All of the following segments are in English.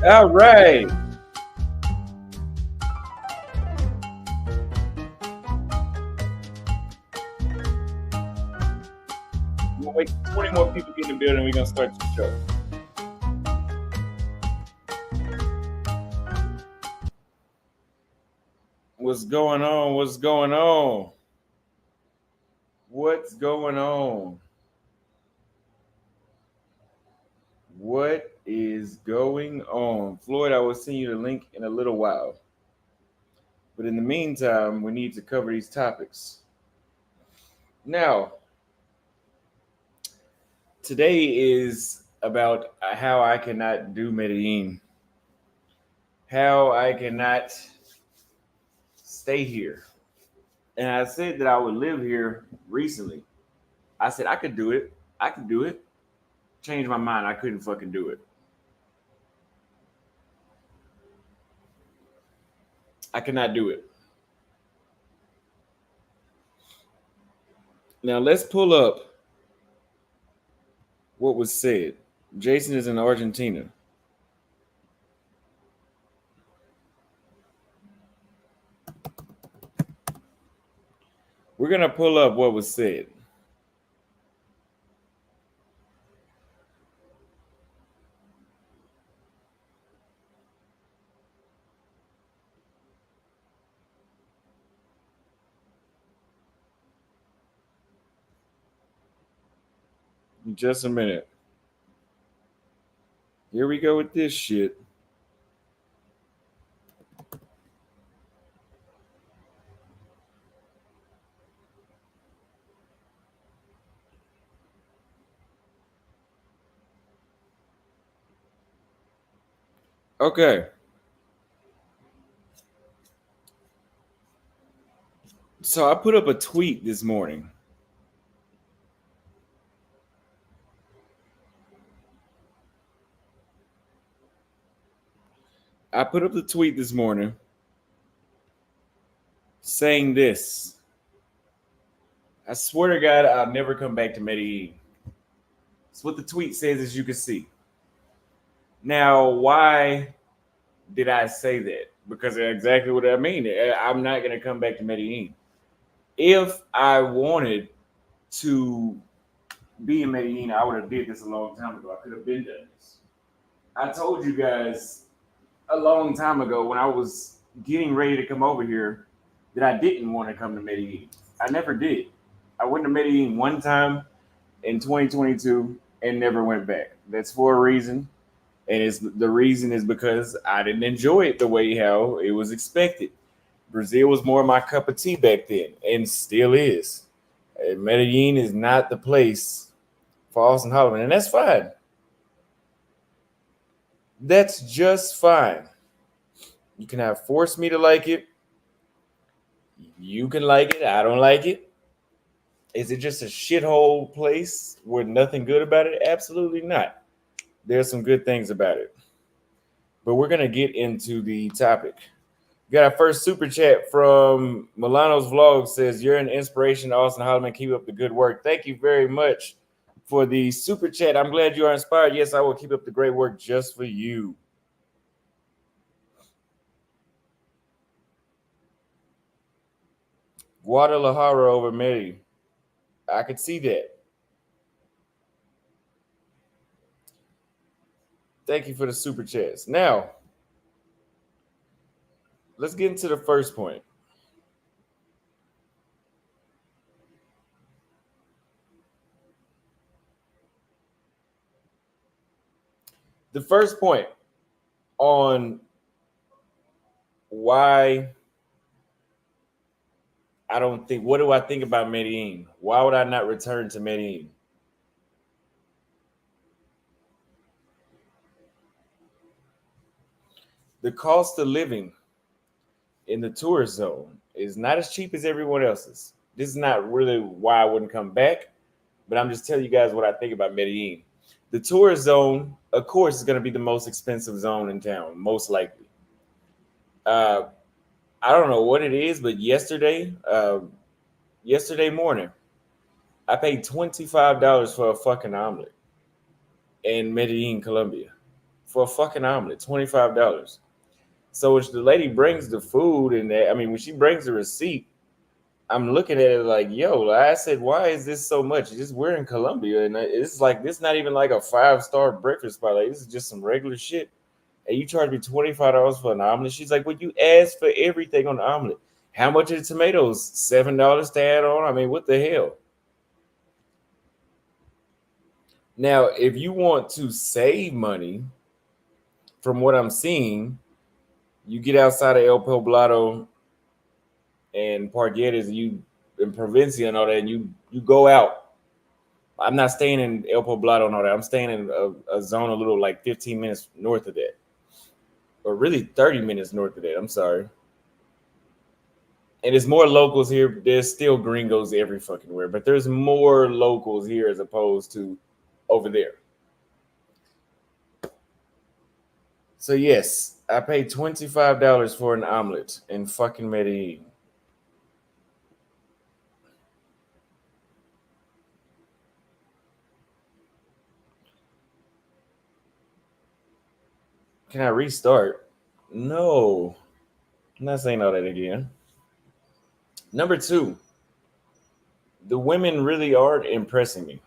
All right. We'll wait 20 more people get in the building. We're going to start the show. What's going on? What's going on? What's going on? What is going on? Floyd, I will send you the link in a little while. But in the meantime, we need to cover these topics. Now, today is about how I cannot do Medellin, how I cannot stay here. And I said that I would live here recently. I said I could do it. I could do it. Changed my mind. I couldn't fucking do it. I cannot do it. Now let's pull up what was said. Jason is in Argentina. We're going to pull up what was said. In just a minute. Here we go with this shit. Okay. So I put up a tweet this morning. I put up the tweet this morning saying this. I swear to God, I'll never come back to Medellin. That's what the tweet says, as you can see. Now, why did I say that? Because exactly what I mean. I'm not going to come back to Medellin. If I wanted to be in Medellin, I would have did this a long time ago. I could have been done this. I told you guys a long time ago when I was getting ready to come over here that I didn't want to come to Medellin. I never did. I went to Medellin one time in 2022 and never went back. That's for a reason. And the reason is because I didn't enjoy it the way how it was expected. Brazil was more my cup of tea back then, and still is. Medellin is not the place for Austin Holloman, and that's fine. That's just fine. You can have forced me to like it. You can like it. I don't like it. Is it just a shithole place with nothing good about it? Absolutely not. There's some good things about it. But we're gonna get into the topic. We got our first super chat from Milano's Vlog. Says you're an inspiration, Austin Holloman. Keep up the good work. Thank you very much for the super chat. I'm glad you are inspired. Yes, I will keep up the great work just for you. Guadalajara over Mary. I could see that. Thank you for the super chats. Now, let's get into the first point. The first point on why I don't think, what do I think about Medellin? Why would I not return to Medellin? The cost of living in the tourist zone is not as cheap as everyone else's. This is not really why I wouldn't come back, but I'm just telling you guys what I think about Medellin. The tourist zone, of course, is going to be the most expensive zone in town, most likely. Uh, I don't know what it is, but yesterday morning, I paid $25 for a fucking omelet in Medellin, Colombia. For a fucking omelet, $25. So when the lady brings the food and that, I mean, when she brings the receipt, I'm looking at it like, yo, I said, why is this so much? It's just we're in Colombia, and it's like this not even like a 5-star breakfast spot. Like this is just some regular shit. And you charge me $25 for an omelet. She's like, well, you asked for everything on the omelet. How much are the tomatoes? $7 to add on. I mean, what the hell? Now, if you want to save money, from what I'm seeing, you get outside of El Poblado and Pargueres, you in Provincia and all that, and you go out. I'm not staying in El Poblado and all that. I'm staying in a zone a little like 15 minutes north of that, or really 30 minutes north of that. I'm sorry. And there's more locals here. There's still gringos every fucking where, but there's more locals here as opposed to over there. So yes, I paid $25 for an omelet in fucking Medellin. Can I restart? No. I'm not saying all that again. Number two, the women really aren't impressing me.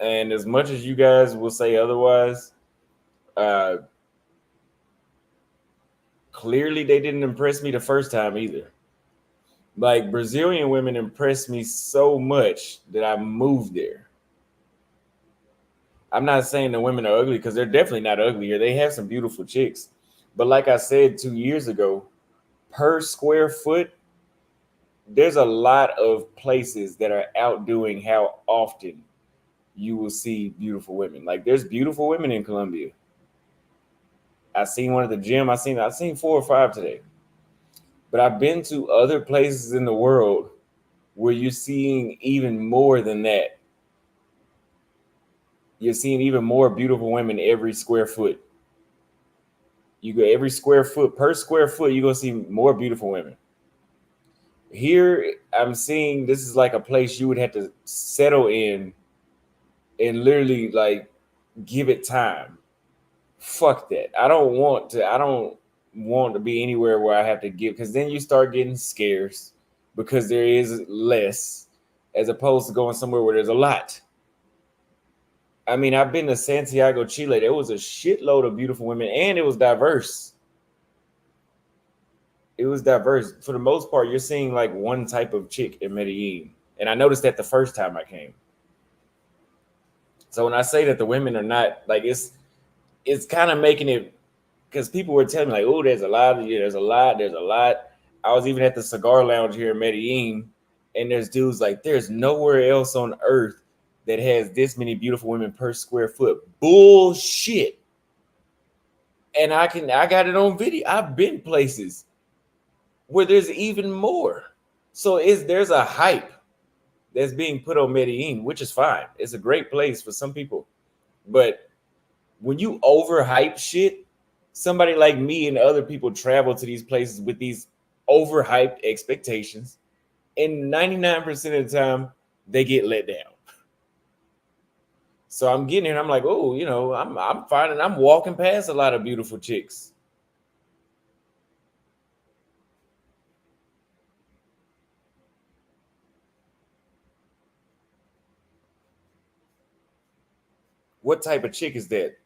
And as much as you guys will say otherwise, uh, clearly they didn't impress me the first time either. Like Brazilian women impressed me so much that I moved there. I'm not saying the women are ugly because they're definitely not ugly here. They have some beautiful chicks. But like I said 2 years ago, per square foot, there's a lot of places that are outdoing how often you will see beautiful women. Like there's beautiful women in Colombia. I seen one at the gym. I've seen 4 or 5 today. But I've been to other places in the world where you're seeing even more than that. You're seeing even more beautiful women every square foot. You go every square foot, per square foot, you're gonna see more beautiful women. Here, I'm seeing this is like a place you would have to settle in and literally like give it time. Fuck that. I don't want to be anywhere where I have to give, because then you start getting scarce because there is less as opposed to going somewhere where there's a lot. I mean, I've been to Santiago, Chile. There was a shitload of beautiful women and it was diverse. It was diverse. For the most part, you're seeing like one type of chick in Medellin. And I noticed that the first time I came. So when I say that the women are not like it's kind of making it, because people were telling me like, oh, there's a lot, there's a lot. I was even at the cigar lounge here in Medellin, and there's dudes like, there's nowhere else on earth that has this many beautiful women per square foot. Bullshit. And I got it on video. I've been places where there's even more. So there's a hype that's being put on Medellin, which is fine. It's a great place for some people. But when you overhype shit somebody like me and other people travel to these places with these overhyped expectations, and 99% of the time they get let down. So I'm getting here and I'm like, oh, I'm finding I'm walking past a lot of beautiful chicks. What type of chick is that?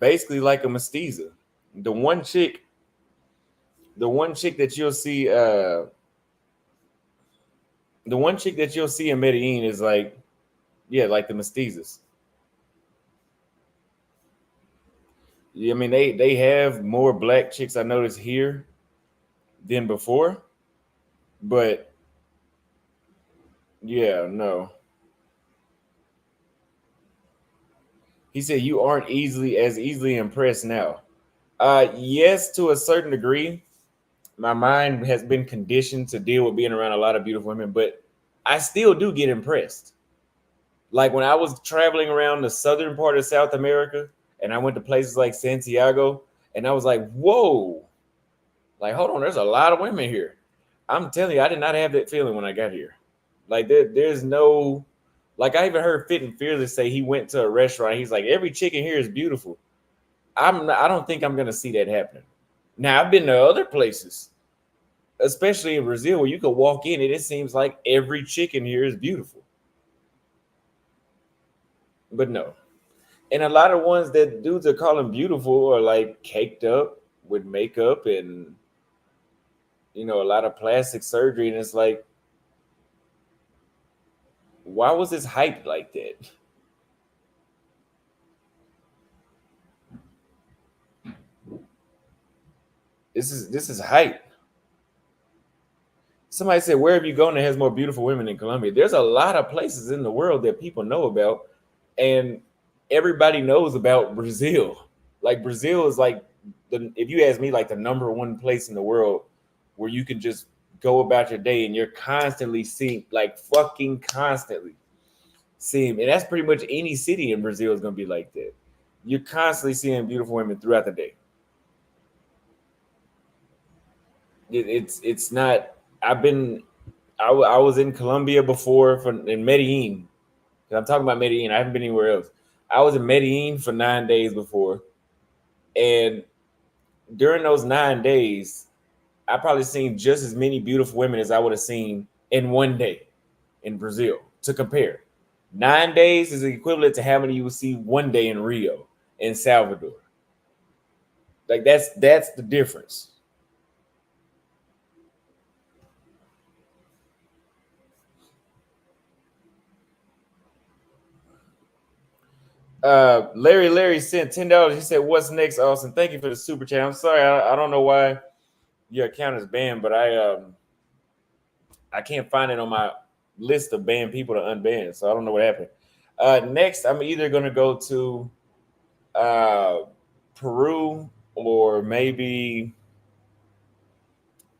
Basically like a mestiza. The one chick, the one chick that you'll see, the one chick that you'll see in Medellin is like, yeah, like the mestizas. Yeah, I mean they have more black chicks I noticed here than before, but yeah, no. He said you aren't easily impressed now. Yes, to a certain degree. My mind has been conditioned to deal with being around a lot of beautiful women, but I still do get impressed. Like when I was traveling around the southern part of South America and I went to places like Santiago, and I was like, whoa, like, hold on, there's a lot of women here. I'm telling you, I did not have that feeling when I got here. Like there's no, like I even heard Fit and Fearless say he went to a restaurant. He's like, every chicken here is beautiful. I don't think I'm gonna see that happening. Now I've been to other places, especially in Brazil, where you could walk in and it seems like every chicken here is beautiful. But no. And a lot of ones that dudes are calling beautiful are like caked up with makeup and a lot of plastic surgery. And it's like, why was this hyped like that? This is hype. Somebody said, where have you gone that has more beautiful women in Colombia? There's a lot of places in the world that people know about, and everybody knows about Brazil. Like Brazil is like if you ask me, like the number one place in the world where you can just go about your day and you're constantly seeing, like fucking constantly seeing, and that's pretty much any city in Brazil is gonna be like that. You're constantly seeing beautiful women throughout the day. It's not. I've been I was in Colombia before in Medellin. I'm talking about Medellin. I haven't been anywhere else. I was in Medellin for 9 days before, and during those 9 days, I probably seen just as many beautiful women as I would have seen in one day in Brazil. To compare, 9 days is equivalent to how many you would see one day in Rio, in Salvador. Like that's the difference. Larry sent $10. He said, "What's next, Austin? Thank you for the super chat. I'm sorry, I don't know why your account is banned, but I can't find it on my list of banned people to unban, so I don't know what happened. Next, I'm either gonna go to uh, Peru or maybe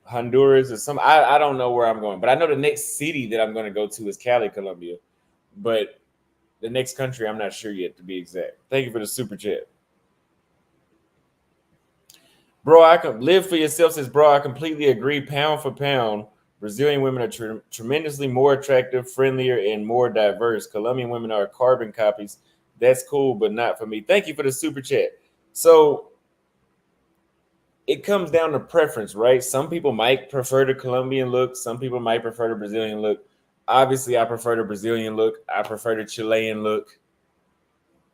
Honduras or some. I don't know where I'm going, but I know the next city that I'm going to go to is Cali, Colombia. But the next country, I'm not sure yet, to be exact. Thank you for the super chat. Bro, I can live for yourself. Says, bro, I completely agree. Pound for pound, Brazilian women are tremendously more attractive, friendlier, and more diverse. Colombian women are carbon copies. That's cool, but not for me. Thank you for the super chat. So it comes down to preference, right? Some people might prefer the Colombian look. Some people might prefer the Brazilian look. Obviously, I prefer the Brazilian look. I prefer the Chilean look.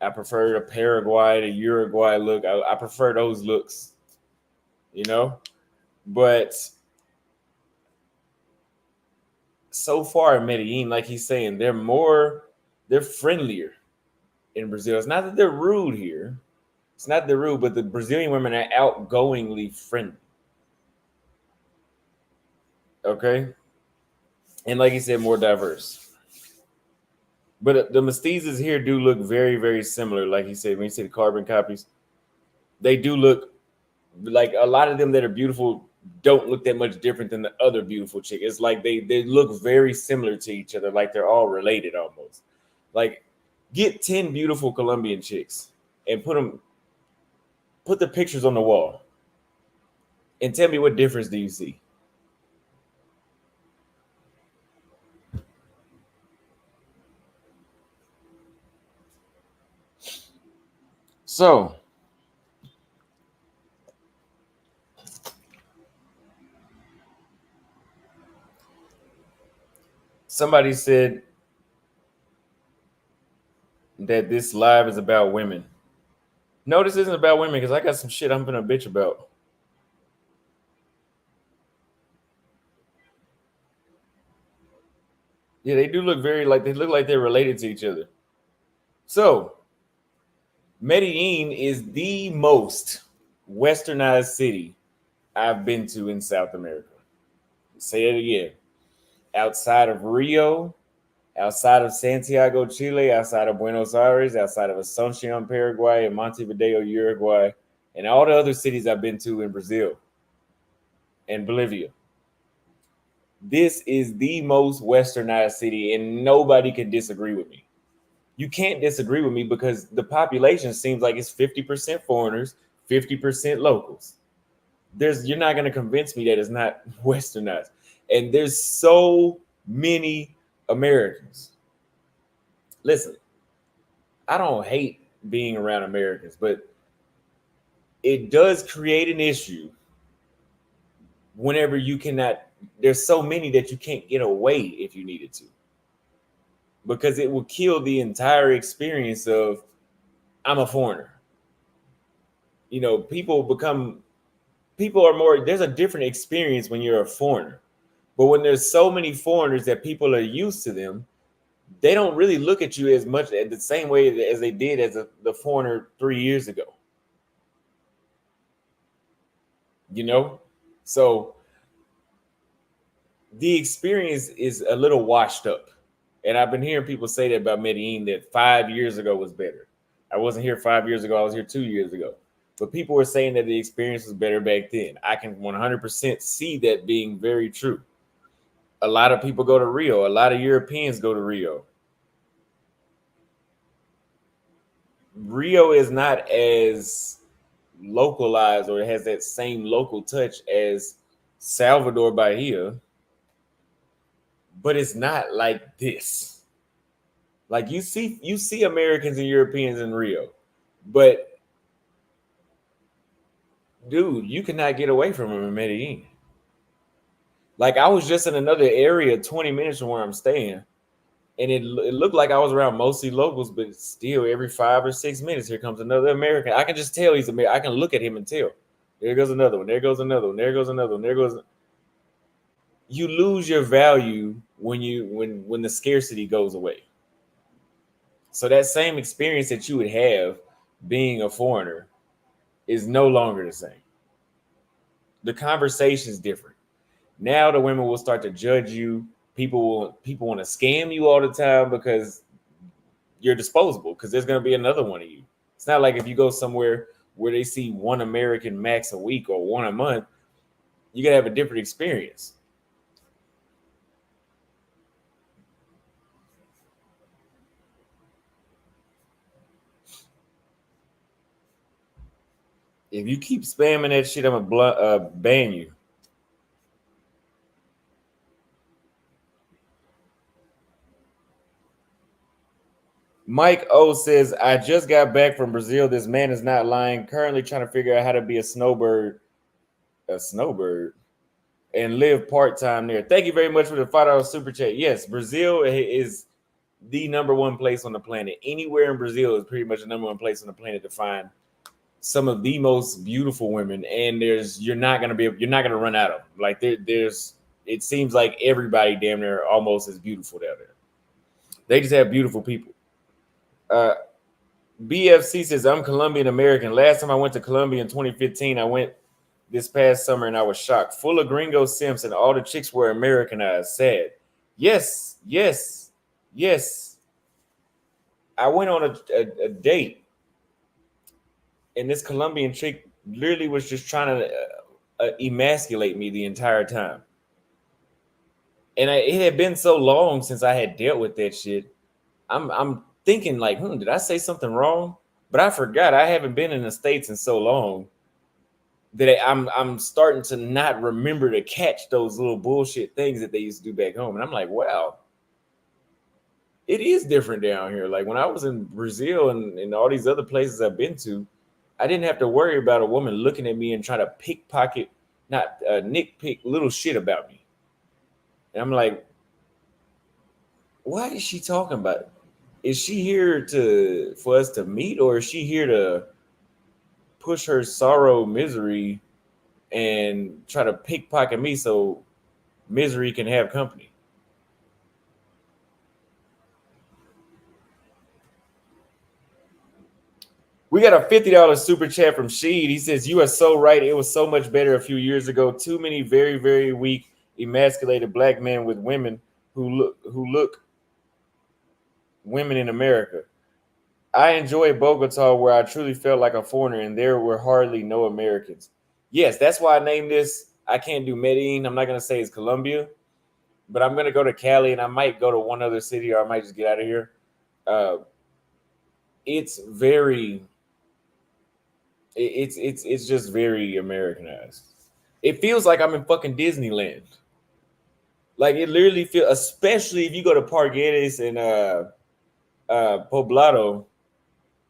I prefer the Paraguay, the Uruguay look. I prefer those looks, you know? But so far in Medellin, like he's saying, they're friendlier in Brazil. It's not that they're rude here. It's not they're rude, but the Brazilian women are outgoingly friendly. Okay? And like he said, more diverse. But the mestizas here do look very, very similar. Like he said, when he said carbon copies, they do look like a lot of them that are beautiful don't look that much different than the other beautiful chick. It's like they look very similar to each other, like they're all related almost. Like get 10 beautiful Colombian chicks and put them. Put the pictures on the wall and tell me what difference do you see? So, somebody said that this live is about women. No, this isn't about women because I got some shit I'm gonna bitch about. Yeah, they do look very like they look like they're related to each other. So, Medellin is the most westernized city I've been to in South America. Say it again. Outside of Rio, outside of Santiago, Chile, outside of Buenos Aires, outside of Asuncion, Paraguay, and Montevideo, Uruguay, and all the other cities I've been to in Brazil and Bolivia. This is the most westernized city, and nobody can disagree with me. You can't disagree with me because the population seems like it's 50% foreigners, 50% locals. You're not going to convince me that it's not westernized. And there's so many Americans. Listen, I don't hate being around Americans, but it does create an issue whenever you cannot. There's so many that you can't get away if you needed to, because it will kill the entire experience of I'm a foreigner. You know, people are more, there's a different experience when you're a foreigner. But when there's so many foreigners that people are used to them, they don't really look at you as much the same way as they did as the foreigner 3 years ago. You know? So the experience is a little washed up. And I've been hearing people say that about Medellin, that 5 years ago was better. I wasn't here 5 years ago. I was here 2 years ago. But people were saying that the experience was better back then. I can 100% see that being very true. A lot of people go to Rio. A lot of Europeans go to Rio. Rio is not as localized or it has that same local touch as Salvador Bahia, but it's not like this. Like you see Americans and Europeans in Rio, but dude, you cannot get away from them in Medellin. Like I was just in another area 20 minutes from where I'm staying, and it looked like I was around mostly locals, but still every 5 or 6 minutes here comes another American. I can just tell he's American. I can look at him and tell. There goes another one. There goes another one. There goes another one. There goes. You lose your value when the scarcity goes away. So that same experience that you would have being a foreigner is no longer the same. The conversation is different. Now the women will start to judge you. People want to scam you all the time because you're disposable, because there's going to be another one of you. It's not like if you go somewhere where they see one American max a week or one a month, you're going to have a different experience. If you keep spamming that shit, I'm gonna ban you. Mike O says, I just got back from Brazil. This man is not lying. Currently trying to figure out how to be a snowbird, and live part-time there. Thank you very much for the $5 super chat. Yes, Brazil is the number one place on the planet. Anywhere in Brazil is pretty much the number one place on the planet to find some of the most beautiful women. And you're not gonna run out of them. Like there's it seems like everybody damn near almost as beautiful down there. They just have beautiful people. Uh, BFC says, I'm Colombian American. Last time I went to Colombia in 2015, I went this past summer and I was shocked. Full of gringo simps and all the chicks were Americanized. Sad. Yes, yes, yes. I went on a date and this Colombian chick literally was just trying to emasculate me the entire time. And it had been so long since I had dealt with that shit. I'm thinking like, did I say something wrong? But I forgot I haven't been in the States in so long that I'm starting to not remember to catch those little bullshit things that they used to do back home. And I'm like, wow, it is different down here. Like when I was in Brazil and all these other places I've been to, I didn't have to worry about a woman looking at me and trying to pickpocket, not nitpick little shit about me. And I'm like, what is she talking about? Is she here to for us to meet, or is she here to push her sorrow, misery, and try to pickpocket me so misery can have company? We got a $50 super chat from Sheed. He says, "You are so right. It was so much better a few years ago. Too many very, very weak, emasculated black men with women who look women in America. I enjoyed Bogota, where I truly felt like a foreigner, and there were hardly no Americans." Yes, that's why I named this. I can't do Medellin. I'm not gonna say it's Colombia, but I'm gonna go to Cali, and I might go to one other city, or I might just get out of here. Uh, it's very it's just very Americanized. It feels like I'm in fucking Disneyland. Like it literally feels, especially if you go to Parguedes and Poblado,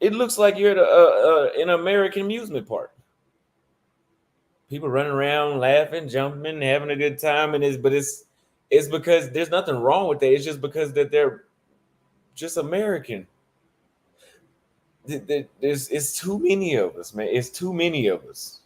it looks like you're at an American amusement park. People running around, laughing, jumping, having a good time, and it's because there's nothing wrong with that. It's just because that they're just American. There's it's too many of us, man. It's too many of us.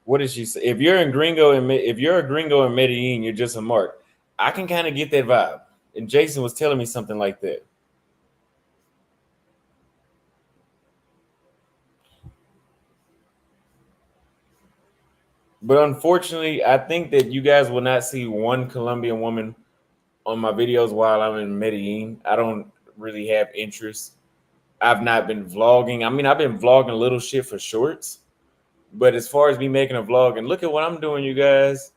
What did she say? If you're in Gringo and if you're a Gringo in Medellin, you're just a mark. I can kind of get that vibe. And Jason was telling me something like that. But unfortunately, I think that you guys will not see one Colombian woman on my videos while I'm in Medellin. I don't really have interest. I've not been vlogging. I mean, I've been vlogging little shit for shorts. But as far as me making a vlog and look at what I'm doing, you guys,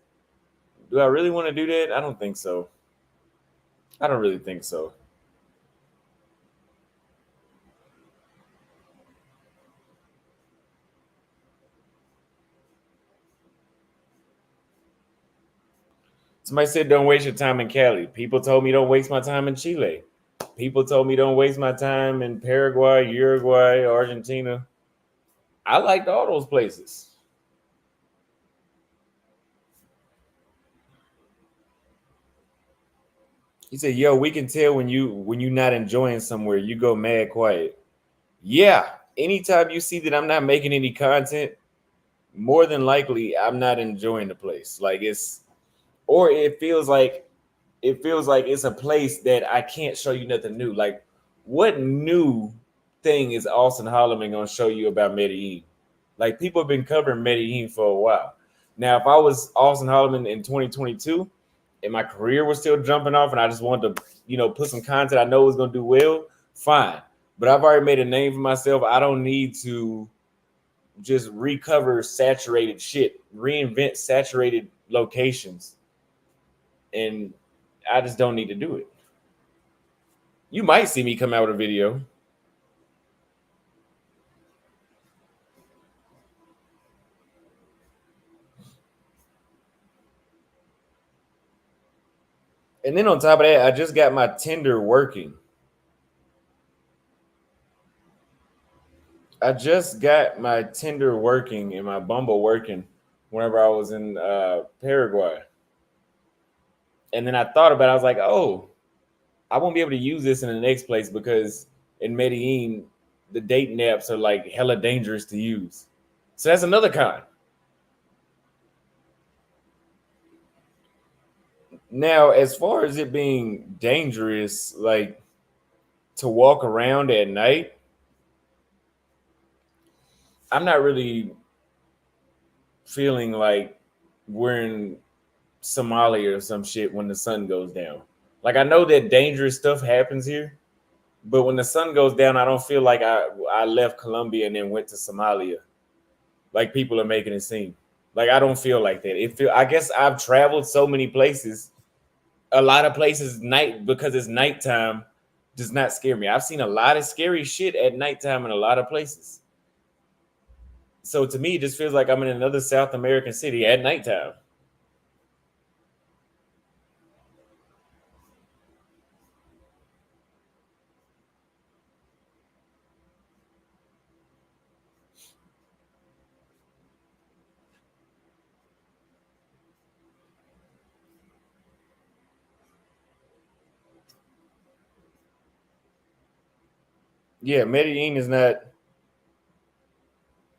do I really want to do that? I don't think so. I don't really think so. Somebody said, don't waste your time in Cali. People told me don't waste my time in Chile. People told me don't waste my time in Paraguay, Uruguay, Argentina. I liked all those places. He said, "Yo, we can tell when you not enjoying somewhere. You go mad quiet." Yeah, anytime you see that I'm not making any content, more than likely I'm not enjoying the place. Like it's, or it feels like it's a place that I can't show you nothing new. Like, what new thing is Austin Holloman gonna show you about Medellin? Like, people have been covering Medellin for a while. Now, if I was Austin Holloman in 2022 and my career was still jumping off and I just wanted to, put some content I know was gonna do well, fine. But I've already made a name for myself. I don't need to just recover saturated shit, reinvent saturated locations, and I just don't need to do it. You might see me come out with a video. And then on top of that, I just got my Tinder working. I just got my Tinder working and my Bumble working whenever I was in Paraguay. And then I thought about it. I was like, oh, I won't be able to use this in the next place because in Medellin, the dating apps are like hella dangerous to use. So that's another con. Now, as far as it being dangerous, like to walk around at night, I'm not really feeling like we're in Somalia or some shit when the sun goes down. Like I know that dangerous stuff happens here, but when the sun goes down, I don't feel like I left Colombia and then went to Somalia. Like people are making it seem. Like I don't feel like that. It feel I guess I've traveled so many places. A lot of places night because it's nighttime does not scare me. I've seen a lot of scary shit at nighttime in a lot of places. So to me, it just feels like I'm in another South American city at nighttime. Yeah, Medellin is not.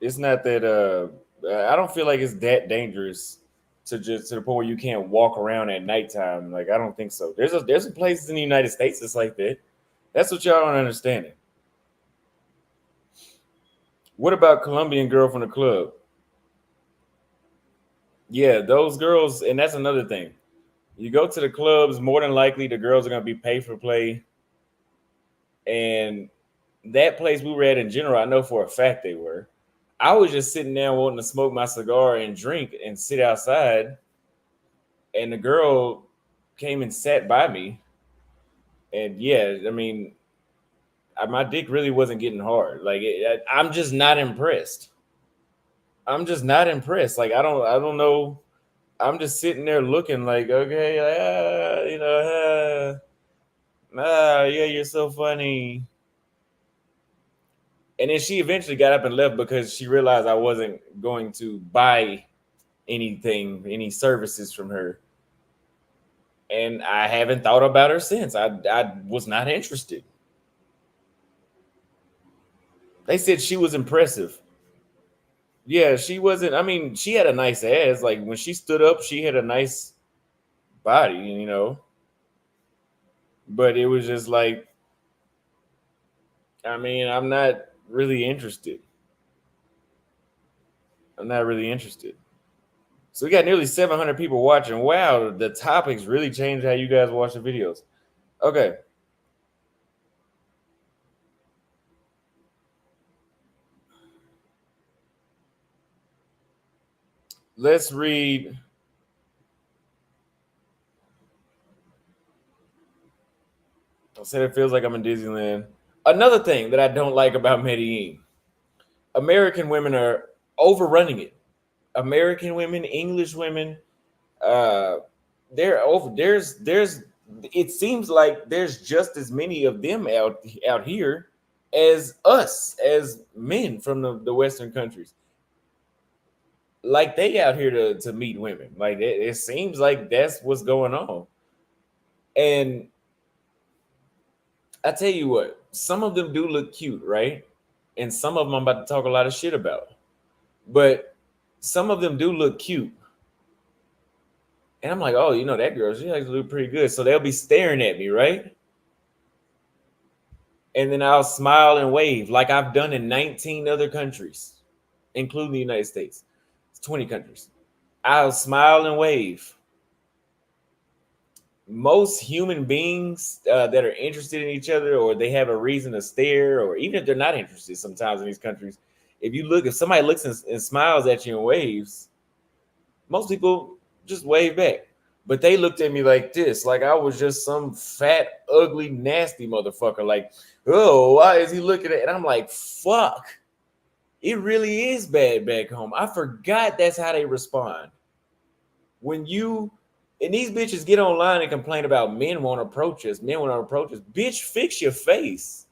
It's not that. I don't feel like it's that dangerous to just to the point where you can't walk around at nighttime. Like I don't think so. There's some places in the United States that's like that. That's what y'all don't understand. What about Colombian girl from the club? Yeah, those girls, and that's another thing. You go to the clubs, more than likely the girls are gonna be pay for play. And that place we were at in general, I know for a fact they were. I was just sitting there wanting to smoke my cigar and drink and sit outside, and the girl came and sat by me. And yeah, I mean, my dick really wasn't getting hard. Like I'm just not impressed. I'm just not impressed. Like I don't know. I'm just sitting there looking like, okay, yeah, you're so funny. And then she eventually got up and left because she realized I wasn't going to buy anything, any services from her. And I haven't thought about her since. I was not interested. They said she was impressive. Yeah, she wasn't. I mean, she had a nice ass. Like when she stood up, she had a nice body, But it was just like, I mean, I'm not really interested. I'm not really interested. So we got nearly 700 people watching. Wow, the topics really changed how you guys watch the videos. Okay, let's read. I said it feels like I'm in Disneyland. Another thing that I don't like about Medellin, American women are overrunning it. American women, English women, uh, they're over. There's. It seems like there's just as many of them out here as us as men from the Western countries. Like they out here to meet women. Like it seems like that's what's going on. And I tell you what, some of them do look cute, right? And some of them I'm about to talk a lot of shit about. But some of them do look cute. And I'm like, oh, that girl, she actually look pretty good. So they'll be staring at me, right? And then I'll smile and wave like I've done in 19 other countries, including the United States. It's 20 countries. I'll smile and wave. Most human beings that are interested in each other or they have a reason to stare, or even if they're not interested sometimes in these countries, if somebody looks and smiles at you and waves, most people just wave back. But they looked at me like this, like I was just some fat, ugly, nasty motherfucker. Like, oh, why is he looking at? And I'm like, fuck. It really is bad back home. I forgot that's how they respond. When you and these bitches get online and complain about men won't approach us, men won't approach us. Bitch, fix your face.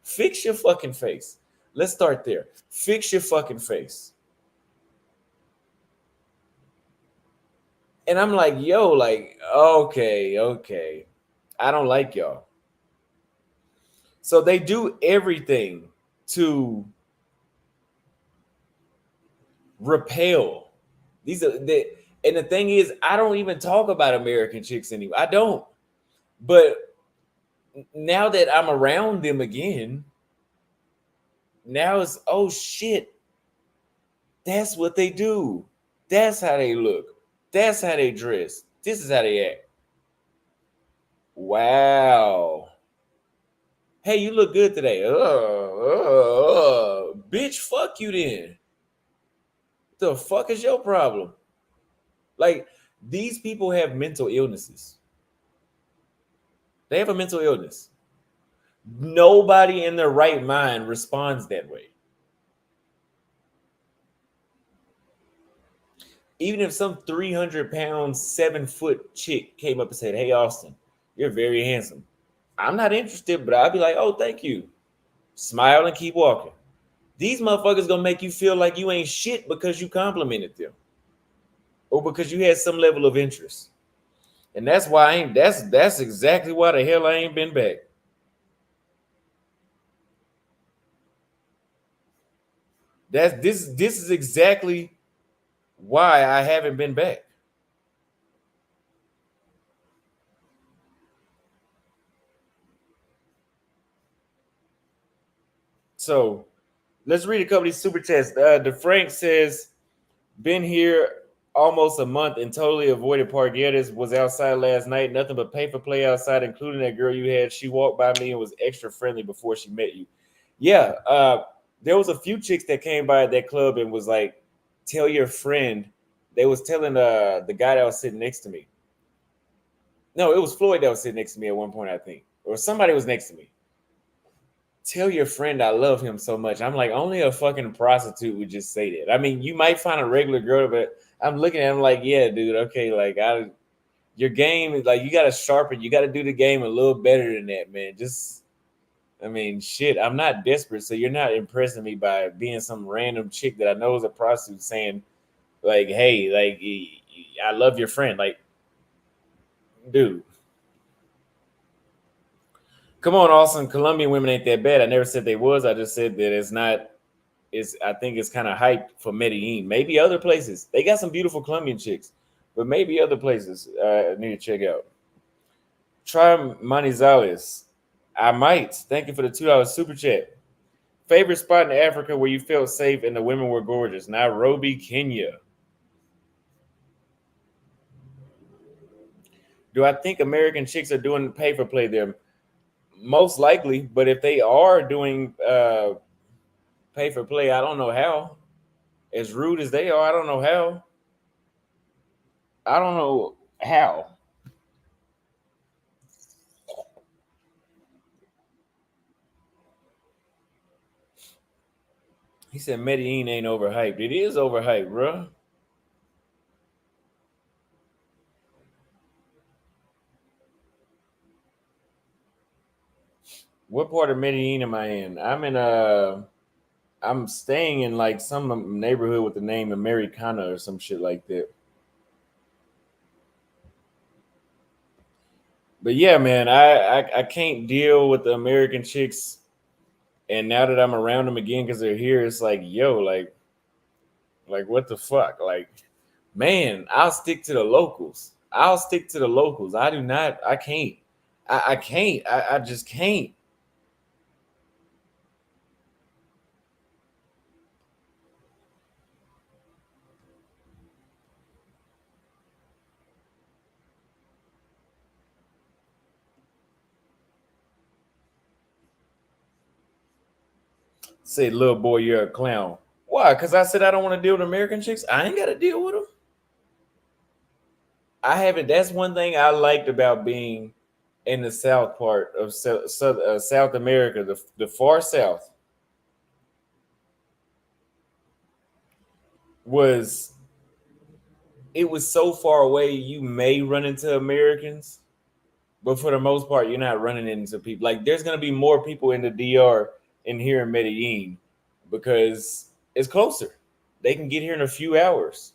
Fix your fucking face. Let's start there. Fix your fucking face. And I'm like, yo, like, okay. I don't like y'all. So they do everything to repel. And the thing is, I don't even talk about American chicks anymore. I don't. But now that I'm around them again, now it's, oh shit, that's what they do. That's how they look. That's how they dress. This is how they act. Wow. Hey, you look good today. Bitch, fuck you then. The fuck is your problem? Like, these people have mental illnesses. They have a mental illness. Nobody in their right mind responds that way. Even if some 300-pound, 7-foot chick came up and said, "Hey, Austin, you're very handsome." I'm not interested, but I'd be like, "Oh, thank you." Smile and keep walking. These motherfuckers gonna make you feel like you ain't shit because you complimented them or because you had some level of interest. And that's why I ain't that's exactly why the hell I ain't been back. This is exactly why I haven't been back. So let's read a couple of these super chats. DeFrank says, been here almost a month and totally avoided Pargueras. Was outside last night. Nothing but pay for play outside, including that girl you had. She walked by me and was extra friendly before she met you. Yeah, there was a few chicks that came by at that club and was like, tell your friend. They was telling the guy that was sitting next to me. No, it was Floyd that was sitting next to me at one point, I think. Or somebody was next to me. Tell your friend I love him so much. I'm like, only a fucking prostitute would just say that. I mean, you might find a regular girl, but I'm looking at him like, yeah, dude, okay, like your game is like you gotta sharpen, you gotta do the game a little better than that, man. Just I mean, shit, I'm not desperate, so you're not impressing me by being some random chick that I know is a prostitute saying, like, hey, like I love your friend. Like, dude. Come on, Austin. Colombian women ain't that bad. I never said they was. I just said that it's not. It's I think it's kind of hyped for Medellin. Maybe other places. They got some beautiful Colombian chicks, but maybe other places I need to check out. Try Manizales. I might. Thank you for the $2 super chat. Favorite spot in Africa where you felt safe and the women were gorgeous. Nairobi, Kenya. Do I think American chicks are doing pay for play there? Most likely, but if they are doing pay for play, I don't know how. As rude as they are, I don't know how. I don't know how. He said Medellin ain't overhyped. It is overhyped, bro. What part of Medellin am I in? I'm staying in like some neighborhood with the name Americana or some shit like that. But yeah, man, I can't deal with the American chicks. And now that I'm around them again because they're here, it's like, yo, like what the fuck? Like, man, I'll stick to the locals. I'll stick to the locals. I do not. I can't. I can't. I just can't. Say, little boy, you're a clown. Why? Because I said I don't want to deal with American chicks. I ain't got to deal with them. I haven't. That's one thing I liked about being in the south part of South America, the far south, was it was so far away. You may run into Americans, but for the most part, you're not running into people. Like there's gonna be more people in the DR in here in Medellin because it's closer. They can get here in a few hours.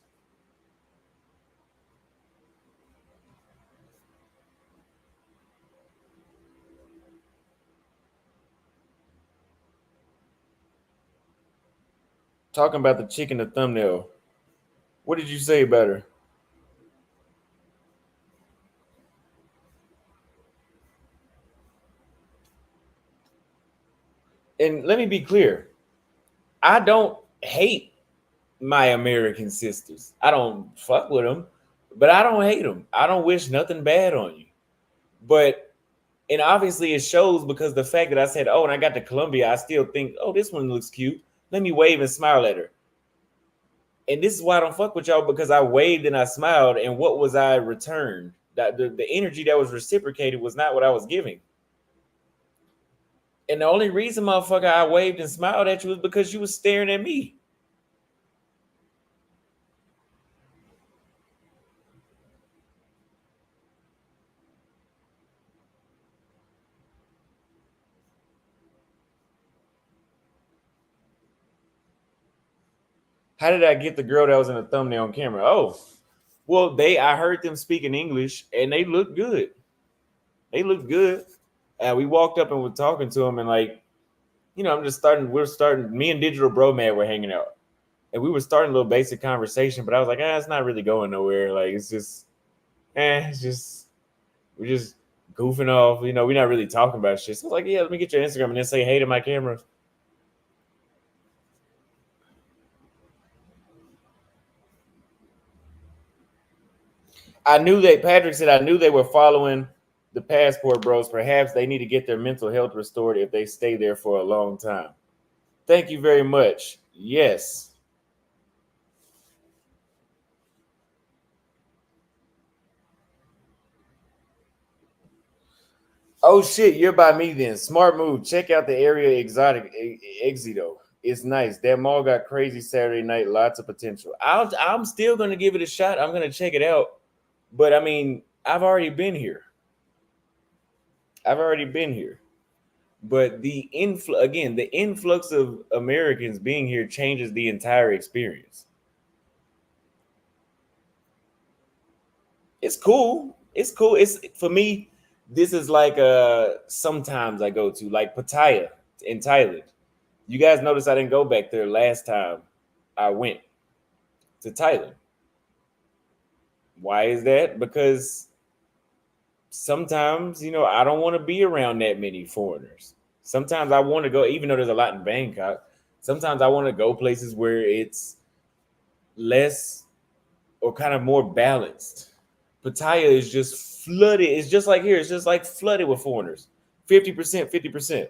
Talking about the chick in the thumbnail. What did you say about her? And let me be clear. I don't hate my American sisters. I don't fuck with them, but I don't hate them. I don't wish nothing bad on you. But And obviously it shows because the fact that I said, oh, and I got to Colombia, I still think, oh, this one looks cute. Let me wave and smile at her. And this is why I don't fuck with y'all, because I waved and I smiled, and what was I returned? That the energy that was reciprocated was not what I was giving. And the only reason, motherfucker, I waved and smiled at you was because you was staring at me. How did I get the girl that was in the thumbnail on camera? Oh, well, I heard them speaking English and they looked good. They looked good. We walked up and were talking to them, and like, we're starting, me and Digital Bro Mad were hanging out. And we were starting a little basic conversation, but I was like, it's not really going nowhere. Like, it's just, we're just goofing off. We're not really talking about shit. So I was like, yeah, let me get your Instagram and then say hey to my camera. Patrick said, I knew they were following the passport bros. Perhaps they need to get their mental health restored if they stay there for a long time. Thank you very much. Yes. Oh shit, you're by me then. Smart move. Check out the area exotic Exito. It's nice. That mall got crazy Saturday night. Lots of potential. I'm still gonna give it a shot. I'm gonna check it out. But I mean, I've already been here. I've already been here. But the influx of Americans being here changes the entire experience. It's cool. It's cool. It's for me. This is like sometimes I go to like Pattaya in Thailand. You guys notice I didn't go back there last time I went to Thailand. Why is that? Because sometimes, I don't want to be around that many foreigners. Sometimes I want to go, even though there's a lot in Bangkok, sometimes I want to go places where it's less or kind of more balanced. Pattaya is just flooded. It's just like here. It's just like flooded with foreigners. 50%, 50%.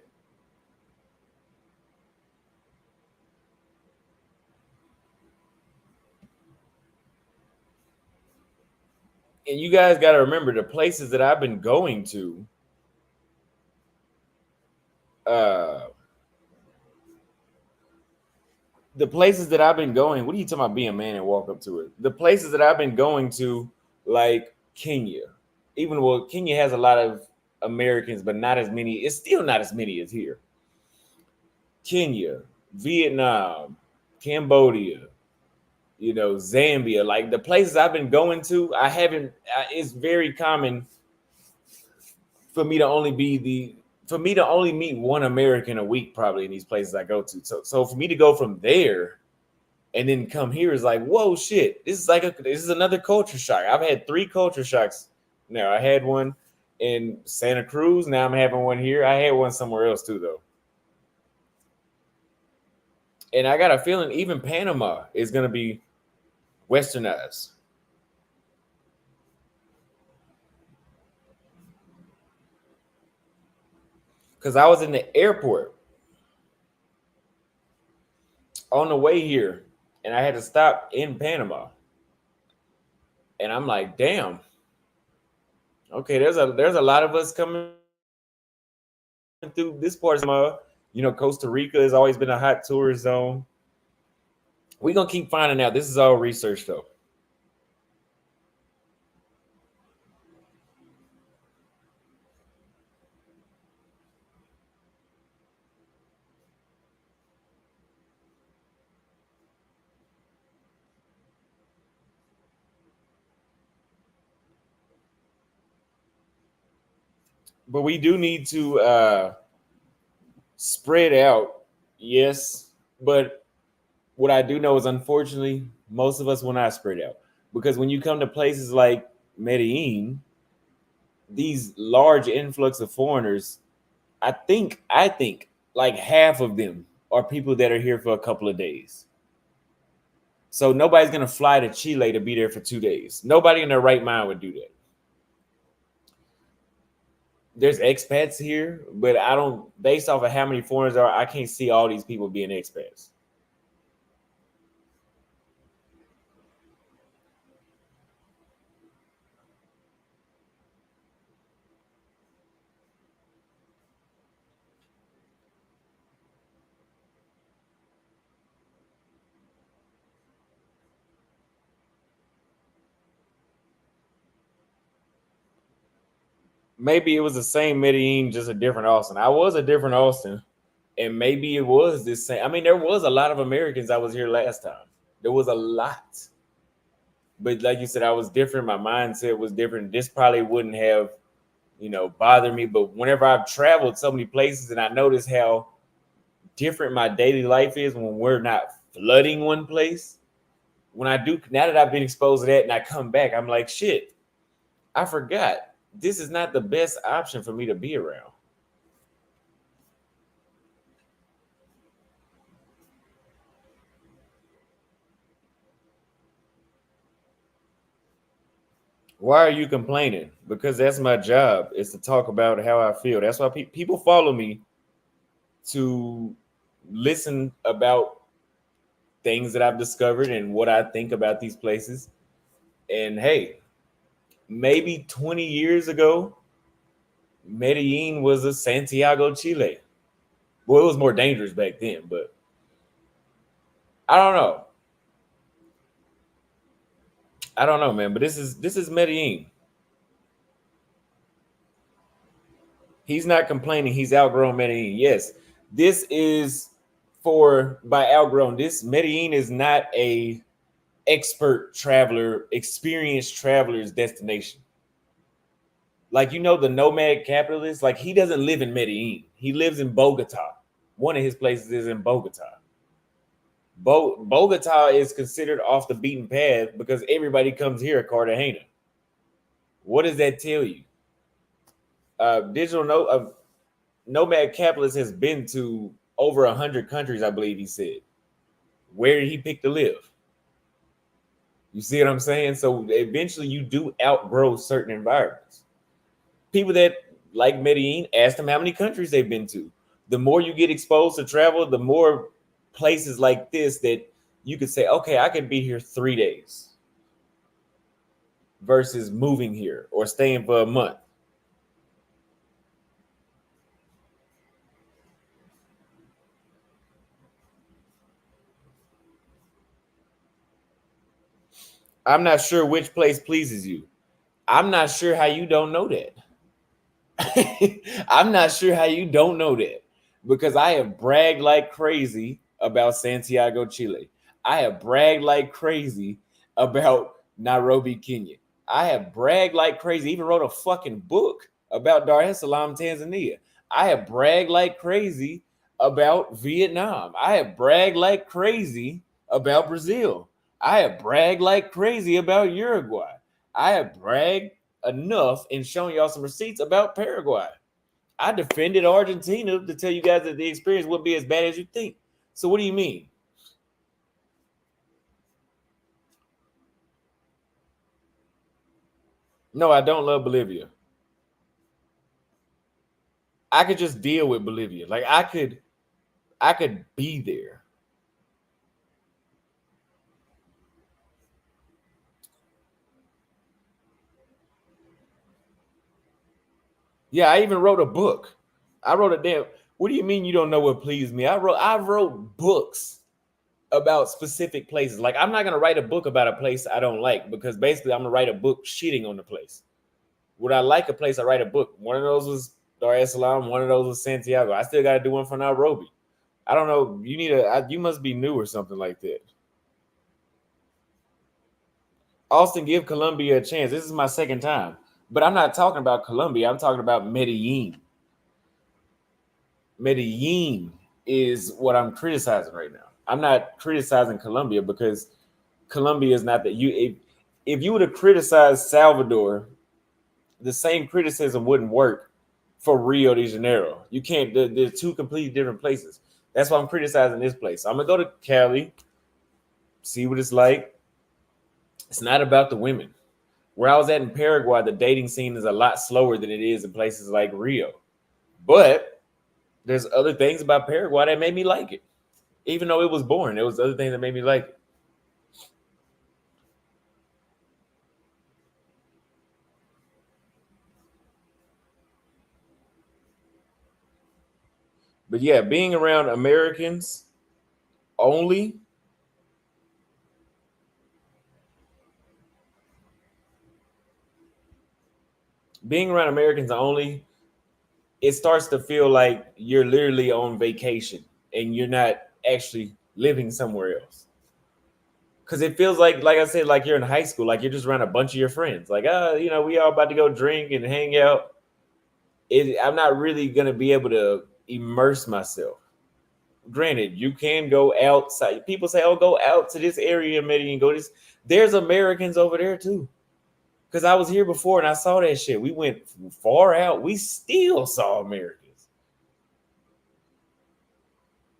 And you guys got to remember the places that I've been going to. Uh, the places that I've been going. What are you talking about? Being a man and walk up to it. The places that I've been going to, like Kenya. Even well, Kenya has a lot of Americans, but not as many. It's still not as many as here. Kenya, Vietnam, Cambodia, Zambia, like the places I've been going to, I haven't. It's very common for me to only meet one American a week, probably in these places I go to. So for me to go from there and then come here is like, whoa, shit! This is another culture shock. I've had 3 culture shocks now. I had one in Santa Cruz. Now I'm having one here. I had one somewhere else too, though. And I got a feeling even Panama is going to be westernized. Because I was in the airport on the way here and I had to stop in Panama. And I'm like, damn. Okay, there's a lot of us coming through this part of Costa Rica has always been a hot tourist zone. We're gonna keep finding out. This is all research though. But we do need to spread out, yes. But what I do know is, unfortunately, most of us will not spread out because when you come to places like Medellin, these large influx of foreigners, I think like half of them are people that are here for a couple of days. So nobody's gonna fly to Chile to be there for 2 days. Nobody in their right mind would do that. there's expats here, but I don't. Based off of how many foreigners there are, I can't see all these people being expats. Maybe it was the same Medellin, just a different Austin. I was a different Austin, and maybe it was this same. I mean, there was a lot of Americans I was here last time. There was a lot, but like you said, I was different. My mindset was different. This probably wouldn't have, bothered me. But whenever I've traveled so many places, and I notice how different my daily life is when we're not flooding one place. When I do, now that I've been exposed to that, and I come back, I'm like, shit, I forgot. This is not the best option for me to be around. Why are you complaining? Because that's my job, is to talk about how I feel. That's why people follow me, to listen about things that I've discovered and what I think about these places. And hey, maybe 20 years ago, Medellin was a Santiago, Chile. Well, it was more dangerous back then, but I don't know. I don't know, man. But this is Medellin. He's not complaining. He's outgrown Medellin. Yes, this is for by outgrown. This Medellin is not a expert traveler, experienced traveler's destination. Like, the nomad capitalist. Like, he doesn't live in Medellin. He lives in Bogota. One of his places is in Bogota. Bogota is considered off the beaten path because everybody comes here at Cartagena. What does that tell you? Digital nomad capitalist has been to over 100 countries, I believe he said. Where did he pick to live? You see what I'm saying? So eventually you do outgrow certain environments. People that like Medellin, ask them how many countries they've been to. The more you get exposed to travel, the more places like this that you could say, okay, I could be here 3 days versus moving here or staying for a month. I'm not sure which place pleases you. I'm not sure how you don't know that. I'm not sure how you don't know that, because I have bragged like crazy about Santiago, Chile. I have bragged like crazy about Nairobi, Kenya. I have bragged like crazy, even wrote a fucking book about Dar es Salaam, Tanzania. I have bragged like crazy about Vietnam. I have bragged like crazy about Brazil. I have bragged like crazy about Uruguay. I have bragged enough and shown y'all some receipts about Paraguay. I defended Argentina to tell you guys that the experience wouldn't be as bad as you think. So what do you mean? No, I don't love Bolivia. I could just deal with Bolivia. Like, I could be there. Yeah, I even wrote a book. I wrote a damn. What do you mean you don't know what pleased me? I wrote books about specific places. Like, I'm not gonna write a book about a place I don't like, because basically I'm gonna write a book shitting on the place. Would I like a place? I write a book. One of those was Dar es Salaam. One of those was Santiago. I still got to do one for Nairobi. I don't know. You must be new or something like that. Austin, give Colombia a chance. This is my second time, but I'm not talking about Colombia. I'm talking about Medellin. Medellin is what I'm criticizing right now. I'm not criticizing Colombia, because Colombia is not that you. If you would have criticized Salvador, the same criticism wouldn't work for Rio de Janeiro. You can't. They're two completely different places. That's why I'm criticizing this place. I'm gonna go to Cali, see what it's like. It's not about the women. Where I was at in Paraguay, the dating scene is a lot slower than it is in places like Rio. But there's other things about Paraguay that made me like it. Even though it was boring, there was other things that made me like it. But yeah, being around Americans only, being around Americans only, it starts to feel like you're literally on vacation and you're not actually living somewhere else. Because it feels like I said, like you're in high school, like you're just around a bunch of your friends. Like, we all about to go drink and hang out. I'm not really gonna be able to immerse myself. Granted, you can go outside. People say, "Oh, go out to this area, Medellin, go this." There's Americans over there too. Because I was here before and I saw that shit. We went far out. We still saw Americans.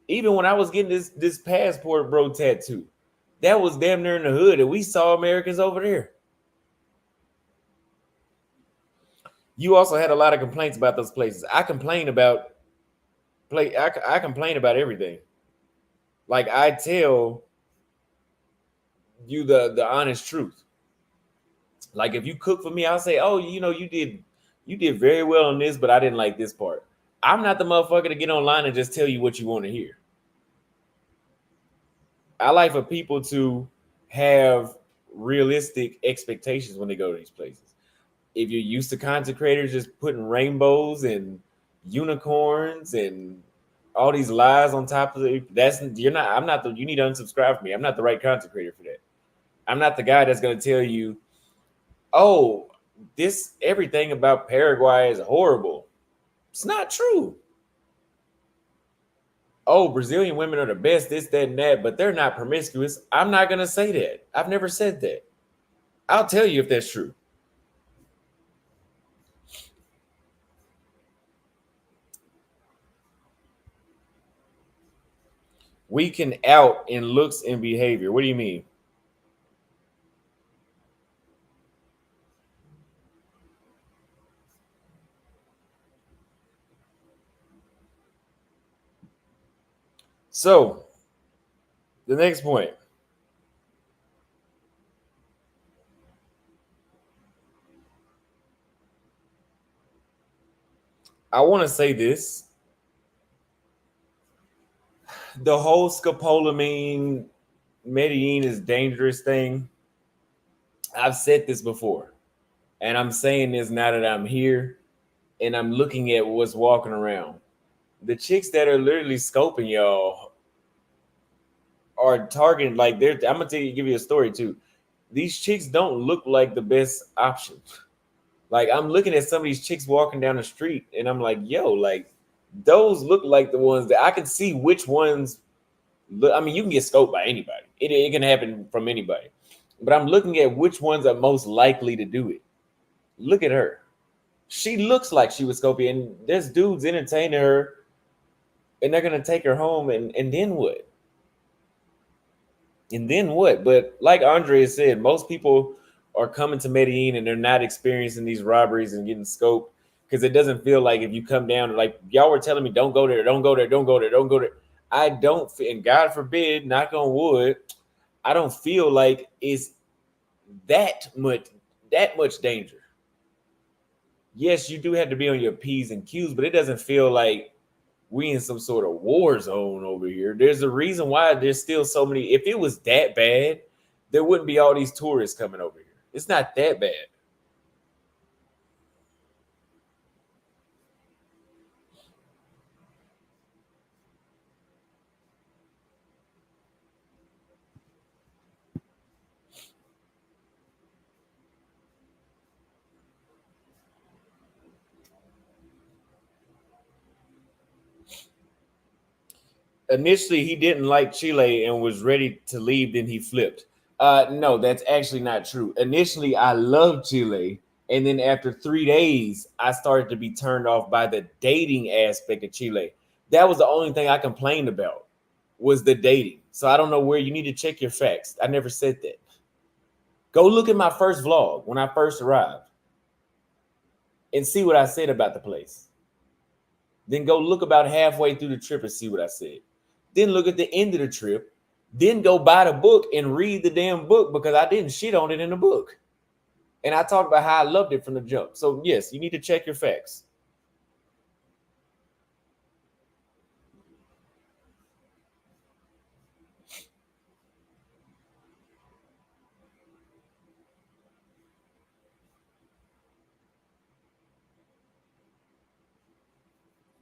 Even when I was getting this passport bro tattoo, that was damn near in the hood, and we saw Americans over there. You also had a lot of complaints about those places. I complain about I complain about everything. Like I tell you the honest truth. Like if you cook for me, I'll say, "Oh, you did very well on this, but I didn't like this part." I'm not the motherfucker to get online and just tell you what you want to hear. I like for people to have realistic expectations when they go to these places. If you're used to content creators just putting rainbows and unicorns and all these lies on top of it, I'm not you need to unsubscribe from me. I'm not the right content creator for that. I'm not the guy that's going to tell you, oh, this everything about Paraguay is horrible. It's not true. Oh, Brazilian women are the best, this, that, and that, but they're not promiscuous. I'm not going to say that. I've never said that. I'll tell you if that's true. We can out in looks and behavior. What do you mean? So, the next point. I want to say this. The whole scopolamine, Medellin is dangerous thing. I've said this before, and I'm saying this now that I'm here and I'm looking at what's walking around. The chicks that are literally scoping y'all are targeting like they're. I'm gonna give you a story too. These chicks don't look like the best option. Like I'm looking at some of these chicks walking down the street, and I'm like, yo, like those look like the ones that I can see which ones. I mean, you can get scoped by anybody. It can happen from anybody. But I'm looking at which ones are most likely to do it. Look at her. She looks like she was scoping, and there's dudes entertaining her, and they're gonna take her home, and then what? And then what? But like Andre said, most people are coming to Medellin and they're not experiencing these robberies and getting scoped because it doesn't feel like if you come down, like y'all were telling me, don't go there, don't go there, don't go there, don't go there. I don't, and God forbid, knock on wood, I don't feel like it's that much danger. Yes, you do have to be on your P's and Q's, but it doesn't feel like we in some sort of war zone over here. There's a reason why there's still so many. If it was that bad, there wouldn't be all these tourists coming over here. It's not that bad. Initially, he didn't like Chile and was ready to leave. Then he flipped. No, that's actually not true. Initially, I loved Chile, and then after 3 days, I started to be turned off by the dating aspect of Chile. That was the only thing I complained about was the dating. So I don't know where you need to check your facts. I never said that. Go look at my first vlog when I first arrived and see what I said about the place. Then go look about halfway through the trip and see what I said. Then look at the end of the trip. Then go buy the book and read the damn book because I didn't shit on it in the book. And I talked about how I loved it from the jump. So yes, you need to check your facts.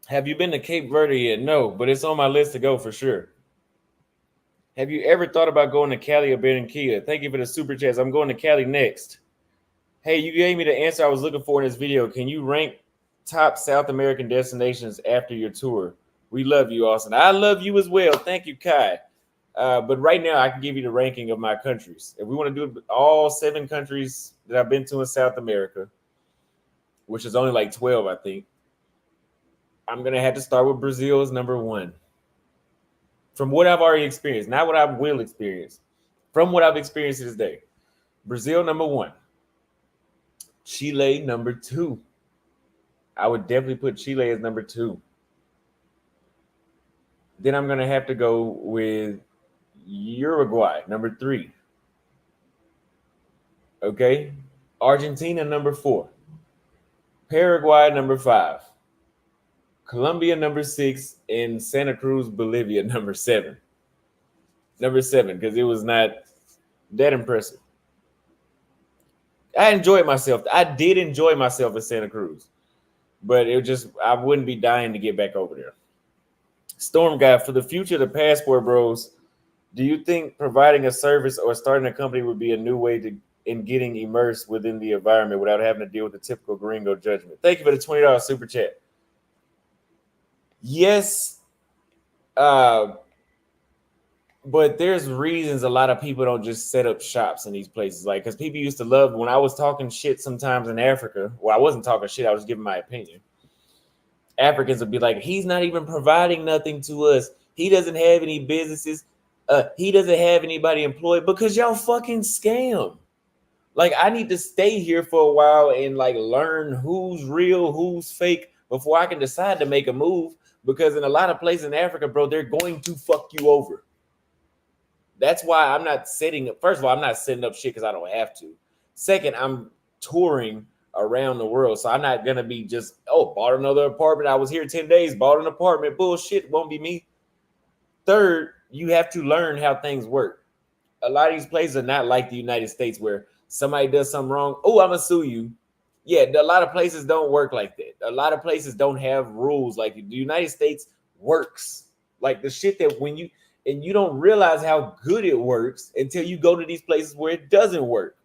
Have you been to Cape Verde yet? No, but it's on my list to go for sure. Have you ever thought about going to Cali or Barranquilla? Thank you for the super chats. I'm going to Cali next. Hey, you gave me the answer I was looking for in this video. Can you rank top South American destinations after your tour? We love you, Austin. I love you as well. Thank you, Kai. But right now, I can give you the ranking of my countries. If we want to do all 7 countries that I've been to in South America, which is only like 12, I think, I'm going to have to start with Brazil as number 1. From what I've already experienced, not what I will experience. From what I've experienced to this day. Brazil, number 1. Chile, number 2. I would definitely put Chile as number 2. Then I'm going to have to go with Uruguay, number 3. Okay. Argentina, number 4. Paraguay, number 5. Colombia, number 6. And Santa Cruz, Bolivia, number 7. Number 7, because it was not that impressive. I enjoyed myself. I did enjoy myself in Santa Cruz. But it just, I wouldn't be dying to get back over there. Storm Guy, for the future of the Passport Bros, do you think providing a service or starting a company would be a new way in getting immersed within the environment without having to deal with the typical gringo judgment? Thank you for the $20 super chat. Yes, but there's reasons a lot of people don't just set up shops in these places. Like, because people used to love, when I was talking shit sometimes in Africa, well, I wasn't talking shit, I was giving my opinion. Africans would be like, he's not even providing nothing to us. He doesn't have any businesses. He doesn't have anybody employed because y'all fucking scam. Like, I need to stay here for a while and like learn who's real, who's fake before I can decide to make a move. Because in a lot of places in Africa, bro, they're going to fuck you over. That's why I'm not setting up. First of all, I'm not setting up shit because I don't have to. Second, I'm touring around the world. So I'm not going to be just, bought another apartment. I was here 10 days, bought an apartment. Bullshit, won't be me. Third, you have to learn how things work. A lot of these places are not like the United States where somebody does something wrong. Oh, I'm going to sue you. Yeah, a lot of places don't work like that. A lot of places don't have rules like that. The United States works. Like the shit that when you, and you don't realize how good it works until you go to these places where it doesn't work.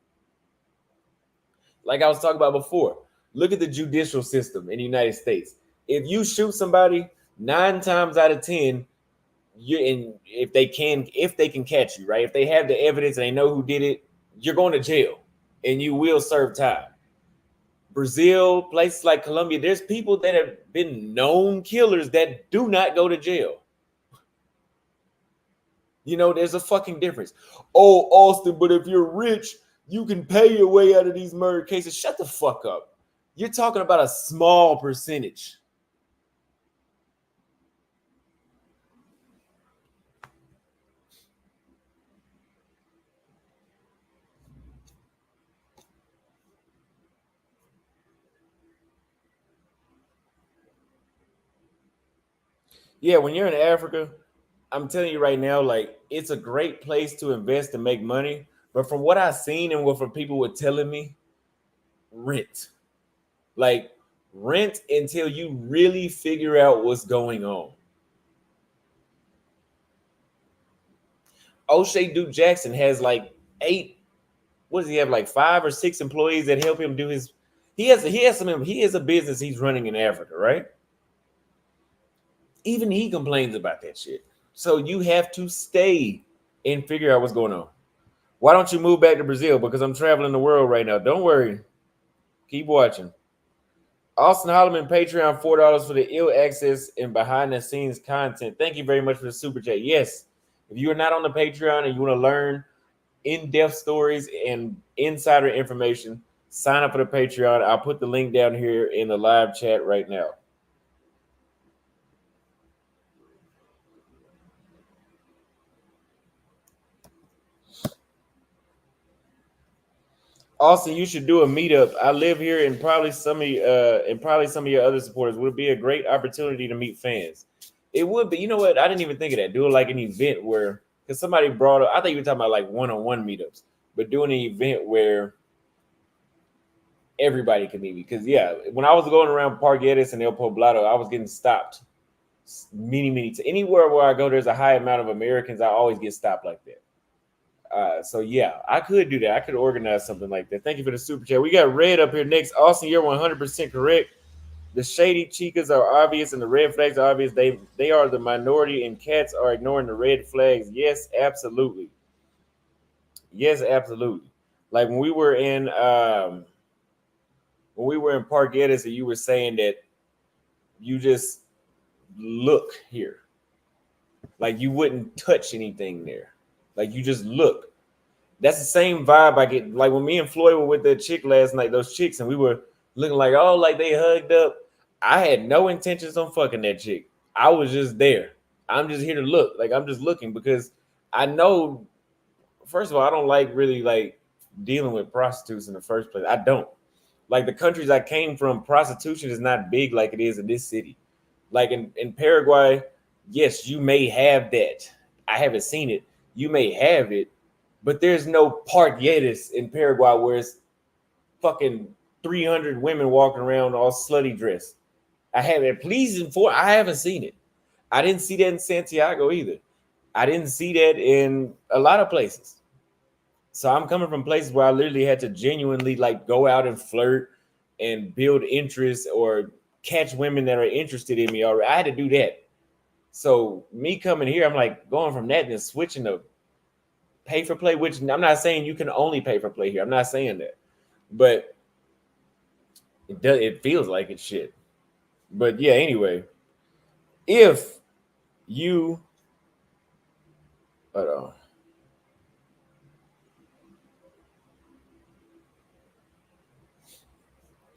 Like I was talking about before, look at the judicial system in the United States. If you shoot somebody, 9 times out of 10, if they can catch you, right? If they have the evidence and they know who did it, you're going to jail and you will serve time. Brazil, places like Colombia, there's people that have been known killers that do not go to jail. You know, there's a fucking difference. Oh, Austin, but if you're rich, you can pay your way out of these murder cases. Shut the fuck up. You're talking about a small percentage. Yeah, when you're in Africa, I'm telling you right now, like, it's a great place to invest and make money. But from what I've seen and what from people were telling me, rent. Like, rent until you really figure out what's going on. O'Shea Duke Jackson has like 8, what does he have, like 5 or 6 employees that help him do his, he has a business he's running in Africa, right? Even he complains about that shit. So you have to stay and figure out what's going on. Why don't you move back to Brazil? Because I'm traveling the world right now. Don't worry. Keep watching. Austin Holloman, Patreon, $4 for the ill access and behind the scenes content. Thank you very much for the super chat. Yes, if you are not on the Patreon and you want to learn in-depth stories and insider information, sign up for the Patreon. I'll put the link down here in the live chat right now. Austin, you should do a meetup. I live here, and probably some of your other supporters would be a great opportunity to meet fans. It would be. You know what? I didn't even think of that. Doing like an event where, because somebody brought up, I think you were talking about like one-on-one meetups, but doing an event where everybody can meet me. Because yeah, when I was going around Park Geddes and El Poblado, I was getting stopped many anywhere where I go. There's a high amount of Americans. I always get stopped like that. So yeah, I could do that. I could organize something like that. Thank you for the super chat. We got Red up here next. Austin, you're 100% correct. The shady chicas are obvious and the red flags are obvious. They are the minority, and cats are ignoring the red flags. Yes, absolutely. Yes, absolutely. Like when we were in Park Geddes, and you were saying that you just look here, like you wouldn't touch anything there, like you just look. That's the same vibe I get. Like when me and Floyd were with that chick last night, those chicks, and we were looking like, oh, like they hugged up. I had no intentions on fucking that chick. I was just there. I'm just here to look. Like I'm just looking because I know, first of all, I don't like really like dealing with prostitutes in the first place. I don't. Like the countries I came from, prostitution is not big like it is in this city. Like in Paraguay, yes, you may have that. I haven't seen it. You may have it, but there's no Park Geddes in Paraguay where it's fucking 300 women walking around all slutty dressed. I haven't. Please inform. I haven't seen it. I didn't see that in Santiago either. I didn't see that in a lot of places. So I'm coming from places where I literally had to genuinely like go out and flirt and build interest or catch women that are interested in me. Or I had to do that. So me coming here, I'm like going from that and then switching to pay for play, which I'm not saying you can only pay for play here. I'm not saying that, but it feels like it's shit. But yeah, anyway, if you, hold on.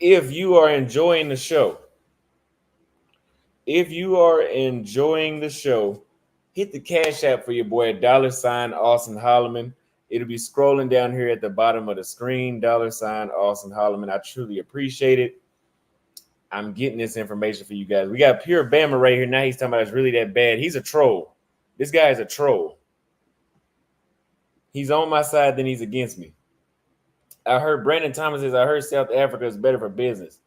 If you are enjoying the show, if you are enjoying the show, hit the cash app for your boy $ Austin Holloman. It'll be scrolling down here at the bottom of the screen. $ Austin Holloman. I truly appreciate it. I'm getting this information for you guys. We got Pure Bama right here. Now he's talking about it's really that bad. He's a troll. This guy is a troll. He's on my side, then he's against me. I heard Brandon Thomas says, I heard South Africa is better for business.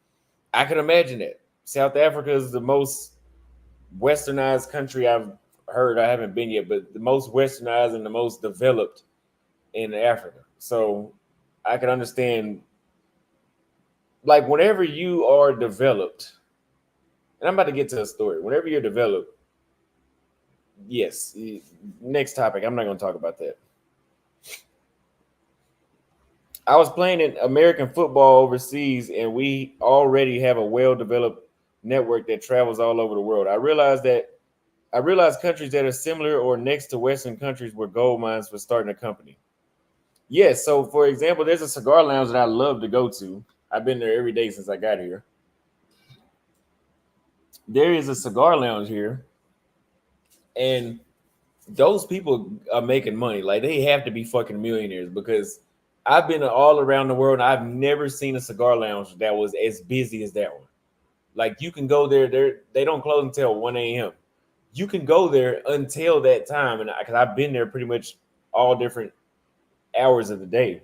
I can imagine that. South Africa is the most westernized country I've heard. I haven't been yet, but the most westernized and the most developed in Africa. So I can understand, like, whenever you are developed, and I'm about to get to a story. Whenever you're developed, yes. Next topic. I'm not going to talk about that. I was playing in American football overseas, and we already have a well-developed network that travels all over the world. I realized countries that are similar or next to Western countries were gold mines for starting a company. Yes, so for example, there's a cigar lounge that I love to go to. I've been there every day since I got here. There is a cigar lounge here, and those people are making money. Like they have to be fucking millionaires because I've been all around the world and I've never seen a cigar lounge that was as busy as that one. Like you can go there, they don't close until 1 a.m. You can go there until that time, and because I've been there pretty much all different hours of the day.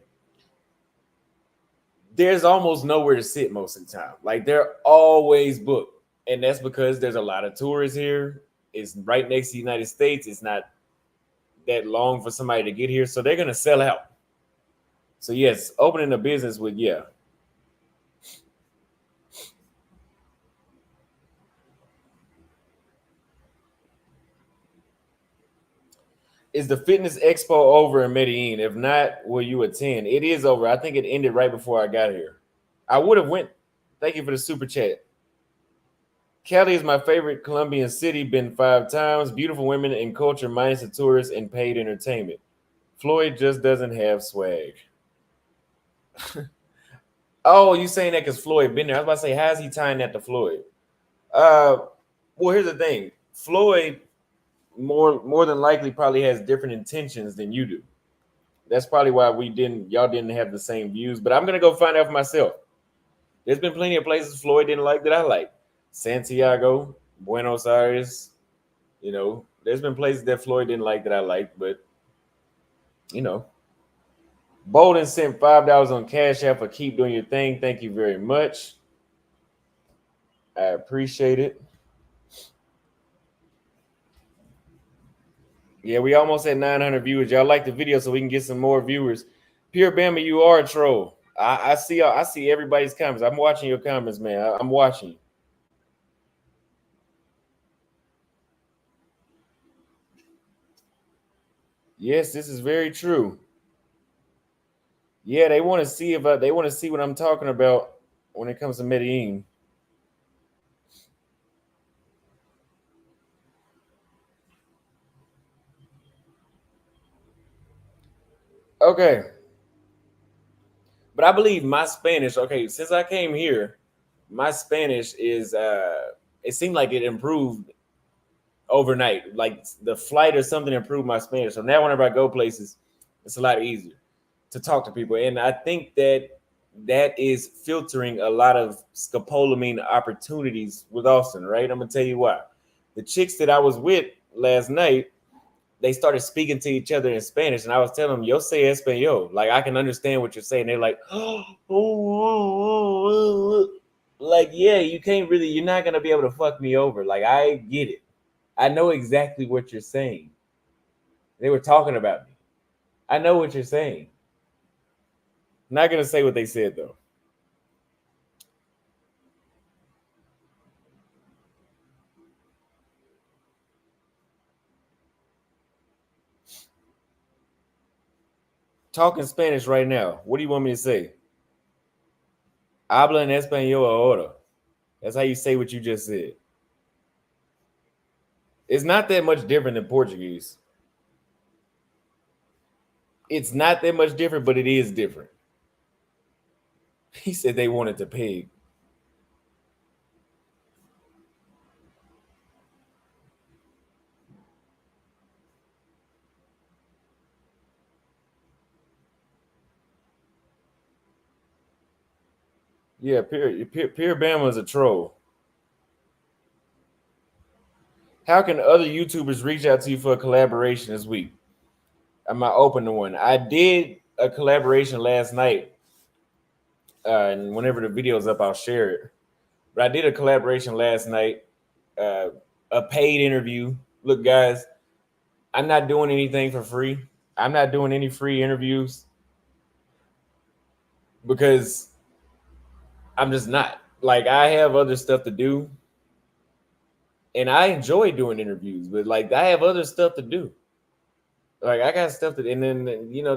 There's almost nowhere to sit most of the time. Like they're always booked, and that's because there's a lot of tourists here. It's right next to the United States. It's not that long for somebody to get here, so they're gonna sell out. So yes, opening a business with Is the fitness expo over in Medellin? If not, will you attend? It is over. I think it ended right before I got here. I would have went. Thank you for the super chat. Cali is my favorite Colombian city. Been 5 times. Beautiful women and culture, minus the tourists and paid entertainment. Floyd just doesn't have swag. Oh, you saying that because Floyd been there? I was about to say, how's he tying that to Floyd? Uh, well, here's the thing. Floyd more than likely probably has different intentions than you do. That's probably why y'all didn't have the same views. But I'm gonna go find out for myself. There's been plenty of places Floyd didn't like that I like. Santiago, Buenos Aires. There's been places that Floyd didn't like that I like, but you know. Bolden sent $5 on Cash App for keep doing your thing. Thank you very much. I appreciate it. Yeah, we almost at 900 viewers. Y'all like the video so we can get some more viewers. Pure Bama, you are a troll. I see everybody's comments. I'm watching your comments, man. I'm watching. Yes, this is very true. Yeah, they want to see what I'm talking about when it comes to Medellin. Okay. But I believe my Spanish, okay, since I came here, my Spanish is it seemed like it improved overnight. Like the flight or something improved my Spanish. So now whenever I go places, it's a lot easier to talk to people. And I think that is filtering a lot of scopolamine opportunities with Austin, right? I'm gonna tell you why. The chicks that I was with last night, they started speaking to each other in Spanish, and I was telling them, "Yo say español." Like I can understand what you're saying. They're like, "Oh, like yeah, you're not gonna be able to fuck me over." Like I get it. I know exactly what you're saying. They were talking about me. I know what you're saying. Not gonna say what they said though. Talking Spanish right now. What do you want me to say? Habla en español ahora. That's how you say what you just said. It's not that much different than Portuguese. It's not that much different, but it is different. He said they wanted to peg. Yeah, Pure Bama is a troll. How can other YouTubers reach out to you for a collaboration this week? Am I open to one? I did a collaboration last night, and whenever the video's up, I'll share it. But I did a collaboration last night, uh, a paid interview. Look, guys, I'm not doing anything for free. I'm not doing any free interviews because I'm just not. Like I have other stuff to do, and I enjoy doing interviews, but like I have other stuff to do. Like I got stuff to, and then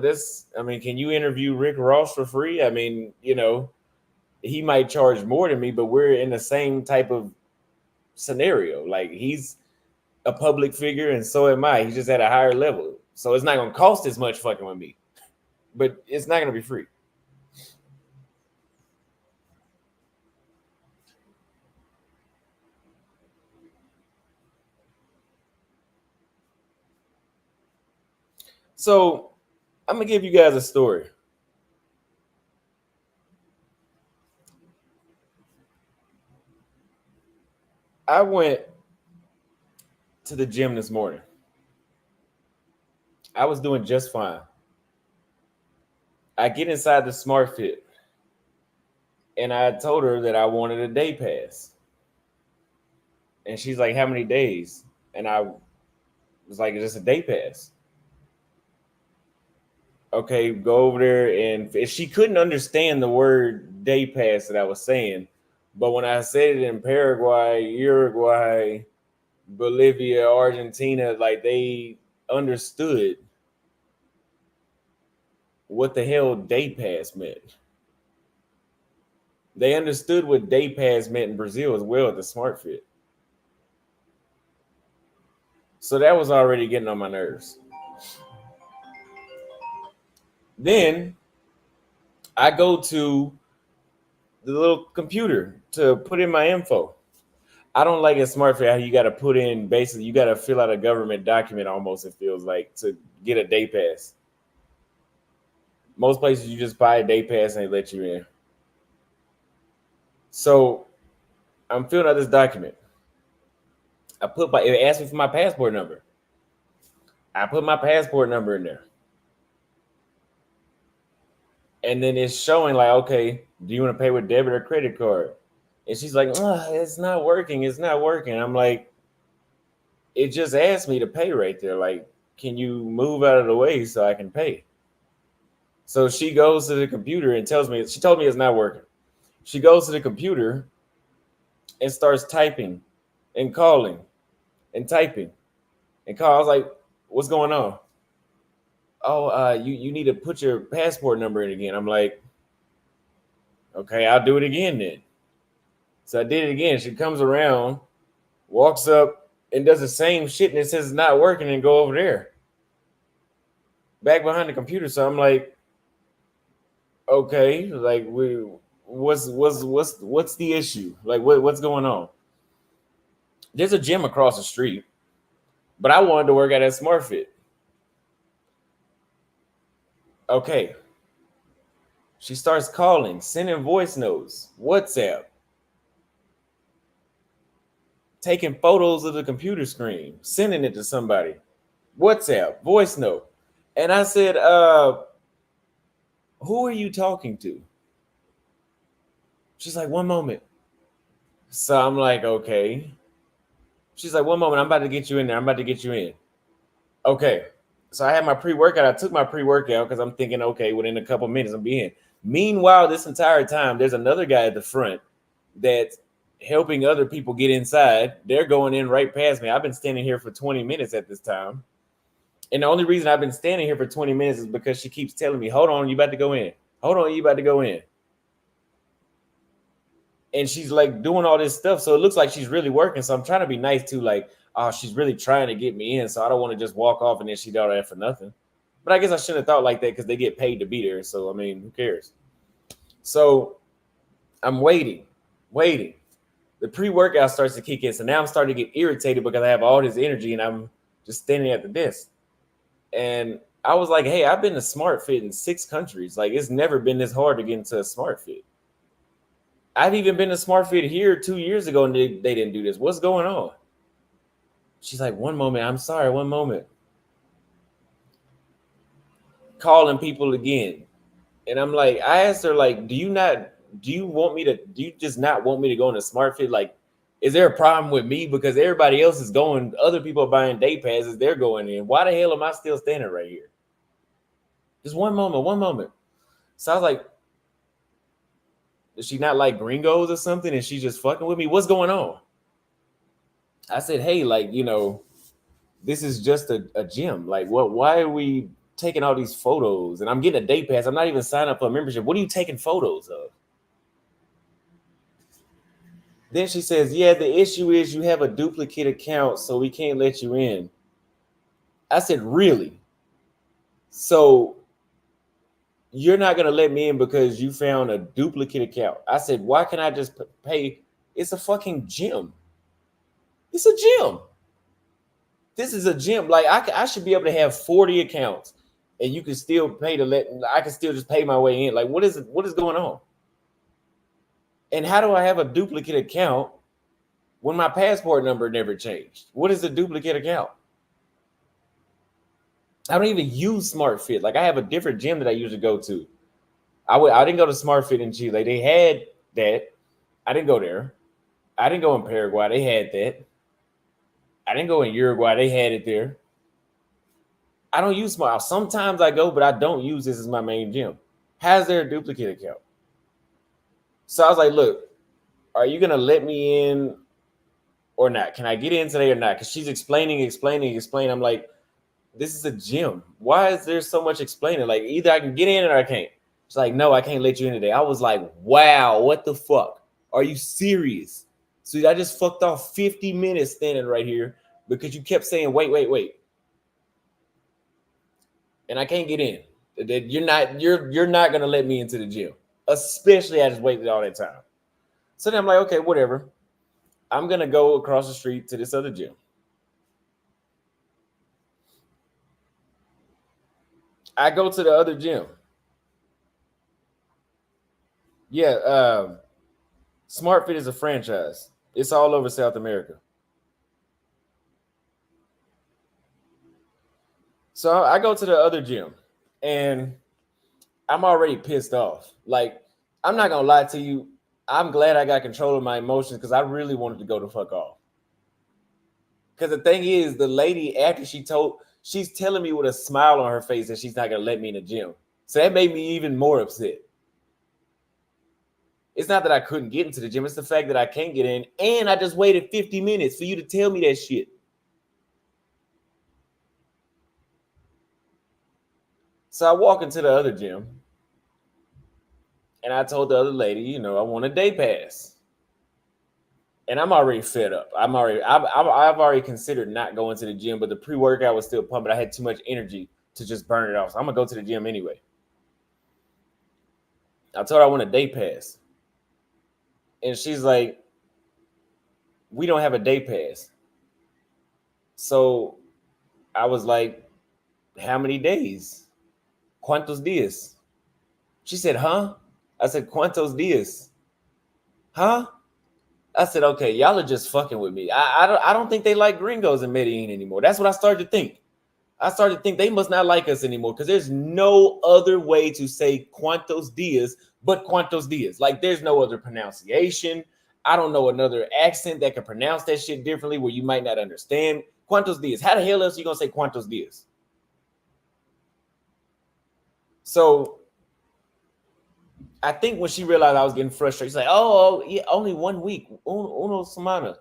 this. I mean, can you interview Rick Ross for free? I mean, he might charge more than me, but we're in the same type of scenario. Like he's a public figure, and so am I. He's just at a higher level, so it's not gonna cost as much fucking with me, but it's not gonna be free. So I'm gonna give you guys a story. I went to the gym this morning. I was doing just fine. I get inside the Smart Fit, and I told her that I wanted a day pass. And she's like, "How many days?" And I was like, "It's just a day pass." Okay, go over there. And if she couldn't understand the word day pass that I was saying, but when I said it in Paraguay, Uruguay, Bolivia, Argentina, like they understood what the hell day pass meant. They understood what day pass meant in Brazil as well at the Smart Fit. So that was already getting on my nerves. Then I go to the little computer to put in my info. I don't like a smartphone how you got to put in basically you got to fill out a government document almost it feels like to get a day pass. Most places you just buy a day pass and they let you in. So I'm filling out this document. It asked me for my passport number. I put my passport number in there. And then it's showing like, okay, do you want to pay with debit or credit card? And she's like, it's not working. It's not working. I'm like, it just asked me to pay right there. Like, can you move out of the way so I can pay? So she goes to the computer and she told me it's not working. She goes to the computer and starts typing and calling and typing and call. I was like, what's going on? Oh, you need to put your passport number in again. I'm like, okay, I'll do it again then. So I did it again. She comes around, walks up, and does the same shit, and it says it's not working, and go over there, back behind the computer. So I'm like, okay, like what's the issue? Like what's going on? There's a gym across the street, but I wanted to work at SmartFit. Okay. She starts calling, sending voice notes, WhatsApp, taking photos of the computer screen, sending it to somebody, WhatsApp, voice note. And I said, who are you talking to? She's like, one moment. So I'm like, okay. She's like, one moment, I'm about to get you in there. I'm about to get you in. Okay. So I had my pre-workout. I took my pre-workout because I'm thinking, okay, within a couple minutes, I'll be in. Meanwhile, this entire time, there's another guy at the front that's helping other people get inside. They're going in right past me. I've been standing here for 20 minutes at this time. And the only reason I've been standing here for 20 minutes is because she keeps telling me, hold on, you about to go in. Hold on, you about to go in. And she's like doing all this stuff. So it looks like she's really working. So I'm trying to be nice too, like, oh, she's really trying to get me in. So I don't want to just walk off and then she do all that for nothing. But I guess I shouldn't have thought like that because they get paid to be there. So, I mean, who cares? So I'm waiting. The pre-workout starts to kick in. So now I'm starting to get irritated because I have all this energy and I'm just standing at the desk. And I was like, hey, I've been to SmartFit in 6 countries. Like, it's never been this hard to get into a SmartFit. I've even been to SmartFit here 2 years ago and they didn't do this. What's going on? She's like, one moment. I'm sorry. One moment. Calling people again. And I'm like, I asked her, like, do you just not want me to go into SmartFit? Like, is there a problem with me? Because everybody else is going, other people are buying day passes, they're going in. Why the hell am I still standing right here? Just one moment. So I was like, is she not like gringos or something? And she's just fucking with me? What's going on? I said, hey, like, this is just a gym. Like, why are we taking all these photos? And I'm getting a day pass. I'm not even signing up for a membership. What are you taking photos of? Then she says, yeah, the issue is you have a duplicate account, so we can't let you in. I said, really? So you're not going to let me in because you found a duplicate account? I said, why can't I just pay? It's a fucking gym. It's a gym. This is a gym. Like, I should be able to have 40 accounts and you can still pay I can still just pay my way in. Like, what is going on? And how do I have a duplicate account when my passport number never changed? What is a duplicate account? I don't even use SmartFit. Like, I have a different gym that I usually go to. I didn't go to SmartFit in Chile. They had that. I didn't go there. I didn't go in Paraguay. They had that. I didn't go in Uruguay. They had it there. I don't use Smart. Sometimes I go, but I don't use this as my main gym. How's there a duplicate account? So I was like, look, are you going to let me in or not? Can I get in today or not? Because she's explaining. I'm like, this is a gym. Why is there so much explaining? Like, either I can get in or I can't. She's like, no, I can't let you in today. I was like, wow, what the fuck? Are you serious? So I just fucked off 50 minutes standing right here because you kept saying, wait. And I can't get in. That you're not gonna let me into the gym, especially I just waited all that time. So then I'm like, okay, whatever. I'm gonna go across the street to this other gym. I go to the other gym. Yeah, Smart Fit is a franchise. It's all over South America. So I go to the other gym, and I'm already pissed off. Like, I'm not gonna lie to you. I'm glad I got control of my emotions because I really wanted to go the fuck off. Because the thing is, the lady after she's telling me with a smile on her face that she's not gonna let me in the gym. So that made me even more upset. It's not that I couldn't get into the gym; it's the fact that I can't get in, and I just waited 50 minutes for you to tell me that shit. So I walk into the other gym, and I told the other lady, I want a day pass. And I'm already fed up. I've already considered not going to the gym, but the pre-workout was still pumping. I had too much energy to just burn it off. So I'm gonna go to the gym anyway. I told her I want a day pass, and she's like, "We don't have a day pass." So I was like, "How many days? ¿Cuántos días?" She said, "Huh?" I said, "¿Cuántos días?" Huh? I said, "Okay, y'all are just fucking with me. I don't think they like gringos in Medellin anymore." That's what I started to think. I started to think they must not like us anymore because there's no other way to say cuantos dias but cuantos dias. Like, there's no other pronunciation. I don't know another accent that can pronounce that shit differently where you might not understand. Cuantos dias. How the hell else are you going to say cuantos dias? So I think when she realized I was getting frustrated, she's like, oh yeah, only 1 week. Uno semana.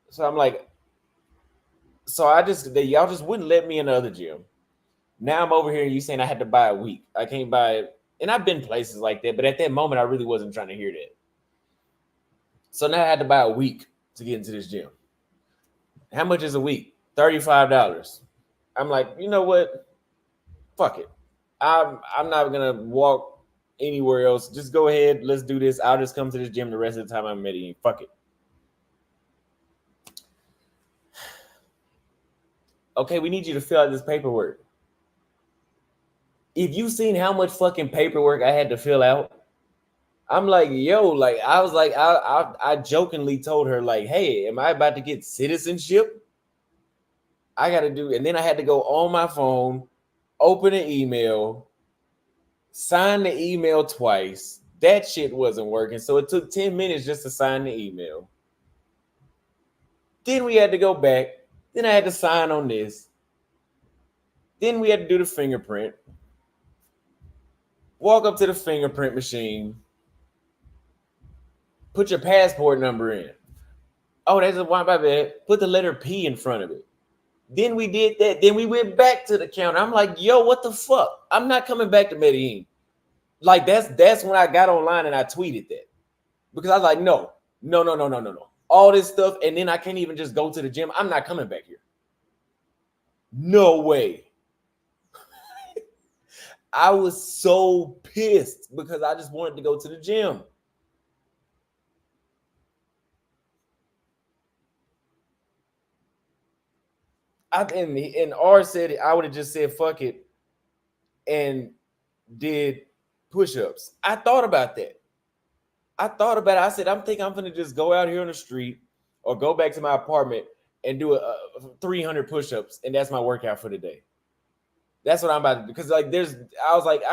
So I'm like, y'all just wouldn't let me in the other gym. Now I'm over here and you saying I had to buy a week. I can't buy it. And I've been places like that, but at that moment, I really wasn't trying to hear that. So now I had to buy a week to get into this gym. How much is a week? $35. I'm like, you know what? Fuck it. I'm not gonna walk anywhere else. Just go ahead. Let's do this. I'll just come to this gym the rest of the time I'm in Medellin. Fuck it. Okay, we need you to fill out this paperwork. If you seen how much fucking paperwork I had to fill out, I'm like, yo, like I was like, I jokingly told her, like, hey, am I about to get citizenship? I got to do, and then I had to go on my phone, open an email, sign the email twice. That shit wasn't working, so it took 10 minutes just to sign the email. Then we had to go back. Then I had to sign on this. Then we had to do the fingerprint. Walk up to the fingerprint machine. Put your passport number in. Oh, that's a one by bad. Put the letter P in front of it. Then we did that. Then we went back to the counter. I'm like, yo, what the fuck? I'm not coming back to Medellin. Like, that's when I got online and I tweeted that. Because I was like, no. All this stuff, and then I can't even just go to the gym. I'm not coming back here. No way. I was so pissed because I just wanted to go to the gym. And R said it, I would have just said fuck it and did push-ups. I thought about that. I said, I'm thinking I'm gonna just go out here on the street or go back to my apartment and do a 300 push-ups, and that's my workout for the day. That's what I'm about to do. Because I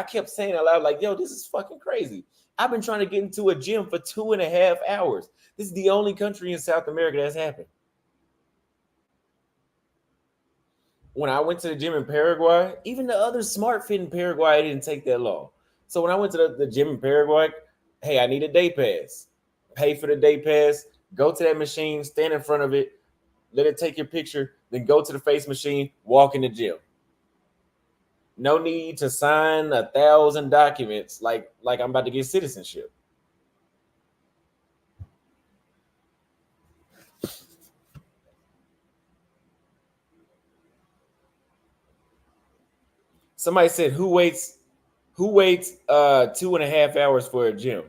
kept saying out loud, like, yo, this is fucking crazy. I've been trying to get into a gym for 2.5 hours. This is the only country in South America that's happened. When I went to the gym in Paraguay, even the other Smart Fit in Paraguay, it didn't take that long. So when I went to the gym in Paraguay, hey, I need a day pass. Pay for the day pass, go to that machine, stand in front of it, let it take your picture, then go to the face machine, walk in the gym. No need to sign 1,000 documents like I'm about to get citizenship. Somebody said, who waits 2.5 hours for a gym?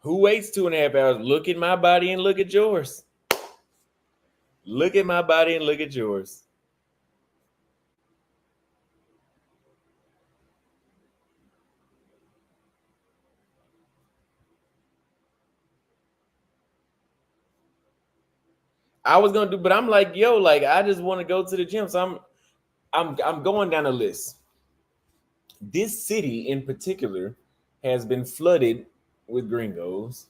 Who waits 2.5 hours? Look at my body and look at yours. Look at my body and look at yours. I was gonna do, but I'm like, yo, like I just want to go to the gym. So I'm going down the list. This city in particular has been flooded with gringos.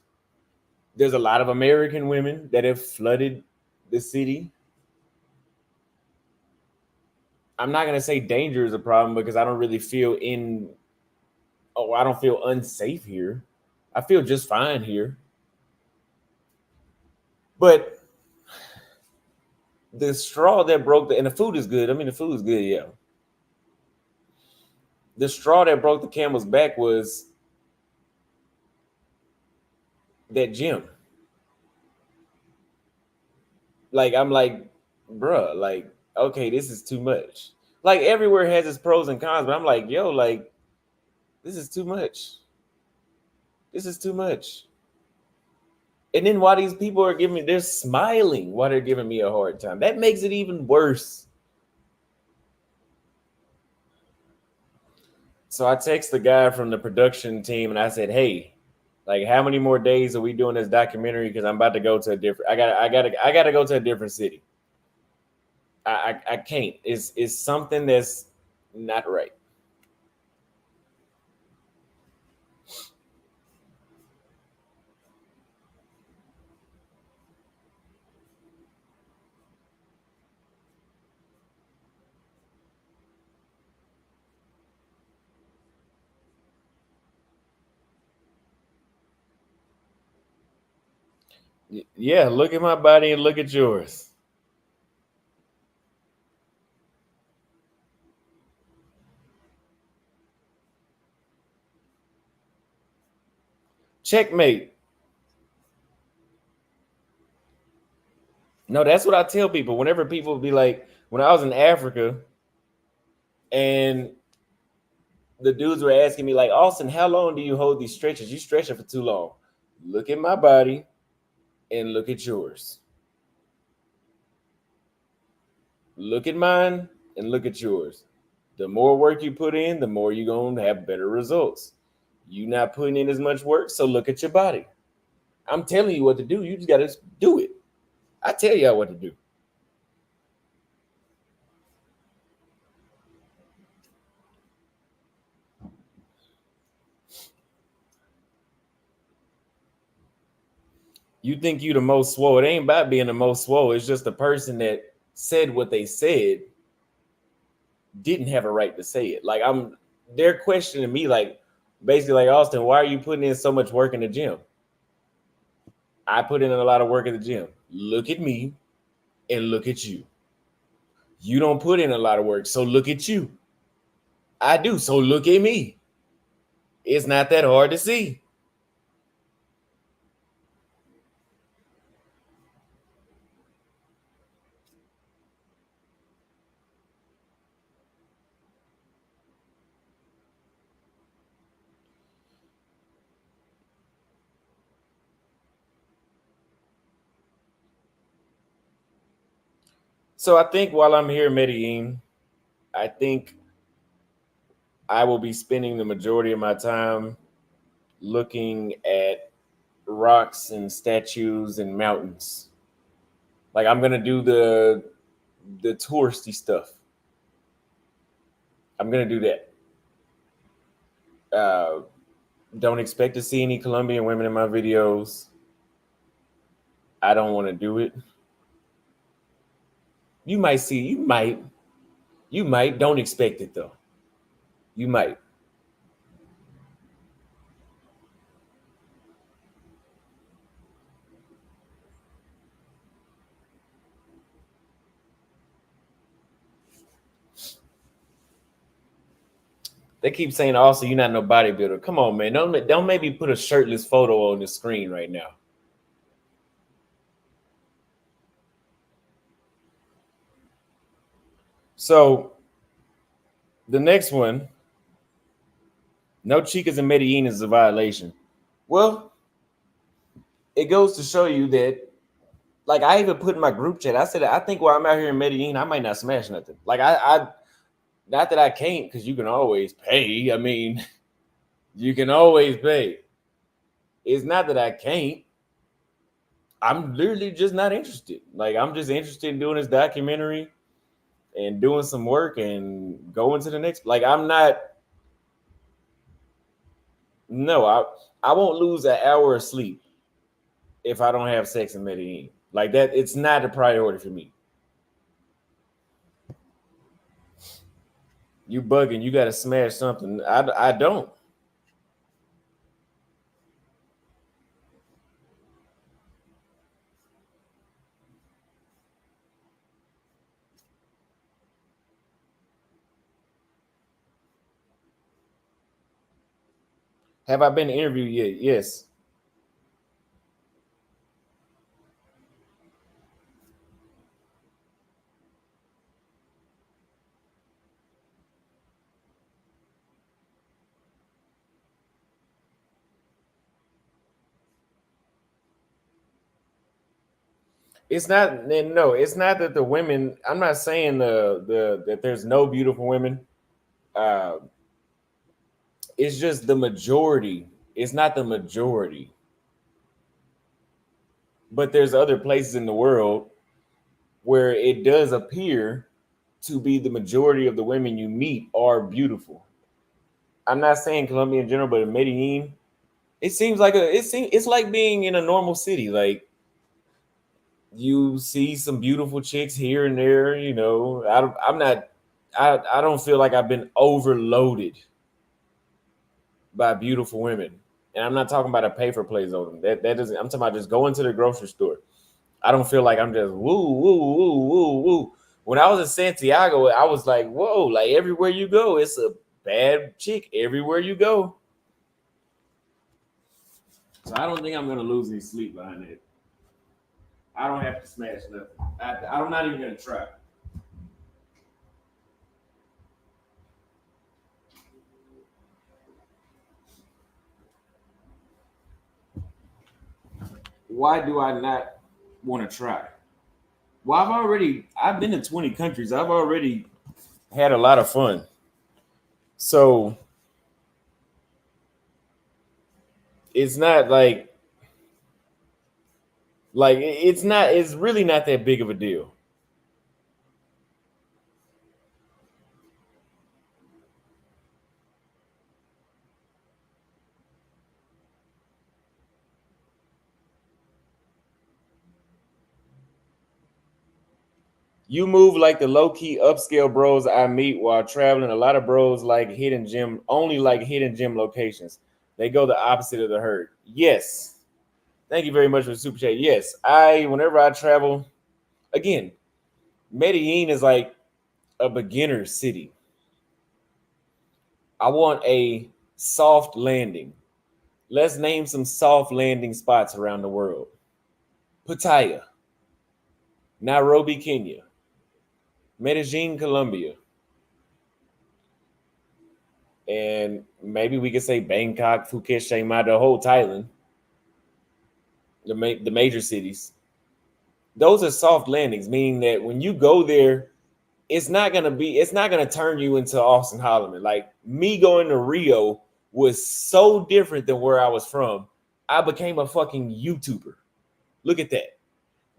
There's a lot of American women that have flooded the city. I'm not gonna say danger is a problem because I don't really feel in. Oh, I don't feel unsafe here. I feel just fine here. But the straw that broke the and the food is good. I mean, the food is good, yeah. The straw that broke the camel's back was that gym. Like I'm like, bruh, like, okay, this is too much. Like everywhere has its pros and cons, but I'm like, yo, like, this is too much. This is too much. And then why these people are giving me, they're smiling while they're giving me a hard time. That makes it even worse. So I text the guy from the production team and I said, hey, like how many more days are we doing this documentary? Because I'm about to go to a different I gotta go to a different city. I can't. It's something that's not right. Yeah, look at my body and look at yours. Checkmate. No, that's what I tell people. Whenever people be like, when I was in Africa and the dudes were asking me, like, Austin, how long do you hold these stretches? You stretching for too long. Look at my body and look at yours. Look at mine and look at yours. The more work you put in, the more you're going to have better results. You not putting in as much work, so look at your body. I'm telling you what to do. You just got to do it. I tell y'all what to do. You think you the most swole. It ain't about being the most swole. It's just the person that said what they said didn't have a right to say it. Like they're questioning me, like basically, like Austin, why are you putting in so much work in the gym? I put in a lot of work at the gym. Look at me and look at you. You don't put in a lot of work, so look at you. I do, so look at me. It's not that hard to see. So I think while I'm here in Medellin, I think I will be spending the majority of my time looking at rocks and statues and mountains. Like I'm gonna do the touristy stuff. I'm gonna do that. Uh, don't expect to see any Colombian women in my videos. I don't want to do it. You might see, you might. Don't expect it though. You might. They keep saying also you're not no bodybuilder. Come on, man. Don't maybe put a shirtless photo on the screen right now. So The next one, no chicas in Medellin is a violation. Well, it goes to show you that, like, I even put in my group chat, I said, I think while I'm out here in Medellin, I might not smash nothing. Like, I not that I can't, because you can always pay. I mean, you can always pay. It's not that I can't. I'm literally just not interested. Like, I'm just interested in doing this documentary and doing some work and going to the next. Like, I'm not. No, I won't lose an hour of sleep if I don't have sex in Medellin. Like that, it's not a priority for me. You bugging? You got to smash something. I don't. Have I been interviewed yet? Yes. It's not. No, it's not that the women. I'm not saying the that there's no beautiful women. Uh, it's just the majority. It's not the majority, but there's other places in the world where it does appear to be the majority of the women you meet are beautiful. I'm not saying Colombia in general, but in Medellin, it seems like it's like being in a normal city. Like you see some beautiful chicks here and there. You know, I'm not. I don't feel like I've been overloaded by beautiful women, and I'm not talking about a pay for plays on them. That doesn't. I'm talking about just going to the grocery store. I don't feel like I'm just woo woo woo woo woo. When I was in Santiago, I was like, whoa! Like everywhere you go, it's a bad chick. Everywhere you go, so I don't think I'm gonna lose any sleep behind it. I don't have to smash nothing. I'm not even gonna try. Why do I not want to try? Well, I've been to 20 countries. I've already had a lot of fun. So it's not it's really not that big of a deal. You move like the low key upscale bros I meet while traveling. A lot of bros like hidden gym locations. They go the opposite of the herd. Yes. Thank you very much for the super chat. Yes. Whenever I travel, again, Medellin is like a beginner city. I want a soft landing. Let's name some soft landing spots around the world. Pattaya, Nairobi, Kenya, Medellin, Colombia, and maybe we could say Bangkok, Phuket, Chiang Mai, the whole Thailand, the major cities. Those are soft landings, meaning that when you go there, it's not gonna turn you into Austin Holloman. Like me going to Rio was so different than where I was from. I became a fucking YouTuber. Look at that.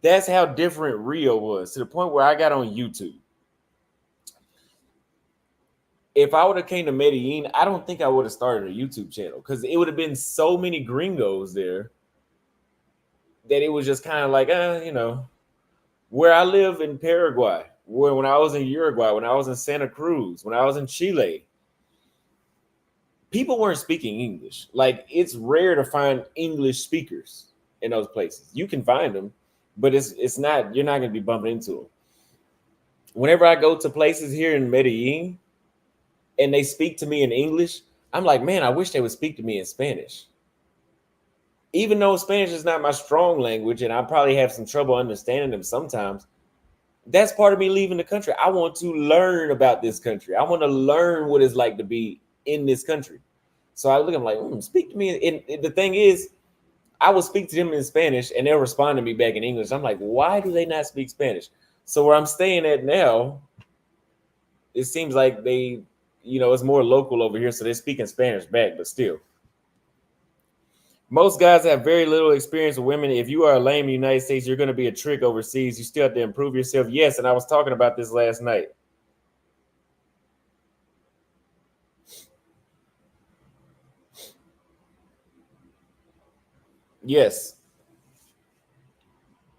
That's how different Rio was, to the point where I got on YouTube. If I would have came to Medellin, I don't think I would have started a YouTube channel because it would have been so many gringos there that it was just kind of like, where I live in Paraguay, when I was in Uruguay, when I was in Santa Cruz, when I was in Chile, people weren't speaking English. Like it's rare to find English speakers in those places. You can find them, but it's not. You're not going to be bumping into them. Whenever I go to places here in Medellin and they speak to me in English, I'm like, man, I wish they would speak to me in Spanish. Even though Spanish is not my strong language and I probably have some trouble understanding them sometimes, That's part of me leaving the country. I want to learn about this country. I want to learn what it's like to be in this country. So I look at them like, speak to me. And the thing is, I will speak to them in Spanish and they'll respond to me back in English. I'm like, why do they not speak Spanish? So where I'm staying at now, it seems like they, it's more local over here. So they're speaking Spanish back, but still. Most guys have very little experience with women. If you are a lame in the United States, you're going to be a trick overseas. You still have to improve yourself. Yes, and I was talking about this last night. Yes.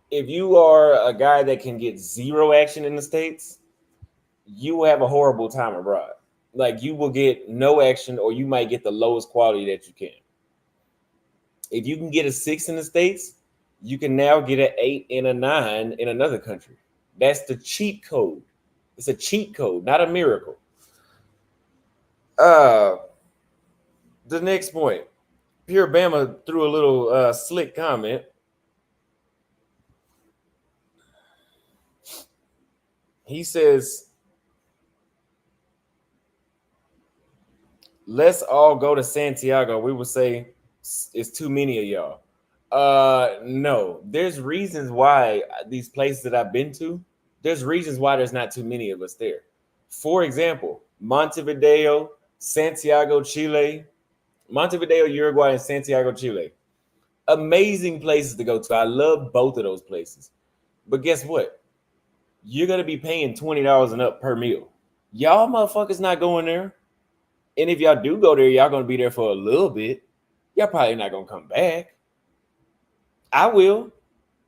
If you are a guy that can get zero action in the States, you will have a horrible time abroad. Like you will get no action or you might get the lowest quality that you can. If you can get a 6 in the States, you can now get an 8 and a 9 in another country. That's the cheat code. It's a cheat code, not a miracle. The next point. Pure Bama threw a little slick comment. He says, let's all go to Santiago. We would say it's too many of y'all. No, there's reasons why these places that I've been to, there's reasons why there's not too many of us there. For example, Montevideo, Santiago, Chile, Montevideo, Uruguay, and Santiago, Chile. Amazing places to go to. I love both of those places. But guess what? You're going to be paying $20 and up per meal. Y'all motherfuckers not going there. And if y'all do go there, y'all going to be there for a little bit. Y'all probably not going to come back. I will.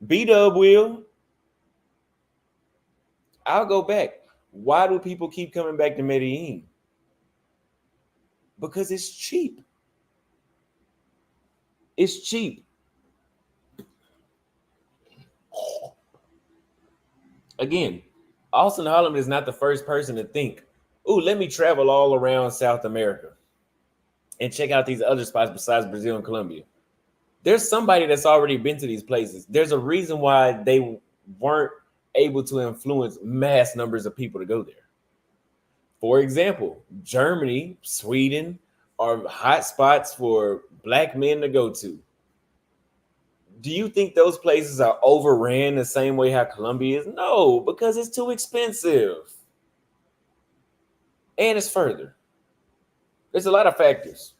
B-Dub will. I'll go back. Why do people keep coming back to Medellin? Because it's cheap. It's cheap. Again, Austin Holland is not the first person to think, ooh, let me travel all around South America and check out these other spots besides Brazil and Colombia. There's somebody that's already been to these places. There's a reason why they weren't able to influence mass numbers of people to go there. For example, Germany, Sweden are hot spots for black men to go to. Do you think those places are overran the same way how Colombia is? No, because it's too expensive. And it's further. There's a lot of factors.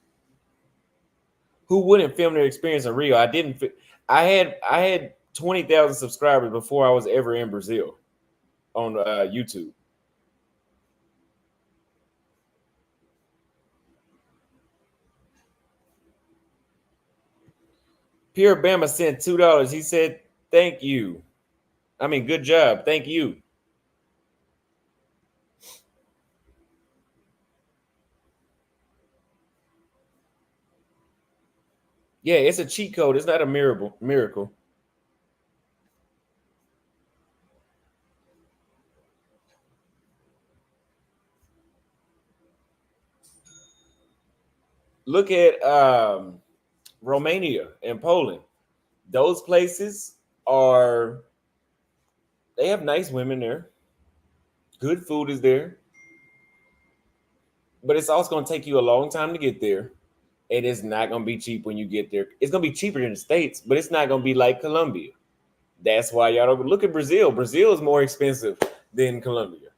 Who wouldn't film their experience in Rio? I had 20,000 subscribers before I was ever in Brazil on YouTube. Pure Bama sent $2. He said, thank you. I mean, good job. Thank you. Yeah, it's a cheat code. It's not a miracle. Look at Romania and Poland. Those places they have nice women there. Good food is there. But it's also going to take you a long time to get there. And it's not going to be cheap when you get there. It's going to be cheaper in the States, but it's not going to be like Colombia. That's why y'all don't look at Brazil. Brazil is more expensive than Colombia.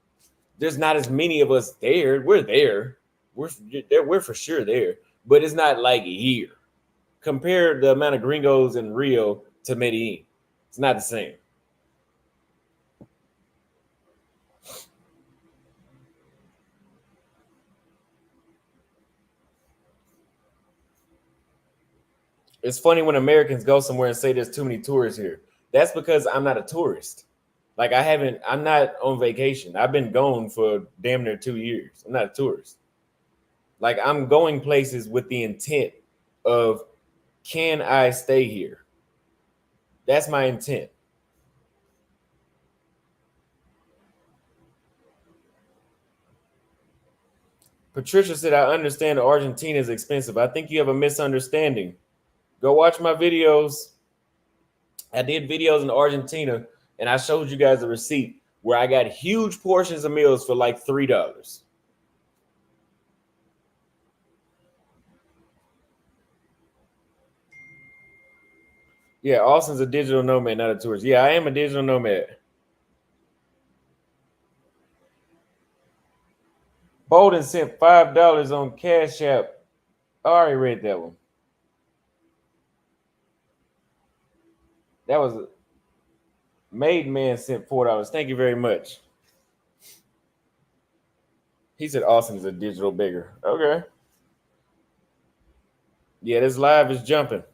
There's not as many of us there. We're there. We're for sure there. But it's not like here. Compare the amount of gringos in Rio to Medellin. It's not the same. It's funny when Americans go somewhere and say there's too many tourists here. That's because I'm not a tourist. Like I'm not on vacation. I've been gone for damn near 2 years. I'm not a tourist. Like I'm going places with the intent of, can I stay here? That's my intent. Patricia said, I understand Argentina is expensive. I think you have a misunderstanding. Go watch my videos. I did videos in Argentina and I showed you guys a receipt where I got huge portions of meals for like $3. Yeah, Austin's a digital nomad, not a tourist. Yeah, I am a digital nomad. Bolden sent $5 on Cash App. I already read that one. That was Made Man sent $4. Thank you very much. He said Austin is a digital beggar. Okay. Yeah, this live is jumping.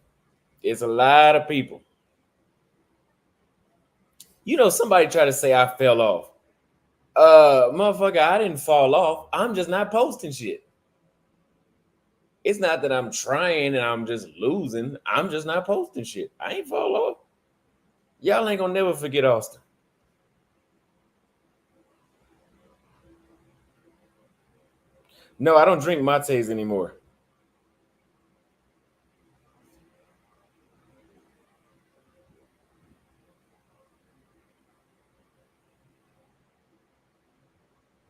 It's a lot of people. You know, somebody tried to say I fell off. Motherfucker, I didn't fall off. I'm just not posting shit. It's not that I'm trying and I'm just losing. I'm just not posting shit. I ain't fall off. Y'all ain't gonna never forget Austin. No, I don't drink mates anymore.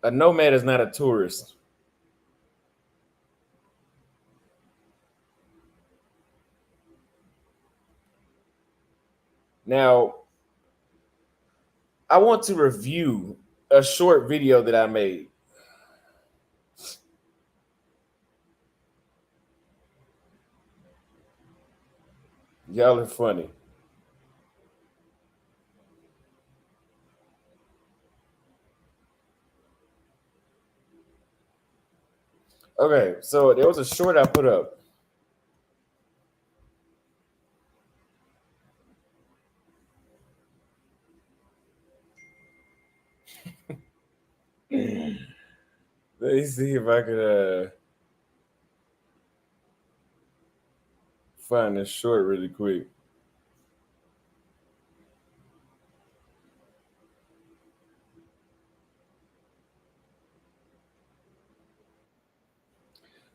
A nomad is not a tourist. Now, I want to review a short video that I made. Y'all are funny. Okay, so there was a short I put up. Let me see if I could find this short really quick.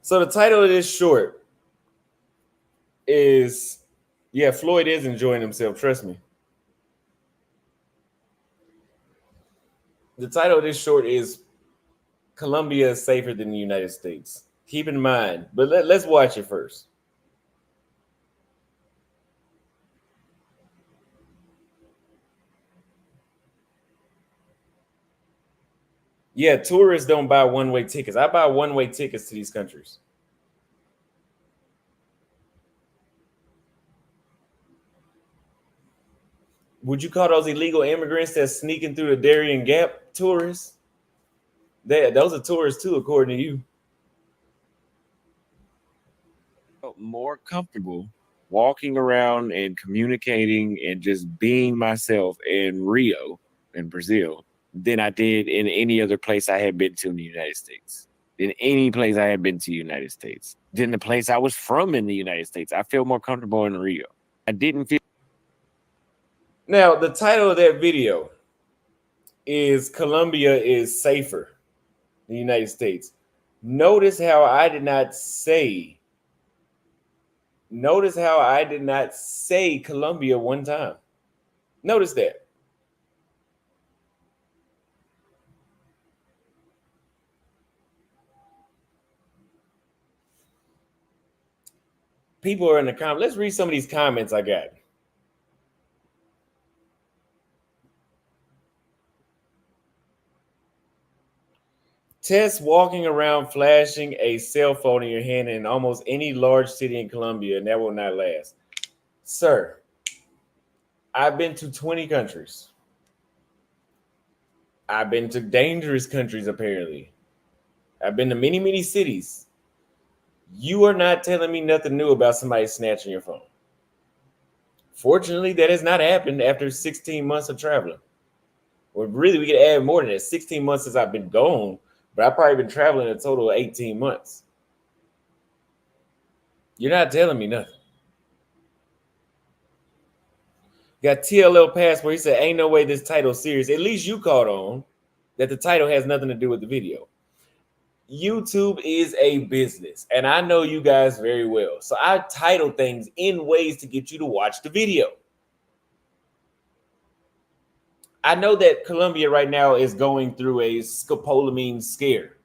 So the title of this short is, yeah, Floyd is enjoying himself, trust me. The title of this short is Colombia is safer than the United States. Keep in mind, but let's watch it first. Yeah, tourists don't buy one-way tickets. I buy one-way tickets to these countries. Would you call those illegal immigrants that's sneaking through the Darien Gap tourists? Those are tourists too, according to you. More comfortable walking around and communicating and just being myself in Rio, in Brazil, than I did in any other place I had been to in the United States. In any place I had been to the United States. Than the place I was from in the United States. I feel more comfortable in Rio. I didn't feel. Now, the title of that video is Colombia is safer than the United States. Notice how I did not say Colombia one time. Notice that. People are in the comments. Let's read some of these comments I got. Test walking around flashing a cell phone in your hand in almost any large city in Colombia, and that will not last. Sir, I've been to 20 countries. I've been to dangerous countries, apparently. I've been to many, many cities. You are not telling me nothing new about somebody snatching your phone. Fortunately, that has not happened after 16 months of traveling. Well, really, we could add more than that. 16 months since I've been gone, but I've probably been traveling a total of 18 months. You're not telling me nothing. Got TLL Passport. He said, ain't no way this title's serious. At least you caught on that the title has nothing to do with the video. YouTube is a business, and I know you guys very well. So I title things in ways to get you to watch the video. I know that Colombia right now is going through a scopolamine scare.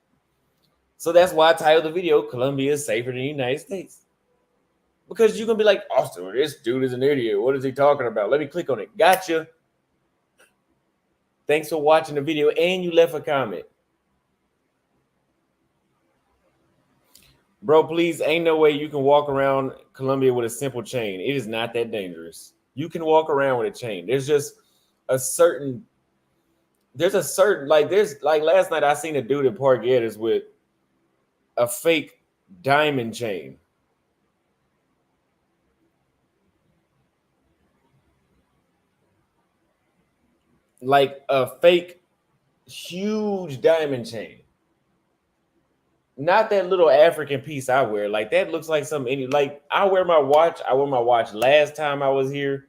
So that's why I titled the video, Colombia is safer than the United States. Because you're going to be like, Austin, this dude is an idiot. What is he talking about? Let me click on it. Gotcha. Thanks for watching the video. And you left a comment. Bro, please, ain't no way you can walk around Colombia with a simple chain. It is not that dangerous. You can walk around with a chain. There's just a certain, there's like last night I seen a dude at Park Geddes with a fake diamond chain. Like a fake huge diamond chain. Not that little African piece I wear. Like that looks like something like I wear my watch. I wore my watch last time I was here.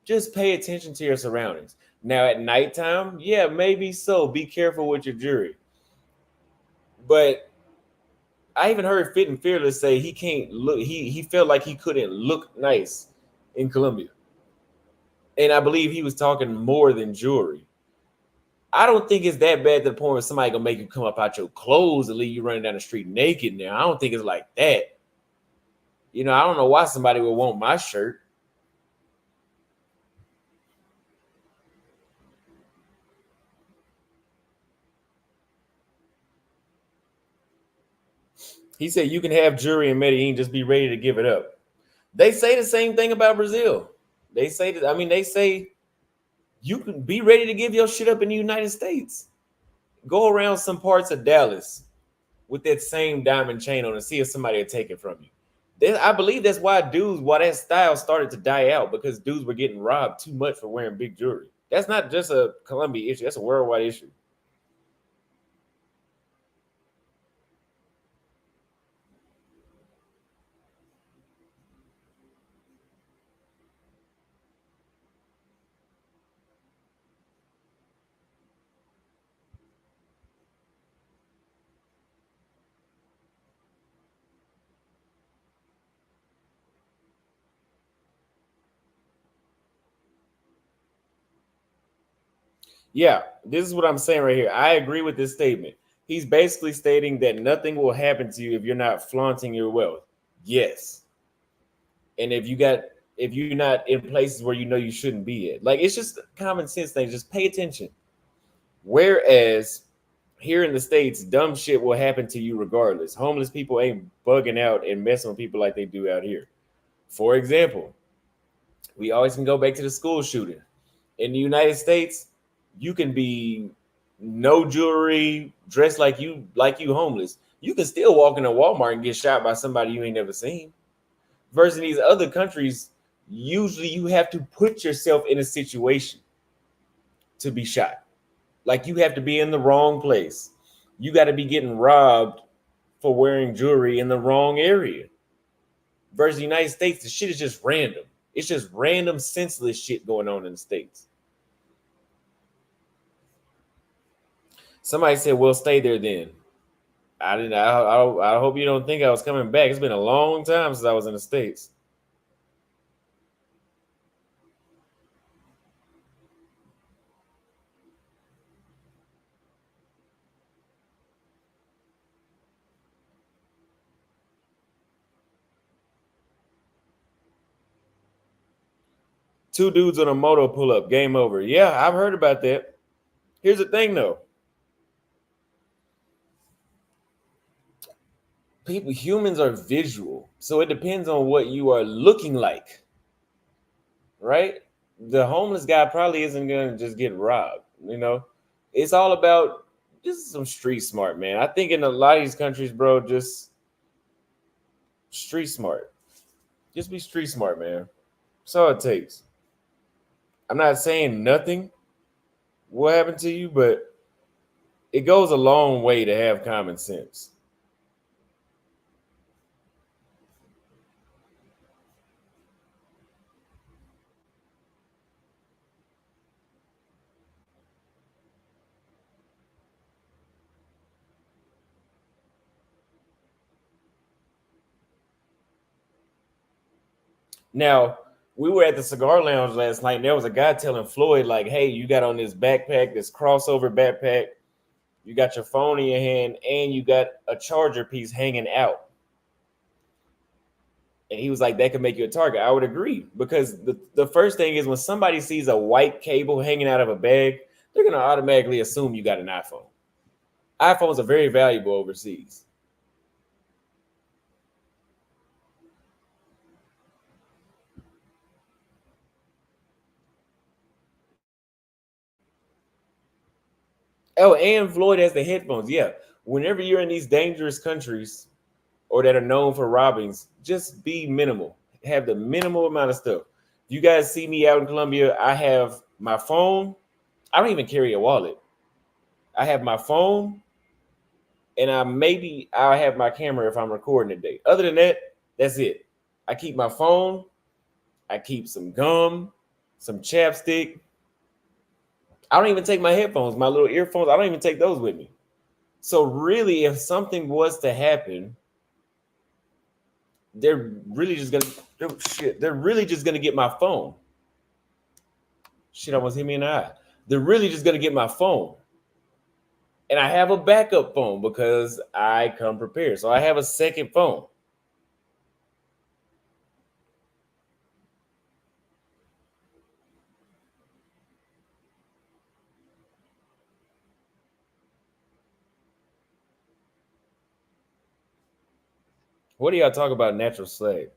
Just pay attention to your surroundings. Now at nighttime, yeah, maybe so. Be careful with your jewelry. But I even heard Fit and Fearless say he can't look. He felt like he couldn't look nice in Colombia, and I believe he was talking more than jewelry. I don't think it's that bad to the point where somebody gonna make you come up out your clothes and leave you running down the street naked. Now I don't think it's like that. You know, I don't know why somebody would want my shirt. He said you can have jewelry in Medellin, just be ready to give it up. They say the same thing about Brazil. They say that, I mean, they say you can be ready to give your shit up in the United States. Go around some parts of Dallas with that same diamond chain on and see if somebody will take it from you. I believe that's why that style started to die out, because dudes were getting robbed too much for wearing big jewelry. That's not just a Colombia issue, that's a worldwide issue. Yeah, this is what I'm saying right here. I agree with this statement. He's basically stating that nothing will happen to you if you're not flaunting your wealth. Yes. And if you're not in places where you know you shouldn't be at. Like it's just common sense things. Just pay attention. Whereas here in the States, dumb shit will happen to you regardless. Homeless people ain't bugging out and messing with people like they do out here. For example, we always can go back to the school shooting. In the United States, you can be no jewelry, dressed like you homeless. You can still walk into Walmart and get shot by somebody you ain't never seen. Versus these other countries, usually you have to put yourself in a situation to be shot. Like you have to be in the wrong place. You got to be getting robbed for wearing jewelry in the wrong area. Versus the United States, the shit is just random. It's just random, senseless shit going on in the States. Somebody said, "Well, stay there then." I didn't. I hope you don't think I was coming back. It's been a long time since I was in the States. Two dudes on a moto pull up. Game over. Yeah, I've heard about that. Here's the thing, though. Humans are visual, so it depends on what you are looking like, right? The homeless guy probably isn't gonna just get robbed. It's all about just some street smart, man. I think in a lot of these countries, bro, just street smart. Just be street smart, man. That's all it takes. I'm not saying nothing will happen to you, but it goes a long way to have common sense. Now, We were at the cigar lounge last night, and there was a guy telling Floyd, like, hey, you got on this backpack, this crossover backpack, you got your phone in your hand, and you got a charger piece hanging out. And he was like, that could make you a target. I would agree, because the first thing is when somebody sees a white cable hanging out of a bag, they're going to automatically assume you got an iPhone. iPhones are very valuable overseas. Oh, and Floyd has the headphones. Yeah. Whenever you're in these dangerous countries or that are known for robbings, just be minimal. Have the minimal amount of stuff. You guys see me out in Colombia, I have my phone. I don't even carry a wallet. I have my phone, and I'll have my camera if I'm recording today. Other than that, that's it. I keep my phone, I keep some gum, some chapstick. I don't even take my headphones, my little earphones. I don't even take those with me. So really, if something was to happen, they're really just gonna They're really just gonna get my phone. Shit almost hit me in the eye. They're really just gonna get my phone. And I have a backup phone because I come prepared. So I have a second phone. What do y'all talk about natural slave?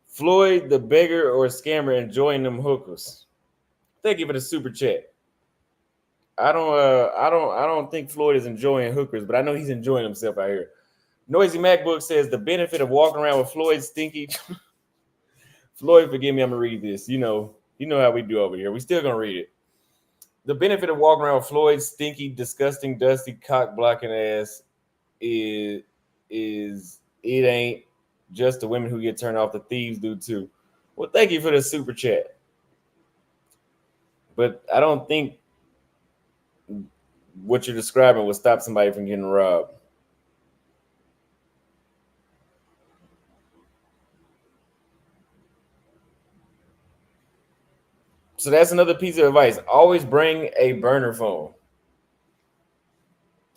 Floyd the beggar or scammer enjoying them hookers. Thank you for the super chat. I don't think Floyd is enjoying hookers, but I know he's enjoying himself out here. Noisy MacBook says the benefit of walking around with Floyd stinky. Floyd, forgive me, I'm gonna read this. You know how we do over here. We still gonna read it. The benefit of walking around with Floyd's stinky, disgusting, dusty, cock blocking ass is it ain't just the women who get turned off, the thieves do too. Well, thank you for the super chat. But I don't think what you're describing would stop somebody from getting robbed. So that's another piece of advice. Always bring a burner phone.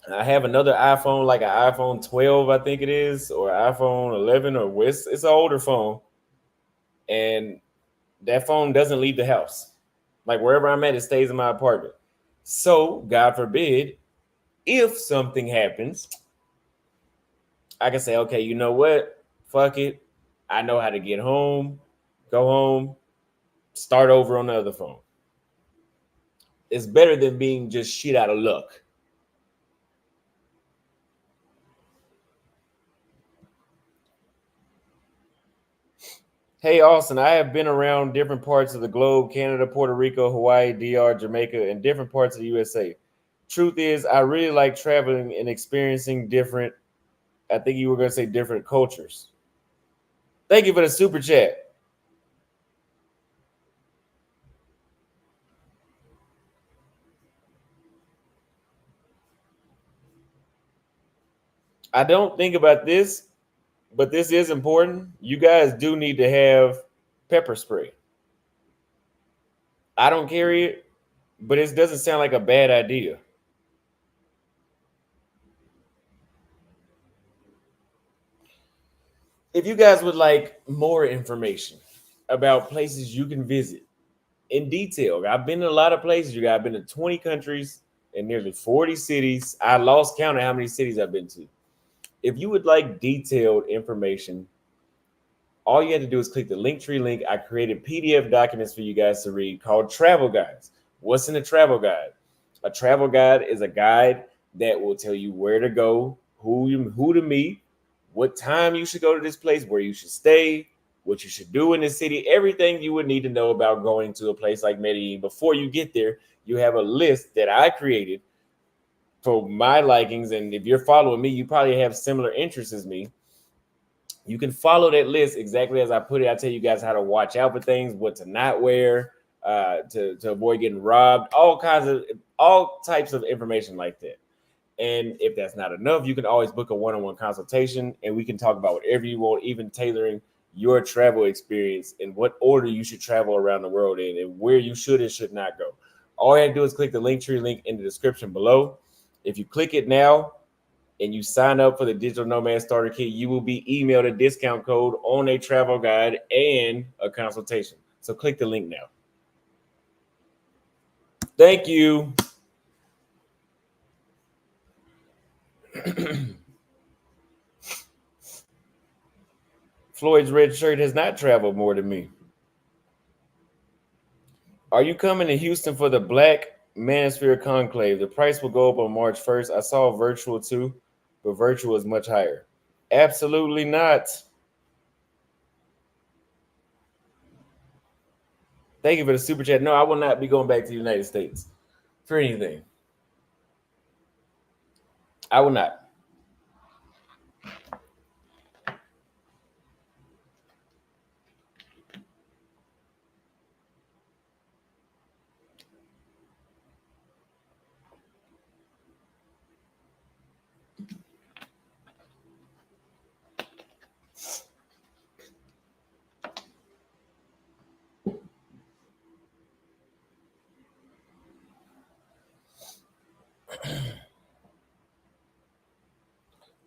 I have another iPhone, like an iPhone 12, I think it is, or iPhone 11, or it's an older phone, and that phone doesn't leave the house. Like wherever I'm at, it stays in my apartment. So, God forbid, if something happens, I can say, okay, you know what? Fuck it. I know how to get home, go home, start over on the other phone. It's better than being just shit out of luck. Hey, Austin, I have been around different parts of the globe: Canada, Puerto Rico, Hawaii, DR, Jamaica, and different parts of the USA. Truth is, I really like traveling and experiencing different, I think you were going to say different cultures. Thank you for the super chat. I don't think about this, but this is important. You guys do need to have pepper spray. I don't carry it, but it doesn't sound like a bad idea. If you guys would like more information about places you can visit in detail, I've been to a lot of places. You guys, I've been to 20 countries and nearly 40 cities. I lost count of how many cities I've been to. If you would like detailed information, all you have to do is click the Linktree link. I created PDF documents for you guys to read called travel guides. What's in a travel guide? A travel guide is a guide that will tell you where to go, who to meet, what time you should go to this place, where you should stay, what you should do in the city, everything you would need to know about going to a place like Medellin. Before you get there, you have a list that I created for my likings. And if you're following me, you probably have similar interests as me. You can follow that list exactly as I put it. I tell you guys how to watch out for things, what to not wear, to avoid getting robbed, all types of information like that. And if that's not enough, you can always book a one-on-one consultation and we can talk about whatever you want, even tailoring your travel experience and what order you should travel around the world in and where you should and should not go. All you have to do is click the Linktree link in the description below. If you click it now and you sign up for the Digital Nomad Starter Kit, you will be emailed a discount code on a travel guide and a consultation. So click the link now. Thank you. Floyd's red shirt has not traveled more than me. Are you coming to Houston for the Black Manosphere Conclave? The price will go up on March 1st. I saw virtual too, but virtual is much higher. Absolutely not. Thank you for the super chat. No, I will not be going back to the United States for anything. I will not.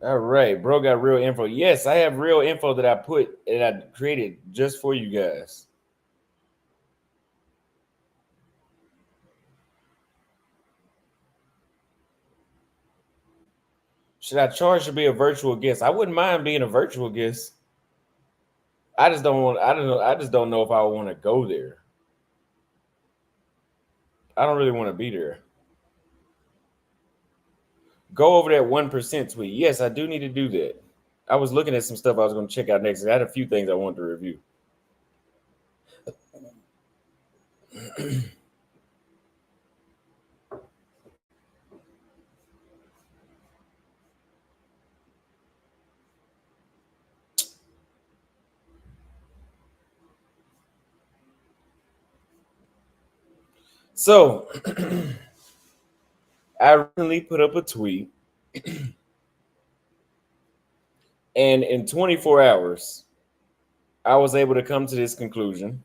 All right, bro got real info. Yes, I have real info that I put and I created just for you guys. Should I charge to be a virtual guest? I wouldn't mind being a virtual guest. I just don't want. I don't know. I just don't know if I want to go there. I don't really want to be there. Go over that 1% tweet. Yes, I do need to do that. I was looking at some stuff I was going to check out next. I had a few things I wanted to review. So, I recently put up a tweet, and in 24 hours, I was able to come to this conclusion.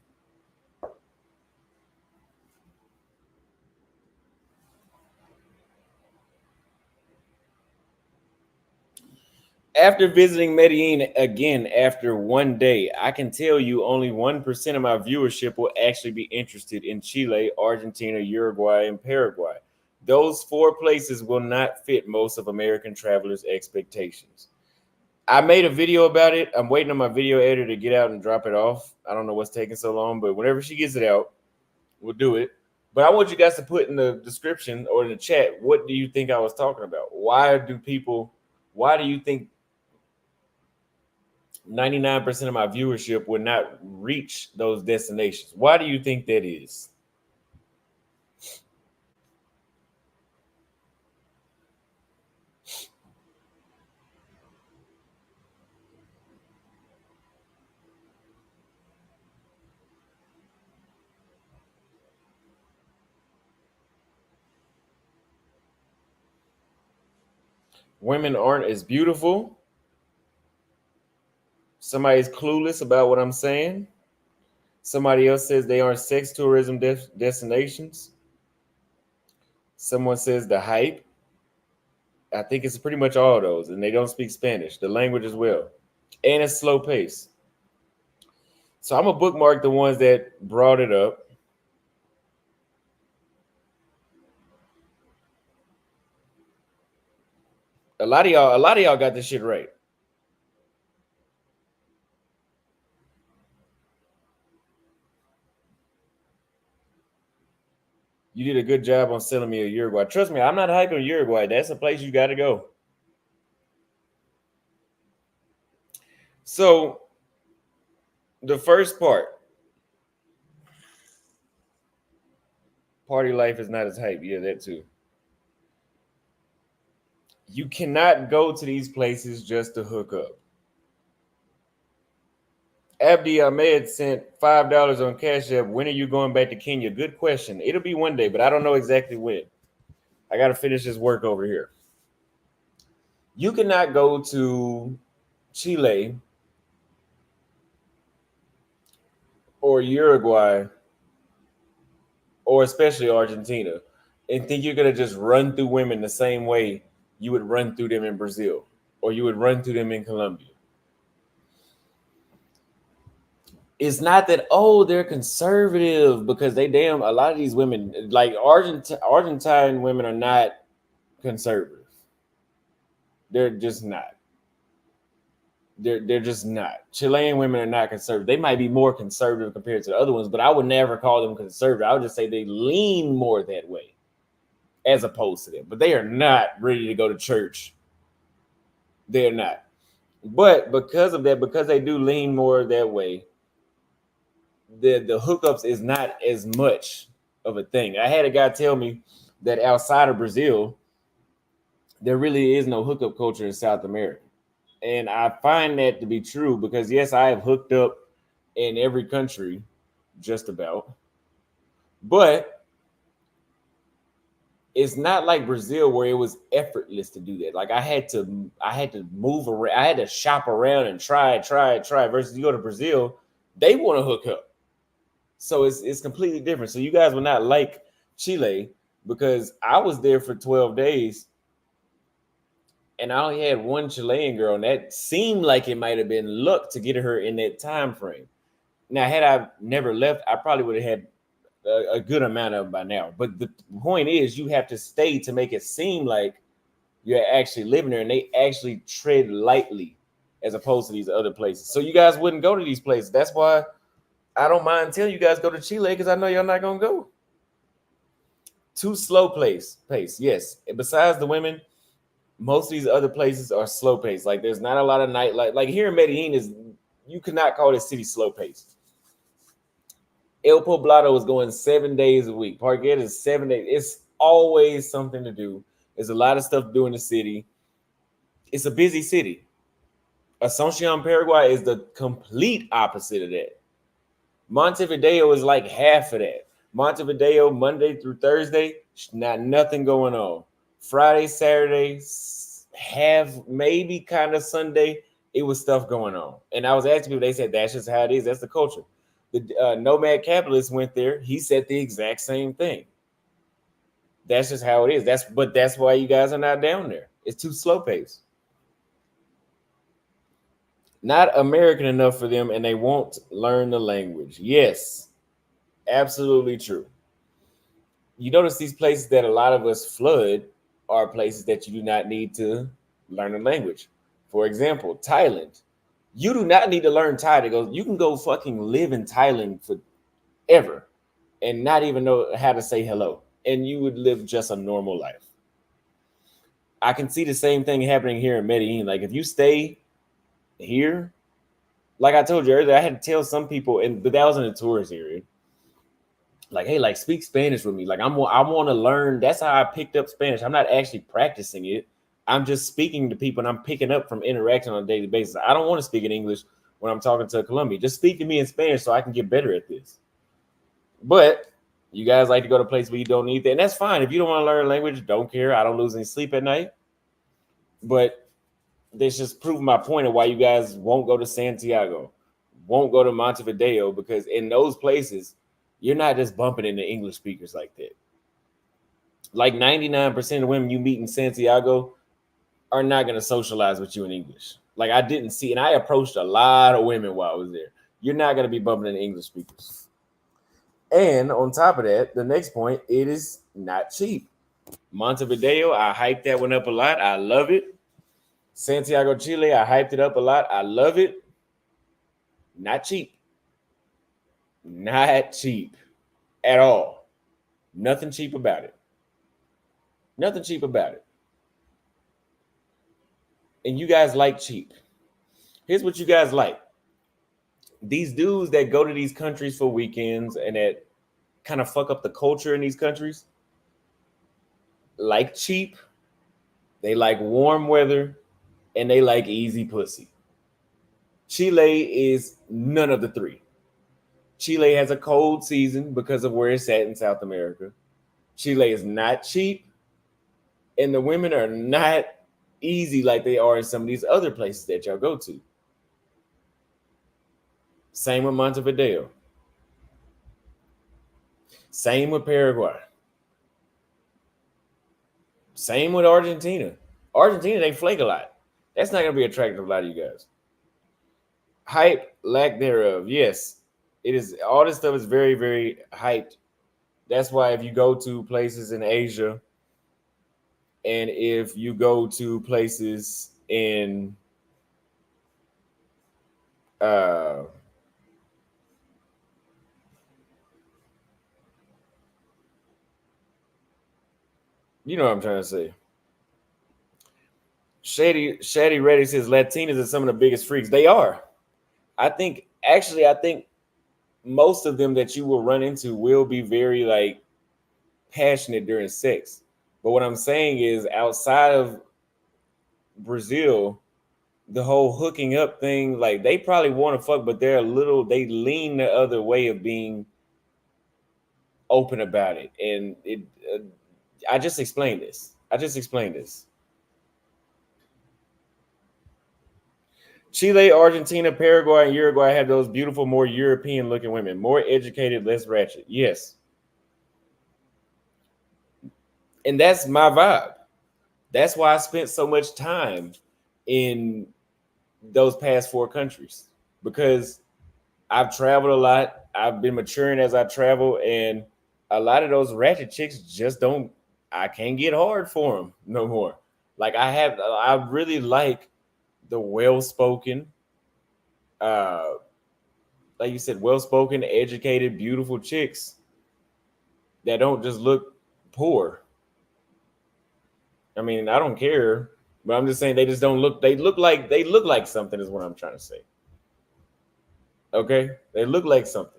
After visiting Medellin again after one day, I can tell you only 1% of my viewership will actually be interested in Chile, Argentina, Uruguay, and Paraguay. Those 4 places will not fit most of American travelers' expectations. I made a video about it. I'm waiting on my video editor to get out and drop it off. I don't know what's taking so long, but whenever she gets it out, we'll do it. But I want you guys to put in the description or in the chat, what do you think I was talking about? Why do you think 99% of my viewership would not reach those destinations? Why do you think that is? Women aren't as beautiful. Somebody's clueless about what I'm saying. Somebody else says they aren't sex tourism destinations. Someone says the hype. I think it's pretty much all of those, and they don't speak Spanish, the language as well, and it's slow pace. So I'm gonna bookmark the ones that brought it up. A lot of y'all got this shit right. You did a good job on selling me a Uruguay. Trust me, I'm not hyping Uruguay. That's a place you got to go. So the first party life is not as hype. Yeah, that too. You cannot go to these places just to hook up. Abdi Ahmed sent $5 on Cash App. When are you going back to Kenya? Good question. It'll be one day, but I don't know exactly when. I got to finish this work over here. You cannot go to Chile or Uruguay or especially Argentina and think you're gonna just run through women the same way you would run through them in Brazil or you would run through them in Colombia. It's not that they're conservative because they damn a lot of these women like Argentine women are not conservative. They're just not. They're just not. Chilean women are not conservative. They might be more conservative compared to the other ones, but I would never call them conservative. I would just say they lean more that way as opposed to them. But they are not ready to go to church. They're not. But because of that, because they do lean more that way, the hookups is not as much of a thing. I had a guy tell me that outside of Brazil, there really is no hookup culture in South America. And I find that to be true because yes, I have hooked up in every country, just about. But it's not like Brazil where it was effortless to do that. Like I had to move around, I had to shop around and try. Versus you go to Brazil, they want to hook up. So it's completely different. So you guys will not like Chile because I was there for 12 days and I only had one Chilean girl, and that seemed like it might have been luck to get her in that time frame. Now, had I never left, I probably would have had a good amount of them by now. But the point is, you have to stay to make it seem like you're actually living there, and they actually tread lightly as opposed to these other places. So you guys wouldn't go to these places. That's why I don't mind telling you guys go to Chile because I know y'all not gonna go. Too slow pace. Yes. And besides the women, most of these other places are slow paced. Like there's not a lot of nightlife. Like here in Medellin is you could not call this city slow paced. El Poblado is going 7 days a week. Parquet is 7 days. It's always something to do. There's a lot of stuff to do in the city. It's a busy city. Asuncion, Paraguay is the complete opposite of that. Montevideo is like half of that. Montevideo, Monday through Thursday, not nothing going on. Friday, Saturday, have maybe kind of Sunday, it was stuff going on. And I was asking people, they said that's just how it is. That's the culture. The nomad capitalist went there. He said the exact same thing. That's just how it is. That's why you guys are not down there. It's too slow paced. Not American enough for them, and they won't learn the language. Yes, absolutely true. You notice these places that a lot of us flood are places that you do not need to learn the language. For example, Thailand. You do not need to learn Thai to go. You can go fucking live in Thailand forever and not even know how to say hello. And you would live just a normal life. I can see the same thing happening here in Medellin. Like if you stay here, like I told you earlier, I had to tell some people, but that was in a tourist area. Like, hey, like speak Spanish with me. Like I want to learn. That's how I picked up Spanish. I'm not actually practicing it. I'm just speaking to people and I'm picking up from interaction on a daily basis. I don't want to speak in English when I'm talking to a Colombian. Just speak to me in Spanish so I can get better at this. But you guys like to go to places where you don't need that. And that's fine. If you don't want to learn a language, don't care. I don't lose any sleep at night. But this just proved my point of why you guys won't go to Santiago, won't go to Montevideo, because in those places, you're not just bumping into English speakers like that. Like 99% of women you meet in Santiago are not going to socialize with you in English. Like I didn't see, and I approached a lot of women while I was there. You're not going to be bumping into English speakers. And on top of that, the next point, it is not cheap. Montevideo, I hyped that one up a lot. I love it. Santiago, Chile, I hyped it up a lot. I love it. Not cheap. Not cheap at all. Nothing cheap about it. Nothing cheap about it. And you guys like cheap. Here's what you guys like. These dudes that go to these countries for weekends and that kind of fuck up the culture in these countries like cheap. They like warm weather and they like easy pussy. Chile is none of the three. Chile has a cold season because of where it's at in South America. Chile is not cheap, and the women are not easy like they are in some of these other places that y'all go to. Same with Montevideo. Same with Paraguay. Same with Argentina. Argentina, they flake a lot. That's not going to be attractive to a lot of you guys. Hype, lack thereof. Yes, it is. All this stuff is very, very hyped. That's why if you go to places in Asia and if you go to places in uh you know what I'm trying to say. Shady Reddy says Latinas are some of the biggest freaks. They are. I think most of them that you will run into will be very like passionate during sex. But what I'm saying is outside of Brazil, the whole hooking up thing, like they probably want to fuck, but they lean the other way of being open about it. And I just explained this. Chile, Argentina, Paraguay, and Uruguay have those beautiful, more European looking women, more educated, less ratchet. Yes. And that's my vibe. That's why I spent so much time in those past four countries because I've traveled a lot. I've been maturing as I travel, and a lot of those ratchet chicks just don't. I can't get hard for them no more. Like I really like the well-spoken, uh, like you said, well-spoken, educated, beautiful chicks that don't just look poor. I mean, I don't care, but I'm just saying they just don't look. They look like something is what I'm trying to say. Okay, they look like something.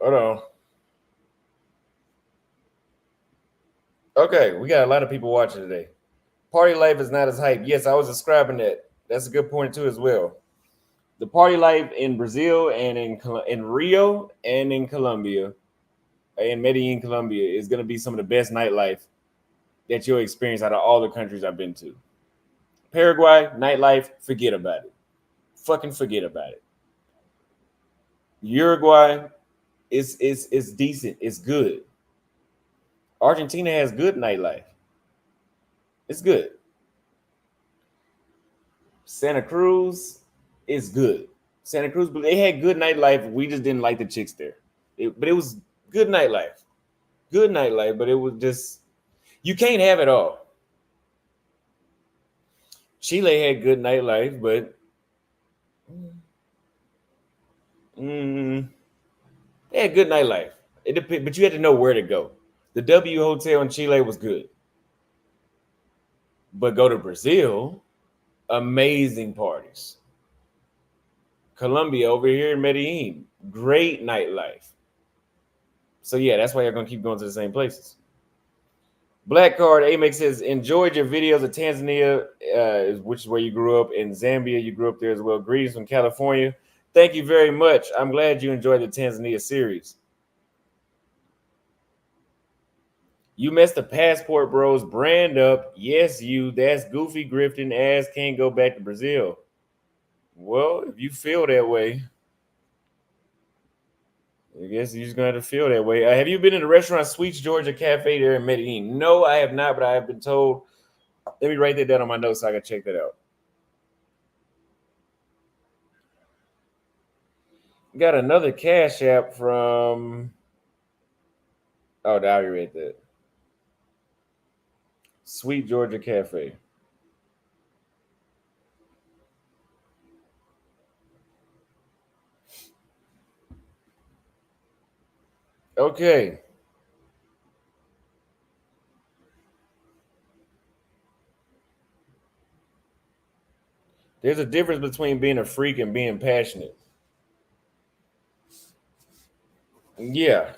Hold on. Okay, we got a lot of people watching today. Party life is not as hype. Yes, I was describing that. That's a good point too as well. The party life in Brazil and in Rio and in Colombia, in Medellin, Colombia, is going to be some of the best nightlife that you'll experience out of all the countries I've been to. Paraguay nightlife, forget about it. Fucking forget about it. Uruguay is decent. It's good. Argentina has good nightlife. It's good. Santa Cruz is good. Santa Cruz, but they had good nightlife. We just didn't like the chicks there. But it was good nightlife. Good nightlife, but it was just you can't have it all. Chile had good nightlife, but mm, they had good nightlife. But you had to know where to go. The W Hotel in Chile was good, but go to Brazil, amazing parties. Colombia over here in Medellin, great nightlife. So yeah, that's why you're gonna keep going to the same places. Black Card Amex says enjoyed your videos of Tanzania, which is where you grew up. In Zambia, you grew up there as well. Greetings from California. Thank you very much. I'm glad you enjoyed the Tanzania series. You messed the Passport Bros brand up. Yes, you. That's goofy grifting ass can't go back to Brazil. Well, if you feel that way, I guess you're just gonna have to feel that way. Have you been in the restaurant Sweets Georgia Cafe there in Medellin? No, I have not, but I have been told. Let me write that down on my notes so I can check that out. Got another cash app from. Oh, I already read that. Sweet Georgia Cafe. Okay. There's a difference between being a freak and being passionate. Yeah.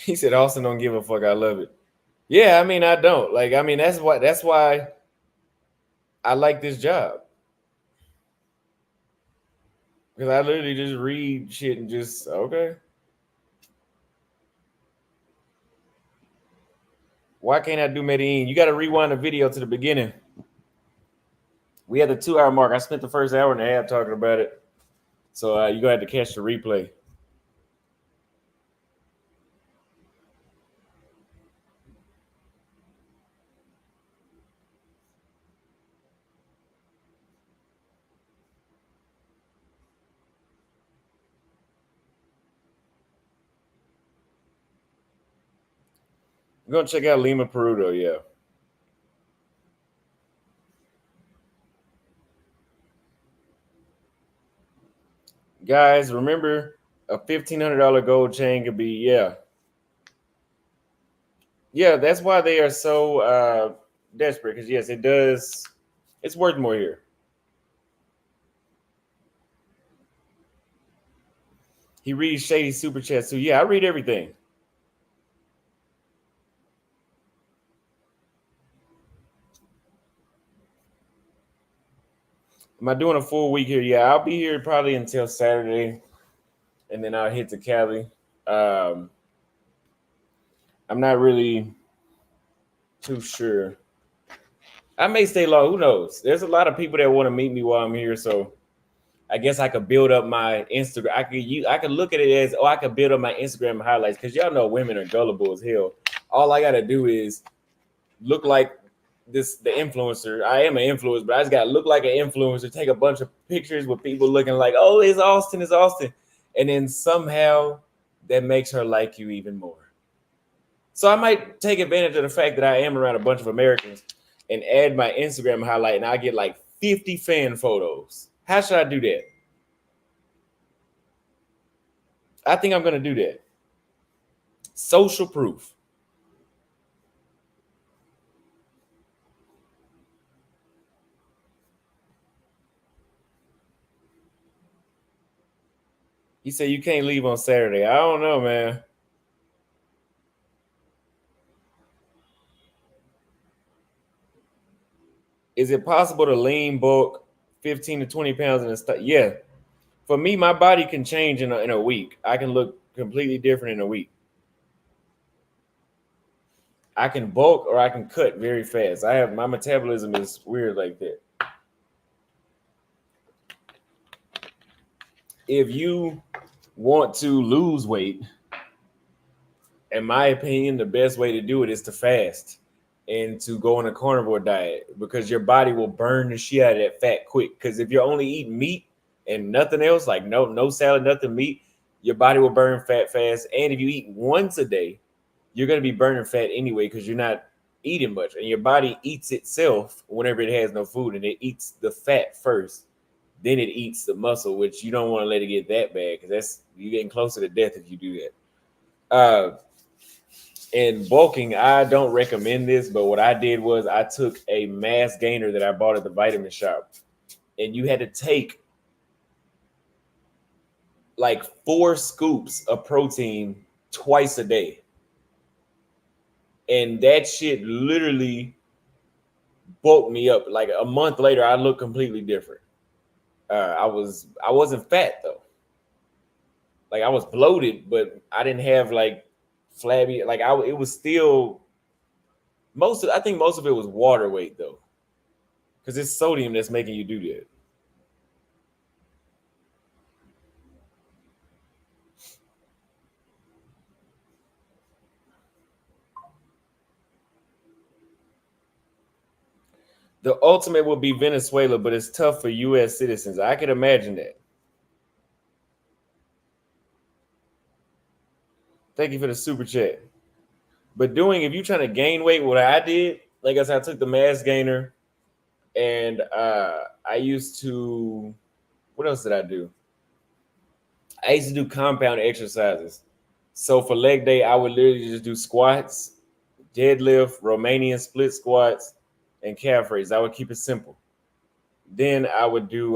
He said Austin don't give a fuck. I love it. Yeah, I mean I don't. Like I mean that's why I like this job. Because I literally just read shit and just okay. Why can't I do Medellin? You got to rewind the video to the beginning. We had the 2 hour mark. I spent the first hour and a half talking about it. So you're going to have to catch the replay. We're going to check out Lima, Peru, though, yeah. Guys, remember a $1,500 gold chain could be, yeah. Yeah, that's why they are so desperate. Because, yes, it does. It's worth more here. He reads shady super chats too. Yeah, I read everything. Am I doing a full week here? Yeah, I'll be here probably until Saturday, and then I'll hit to Cali. I'm not really too sure. I may stay long. Who knows? There's a lot of people that want to meet me while I'm here, so I guess I could build up my Instagram. I could look at it as I could build up my Instagram highlights because y'all know women are gullible as hell. All I gotta do is look like the influencer. I am an influencer, but I just gotta look like an influencer. Take a bunch of pictures with people looking like, oh, it's Austin, and then somehow that makes her like you even more. So I might take advantage of the fact that I am around a bunch of Americans and add my Instagram highlight, and I get like 50 fan photos. How should I do that? I think I'm going to do that. Social proof. He said you can't leave on Saturday. I don't know, man. Is it possible to lean bulk 15 to 20 pounds in a yeah. For me, my body can change in a week. I can look completely different in a week. I can bulk or I can cut very fast. My metabolism is weird like that. If you want to lose weight, in my opinion, the best way to do it is to fast and to go on a carnivore diet because your body will burn the shit out of that fat quick. Because if you're only eating meat and nothing else, like no salad, nothing meat, your body will burn fat fast. And if you eat once a day, you're going to be burning fat anyway because you're not eating much. And your body eats itself whenever it has no food, and it eats the fat first. Then it eats the muscle, which you don't want to let it get that bad because you're getting closer to death if you do that. And bulking, I don't recommend this, but what I did was I took a mass gainer that I bought at the vitamin shop, and you had to take like 4 scoops of protein twice a day. And that shit literally bulked me up. Like a month later, I looked completely different. I wasn't fat though. Like I was bloated, but I didn't have like flabby. Like it was still I think most of it was water weight though, because it's sodium that's making you do that. The ultimate would be Venezuela, but it's tough for U.S. citizens. I could imagine that. Thank you for the super chat. But if you're trying to gain weight, what I did, like I said, I took the mass gainer, and I used to. What else did I do? I used to do compound exercises. So for leg day, I would literally just do squats, deadlift, Romanian split squats, and calf raises. I would keep it simple. Then I would do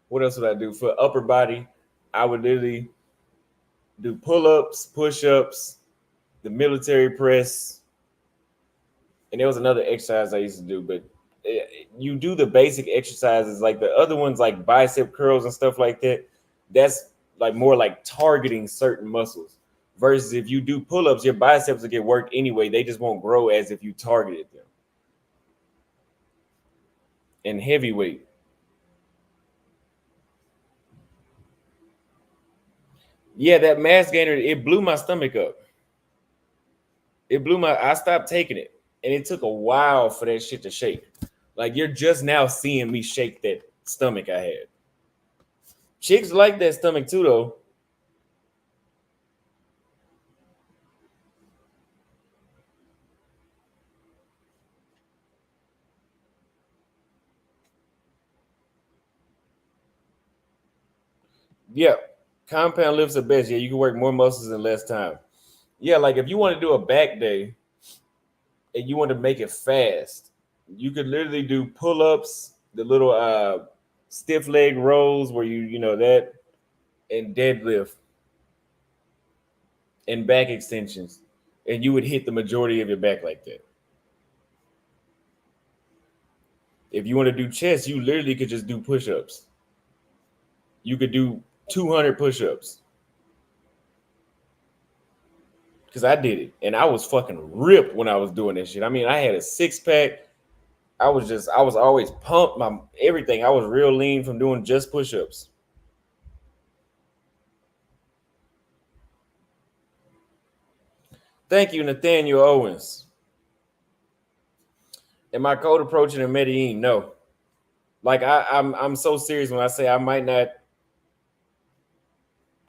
what else would I do for upper body? I would literally do pull-ups, push-ups, the military press, and there was another exercise I used to do, but you do the basic exercises like the other ones, like bicep curls and stuff like that. That's like more like targeting certain muscles. Versus if you do pull-ups, your biceps will get worked anyway. They just won't grow as if you targeted them. And heavyweight. Yeah, that mass gainer, it blew my stomach up. I stopped taking it. And it took a while for that shit to shake. Like you're just now seeing me shake that stomach I had. Chicks like that stomach too, though. Yeah, compound lifts are best. Yeah, you can work more muscles in less time. Yeah, like if you want to do a back day and you want to make it fast, you could literally do pull-ups, the little stiff leg rolls where you know that, and deadlift and back extensions, and you would hit the majority of your back like that. If you want to do chest, you literally could just do push-ups. You could do 200 push-ups. Because I did it, and I was fucking ripped when I was doing that shit. I mean, I had a six-pack. I was always pumped. My everything. I was real lean from doing just push-ups. Thank you, Nathaniel Owens. Am I cold approaching in Medellin? No. Like I'm so serious when I say I might not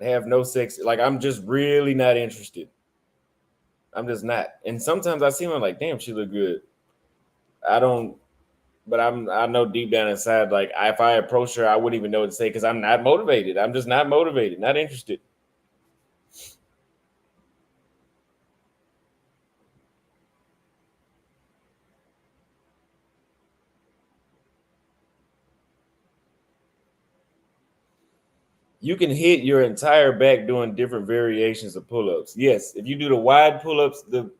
have no sex. Like I'm just really not interested. I'm just not. And sometimes I see them like, damn, she look good. I don't, but I know deep down inside, like if I approach her, I wouldn't even know what to say because I'm not motivated. I'm just not motivated, not interested. You can hit your entire back doing different variations of pull-ups. Yes, if you do the wide pull-ups, the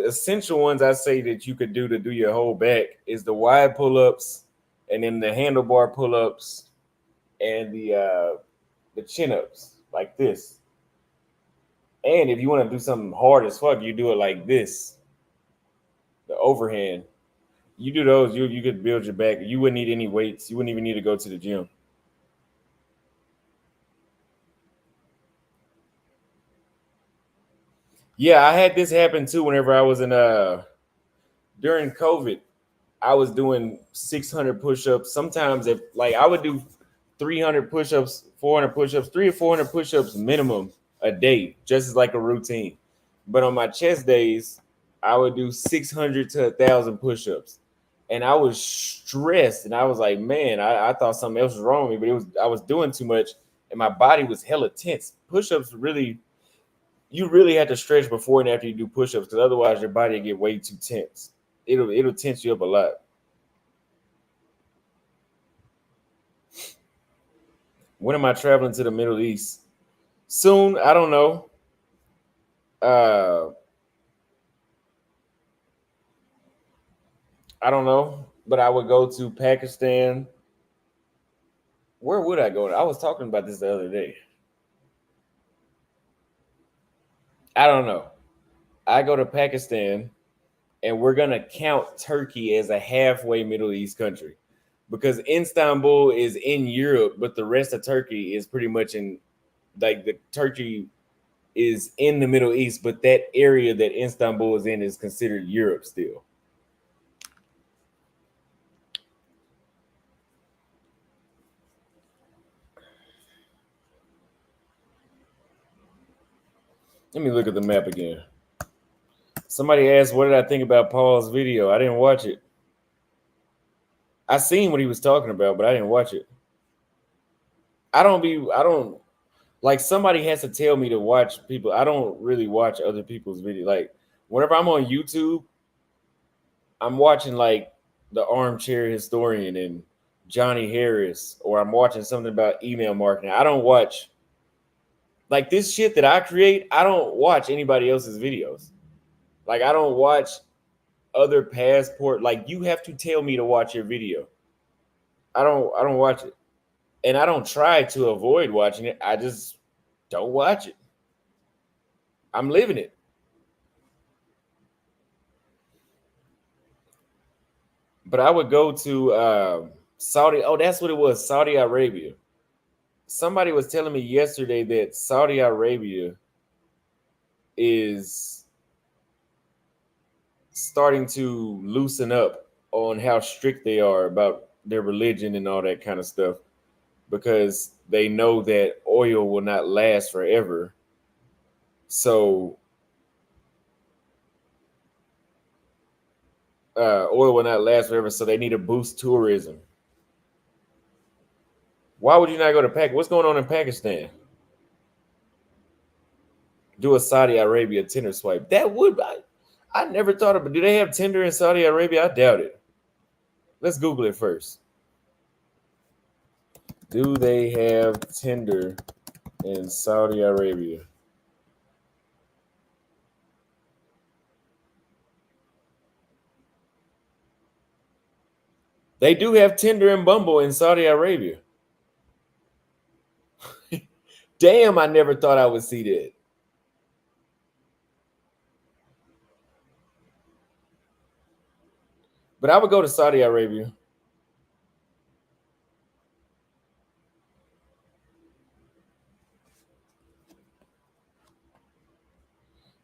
essential ones I say that you could do to do your whole back is the wide pull-ups and then the handlebar pull-ups and the chin-ups like this. And if you want to do something hard as fuck, you do it like this. The overhand. You do those, you could build your back. You wouldn't need any weights. You wouldn't even need to go to the gym. Yeah, I had this happen too whenever I was in during COVID. I was doing 600 push-ups. Sometimes if like I would do 300 push-ups, 400 push-ups, 3 or 400 push-ups minimum a day, just as like a routine. But on my chest days, I would do 600 to 1,000 push-ups. And I was stressed and I was like, man, I thought something else was wrong with me, but I was doing too much and my body was hella tense. Push-ups really, you really have to stretch before and after you do push-ups because otherwise your body will get way too tense. It'll tense you up a lot. When am I traveling to the Middle East? Soon, I don't know. Uh, I don't know, but I would go to Pakistan. Where would I go? I was talking about this the other day. I don't know. I go to Pakistan, and we're gonna count Turkey as a halfway Middle East country because Istanbul is in Europe, but the rest of Turkey is pretty much in like the Turkey is in the Middle East, but that area that Istanbul is in is considered Europe still. Let me look at the map again. Somebody asked, "What did I think about Paul's video?" I didn't watch it. I seen what he was talking about, but I didn't watch it. I don't like somebody has to tell me to watch people. I don't really watch other people's video. Like whenever I'm on YouTube, I'm watching like the Armchair Historian and Johnny Harris, or I'm watching something about email marketing. I don't watch Like this shit that I create, I don't watch anybody else's videos. Like I don't watch other passport. Like you have to tell me to watch your video. I don't watch it. And I don't try to avoid watching it. I just don't watch it. I'm living it. But I would go to Saudi. Oh, that's what it was. Saudi Arabia. Somebody was telling me yesterday that Saudi Arabia is starting to loosen up on how strict they are about their religion and all that kind of stuff because they know that oil will not last forever. So oil will not last forever. So they need to boost tourism. Why would you not go to Pakistan? What's going on in Pakistan? Do a Saudi Arabia Tinder swipe. That would I never thought of it. Do they have Tinder in Saudi Arabia? I doubt it. Let's Google it first. Do they have Tinder in Saudi Arabia? They do have Tinder and Bumble in Saudi Arabia. Damn, I never thought I would see that. But I would go to Saudi Arabia.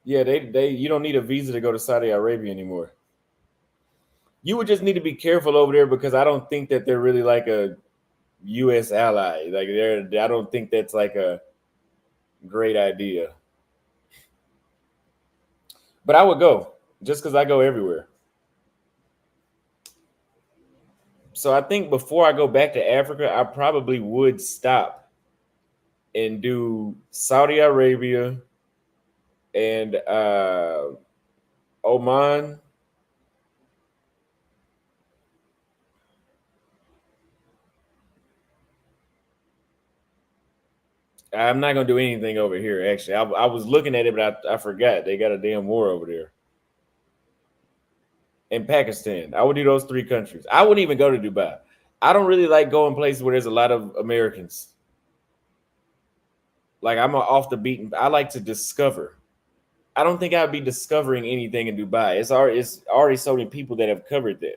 Yeah, they you don't need a visa to go to Saudi Arabia anymore. You would just need to be careful over there because I don't think that they're really like a U.S. ally. Like I don't think that's like a great idea. But I would go just because I go everywhere. So I think before I go back to Africa, I probably would stop and do Saudi Arabia and Oman. I'm not gonna do anything over here. Actually, I was looking at it, but I forgot they got a damn war over there. And Pakistan, I would do those three countries. I wouldn't even go to Dubai. I don't really like going places where there's a lot of Americans. Like I'm off the beaten. I like to discover. I don't think I'd be discovering anything in Dubai. It's already so many people that have covered that.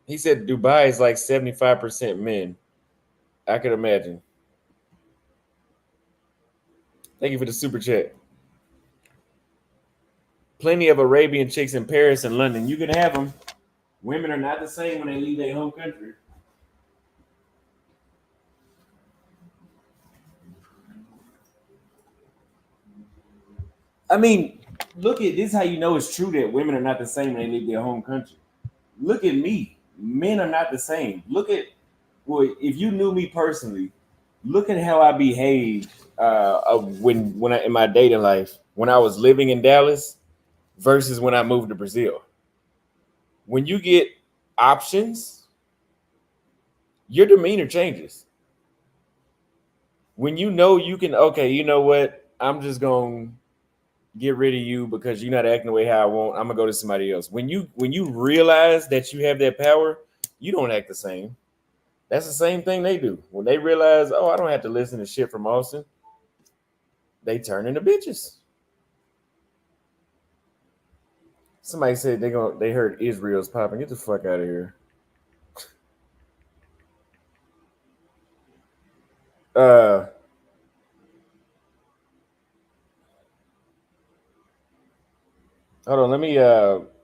He said Dubai is like 75% men. I could imagine. Thank you for the super chat. Plenty of Arabian chicks in Paris and London. You can have them. Women are not the same when they leave their home country. I mean, look at this. How you know it's true that women are not the same when they leave their home country. Look at me. Men are not the same. Look at well, if you knew me personally, look at how I behaved when I in my dating life when I was living in Dallas versus when I moved to Brazil. When you get options, your demeanor changes. When you know you can, okay, you know what? I'm just gonna get rid of you because you're not acting the way how I want. I'm gonna go to somebody else. When you realize that you have that power, you don't act the same. That's the same thing they do. When they realize, oh, I don't have to listen to shit from Austin, they turn into bitches. Somebody said they heard Israel's popping. Get the fuck out of here. Uh Hold on, let me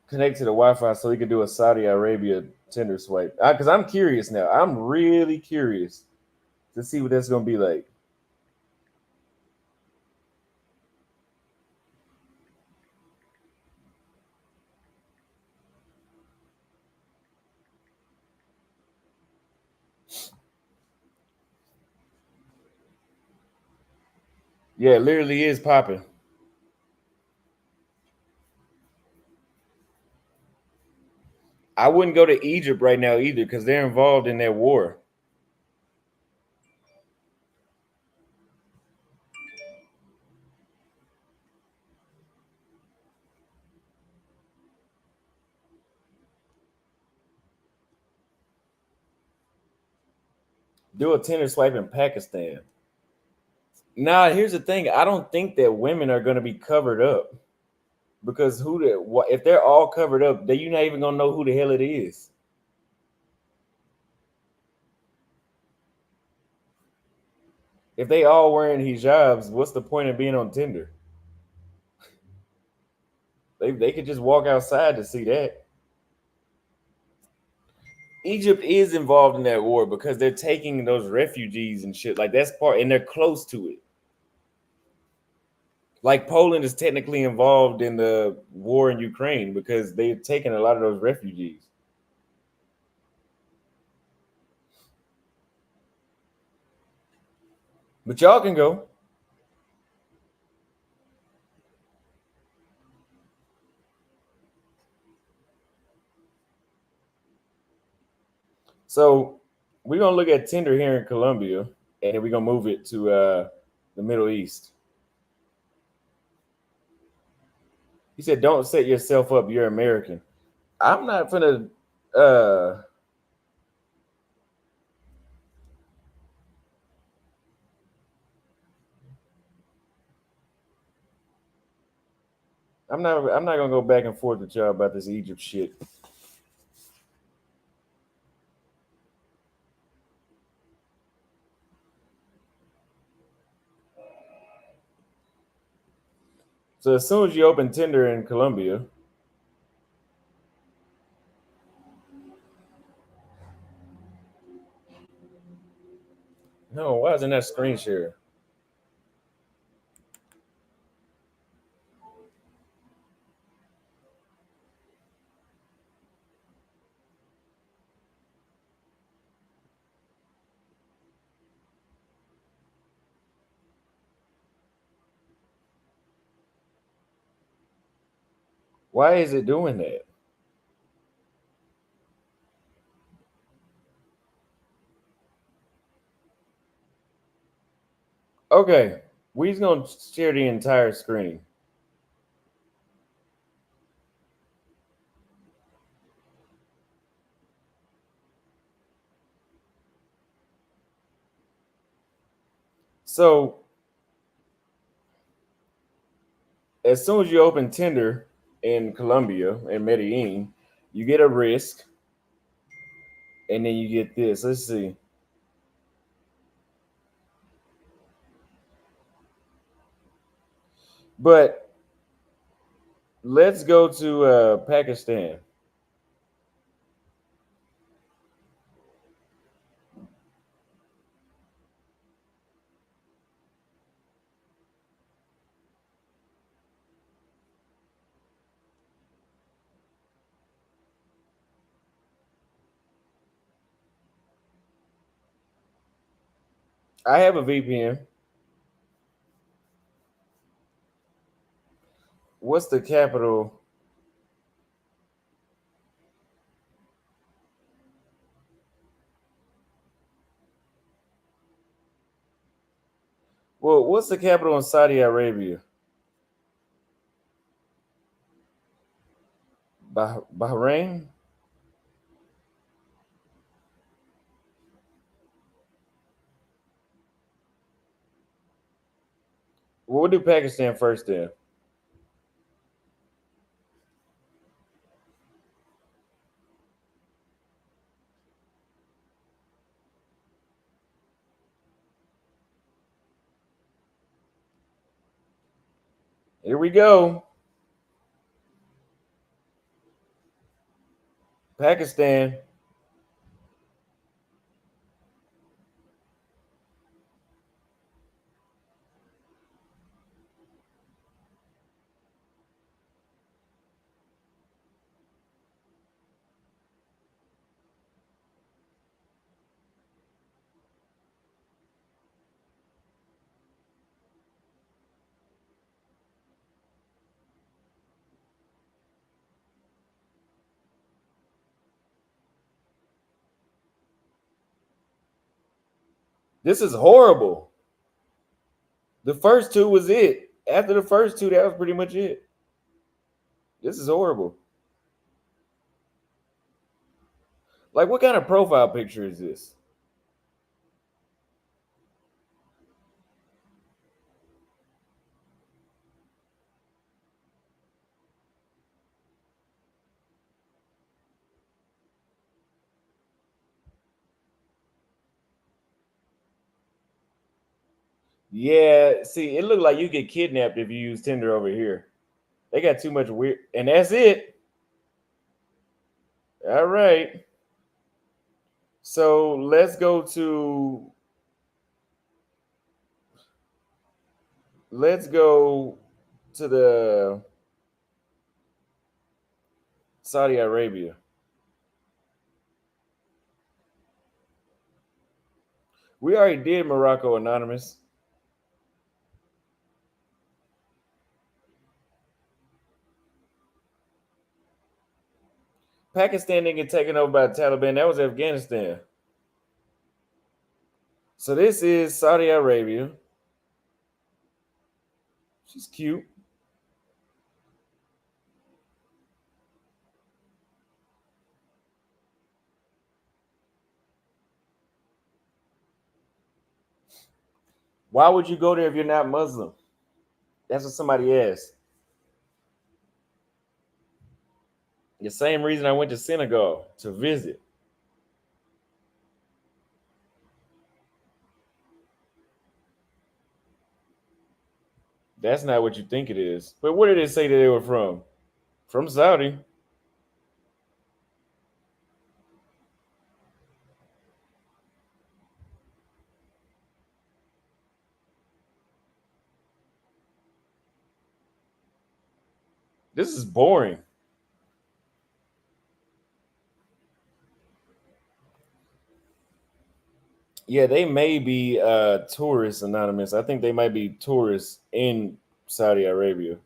connect to the Wi-Fi so we can do a Saudi Arabia Tinder swipe. Because I'm curious now. I'm really curious to see what that's gonna be like. Yeah, it literally is popping. I wouldn't go to Egypt right now either because they're involved in that war. Do a Tinder swipe in Pakistan. Nah, here's the thing. I don't think that women are going to be covered up because if they're all covered up, then you're not even gonna know who the hell it is. If they all wearing hijabs, what's the point of being on Tinder? They could just walk outside to see that. Egypt is involved in that war because they're taking those refugees and shit. Like that's part, and they're close to it. Like Poland is technically involved in the war in Ukraine because they've taken a lot of those refugees. But y'all can go. So we're gonna look at Tinder here in Colombia, and then we're gonna move it to the Middle East. He said, "Don't set yourself up. You're American." I'm not gonna. Uh, I'm not. I'm not gonna go back and forth with y'all about this Egypt shit. So as soon as you open Tinder in Colombia, no, why isn't that screen share? Why is it doing that? Okay, we're just gonna share the entire screen. So as soon as you open Tinder in Colombia in Medellin, you get a risk, and then you get this. Let's see. But let's go to Pakistan. I have a VPN. What's the capital? Well, what's the capital in Saudi Arabia? Bahrain? Well, we'll do Pakistan first then. Here we go. Pakistan. This is horrible. The first two was it. After the first two, that was pretty much it. This is horrible. Like, what kind of profile picture is this? Yeah, see, it looked like you get kidnapped if you use Tinder over here. They got too much weird, and that's it. All right. So let's go to the Saudi Arabia. We already did Morocco Anonymous. Pakistan didn't get taken over by the Taliban. That was Afghanistan. So this is Saudi Arabia. She's cute. Why would you go there if you're not Muslim? That's what somebody asked. The same reason I went to Senegal to visit. That's not what you think it is. But where did it say that they were from? From Saudi. This is boring. Yeah, they may be tourists anonymous. I think they might be tourists in Saudi Arabia.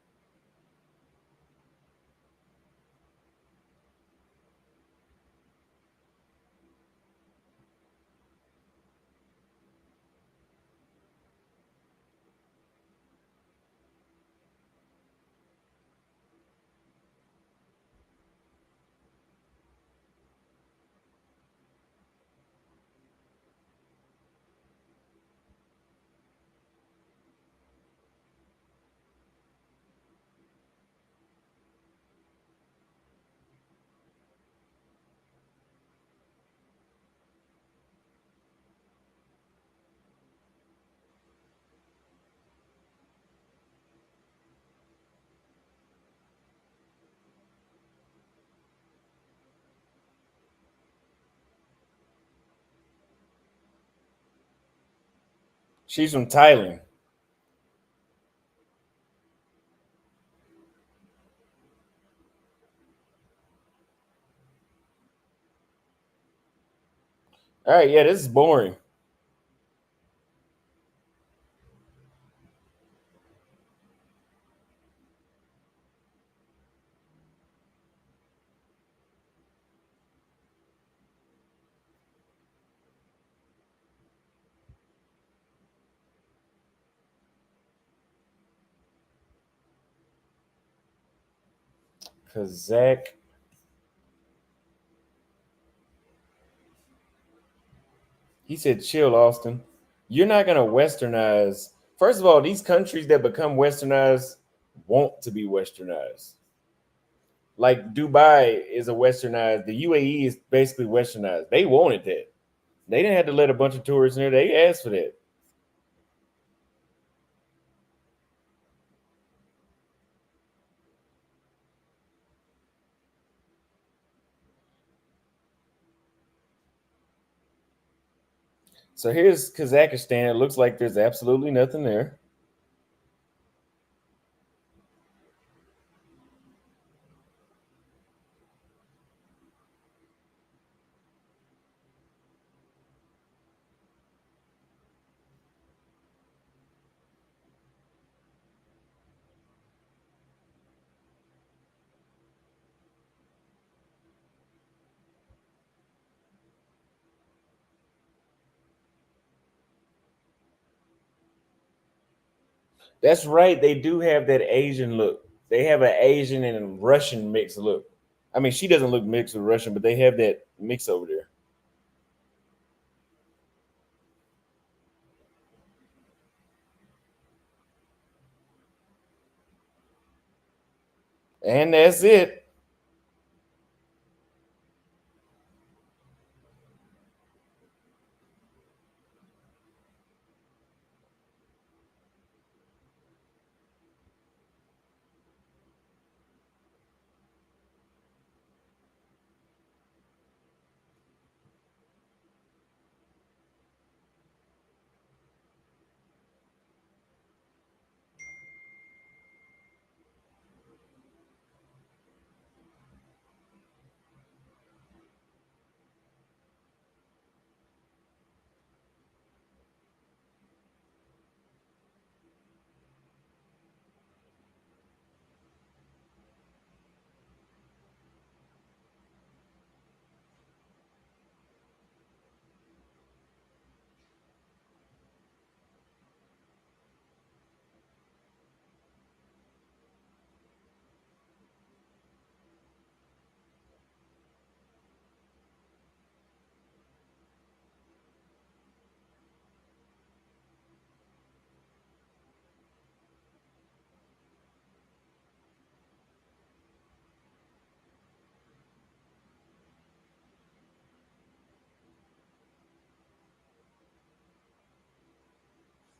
She's from Thailand. All right, yeah, this is boring. Kazakh. He said, chill, Austin. You're not going to westernize. First of all, these countries that become westernized want to be westernized. Like Dubai is a westernized, the UAE is basically westernized. They wanted that. They didn't have to let a bunch of tourists in there. They asked for that. So here's Kazakhstan. It looks like there's absolutely nothing there. That's right. They do have that Asian look. They have an Asian and Russian mix look. I mean, she doesn't look mixed with Russian, but they have that mix over there. And that's it.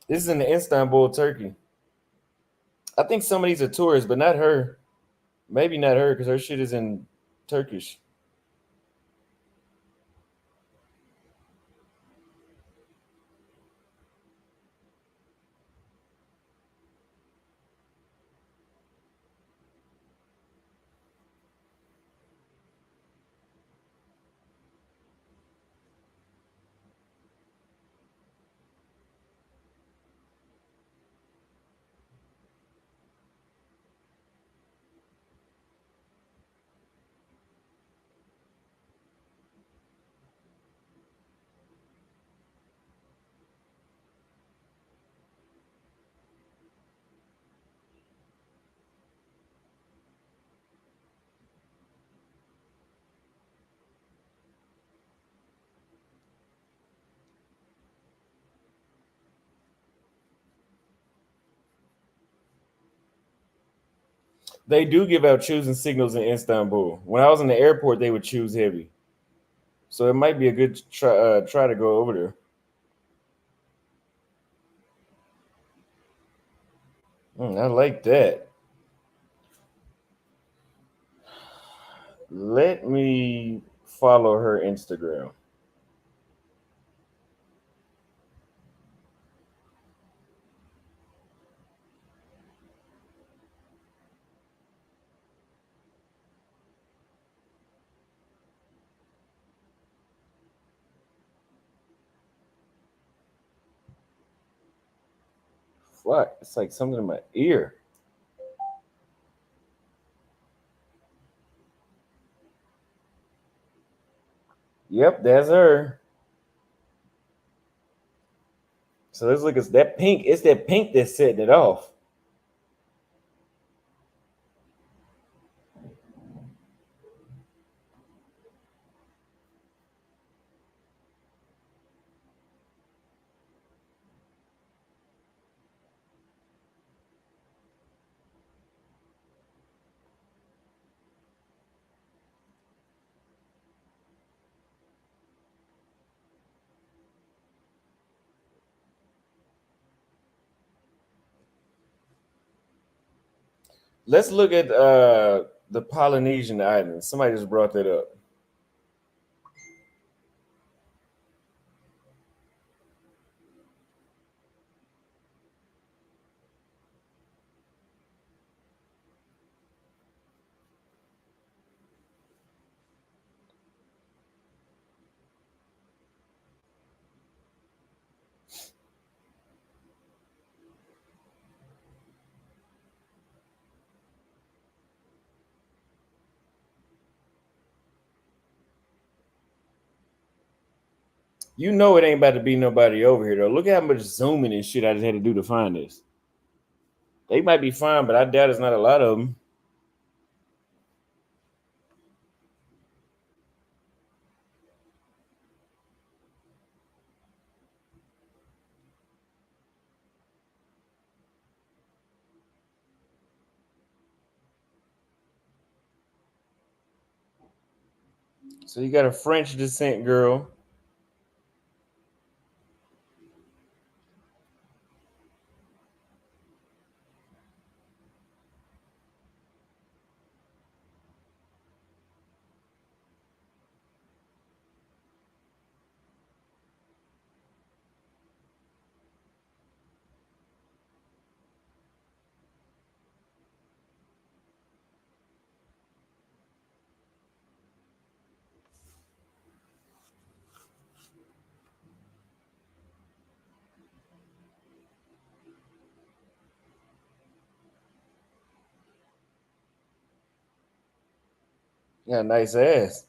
This is in Istanbul, Turkey. I think some of these are tourists, but not her. Maybe not her because her shit is in Turkish. They do give out choosing signals in Istanbul. When I was in the airport, they would choose heavy. So it might be a good try to go over there. I like that. Let me follow her Instagram. Fuck, it's like something in my ear. Yep, that's her. So let's look at that pink. It's that pink that's setting it off. Let's look at the Polynesian islands. Somebody just brought that up. You know it ain't about to be nobody over here though. Look at how much zooming and shit I just had to do to find this. They might be fine, but I doubt it's not a lot of them. So you got a French descent girl. You got a nice ass.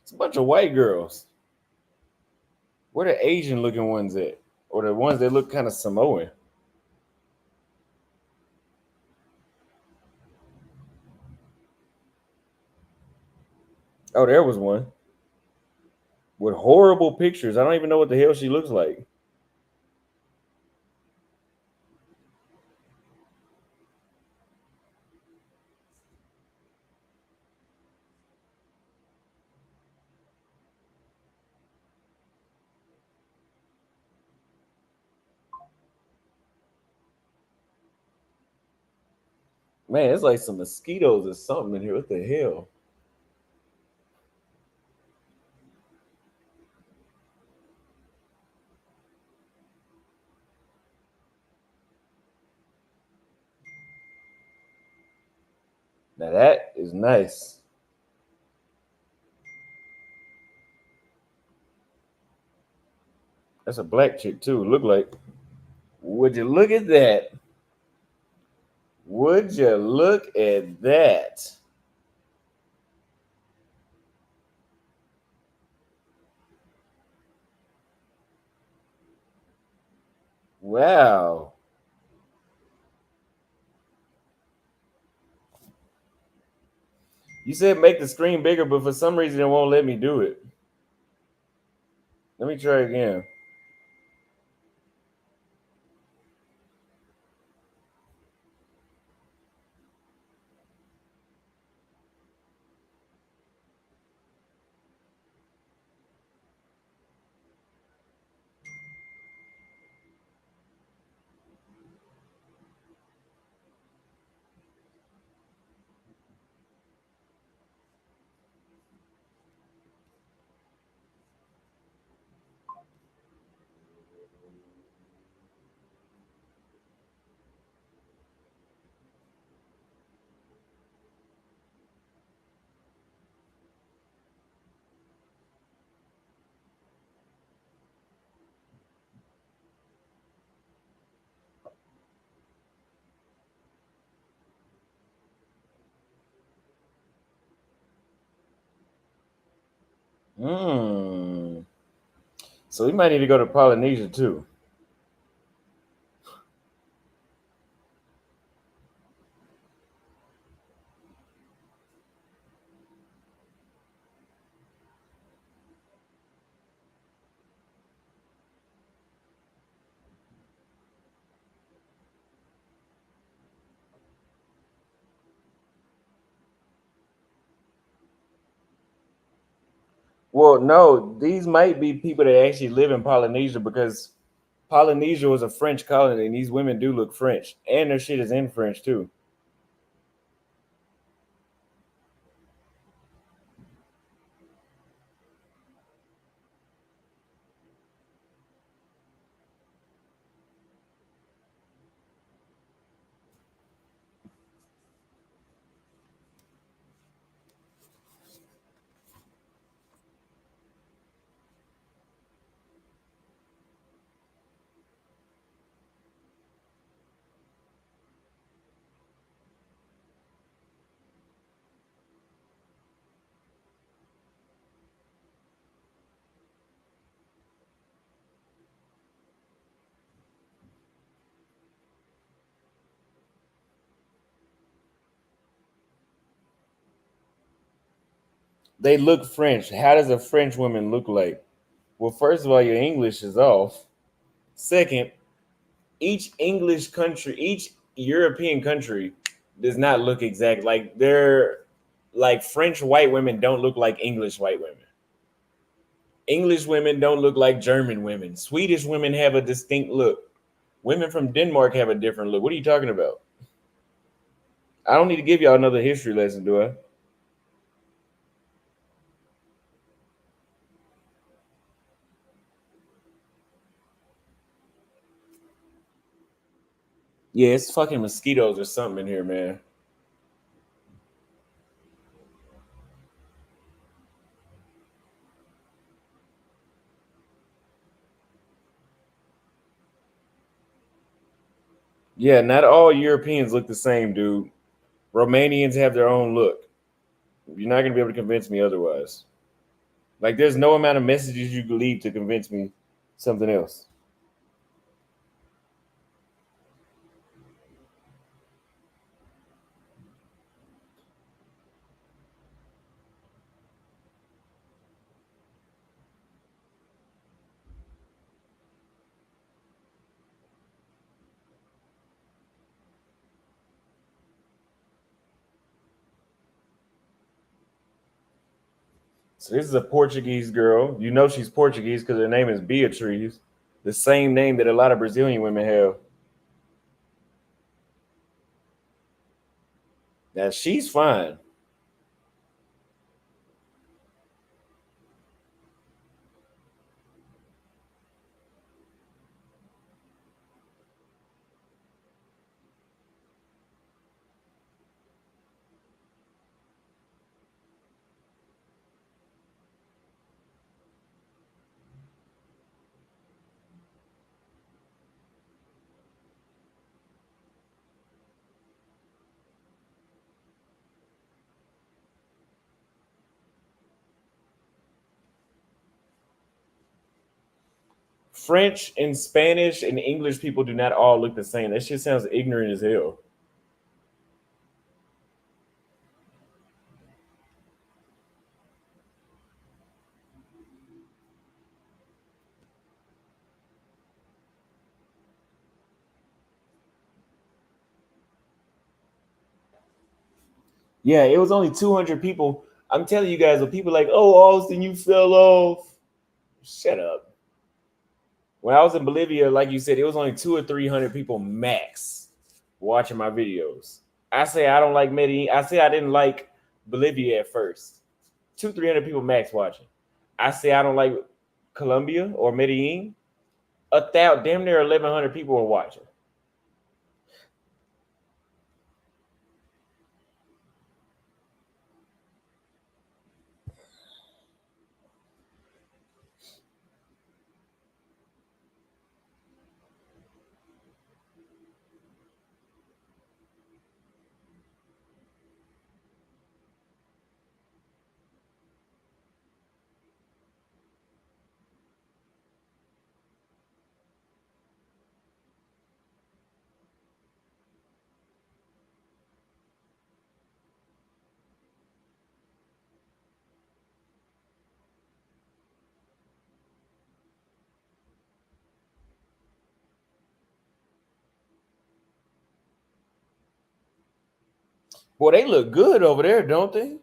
It's a bunch of white girls. Where the Asian looking ones at? Or the ones that look kind of Samoan? Oh, there was one with horrible pictures. I don't even know what the hell she looks like. Man, it's like some mosquitoes or something in here. What the hell? Now that is nice. That's a black chick too. Look like. Would you look at that? Would you look at that? Wow. You said make the screen bigger, but for some reason it won't let me do it. Let me try again. Hmm. So we might need to go to Polynesia too. Well, no, these might be people that actually live in Polynesia because Polynesia was a French colony, and these women do look French, and their shit is in French too. They look French. How does a French woman look like? Well, first of all, your English is off. Second, each English country, each European country does not look exact. Like they're like French white women don't look like English white women. English women don't look like German women. Swedish women have a distinct look. Women from Denmark have a different look. What are you talking about? I don't need to give y'all another history lesson, do I? Yeah, it's fucking mosquitoes or something in here, man. Yeah, not all Europeans look the same, dude. Romanians have their own look. You're not gonna be able to convince me otherwise. Like, there's no amount of messages you can leave to convince me something else. So this is a Portuguese girl. You know she's Portuguese because her name is Beatriz, the same name that a lot of Brazilian women have. Now she's fine. French and Spanish and English people do not all look the same. That shit sounds ignorant as hell. Yeah, it was only 200 people. I'm telling you guys, when people are like, oh, Austin, you fell off. Shut up. When I was in Bolivia, like you said, it was only 200 or 300 people max watching my videos. I say I don't like Medellin. I say I didn't like Bolivia at first. 200 300 people max watching. I say I don't like Colombia or Medellin. Damn near 1,100 people were watching. Boy, they look good over there, don't they?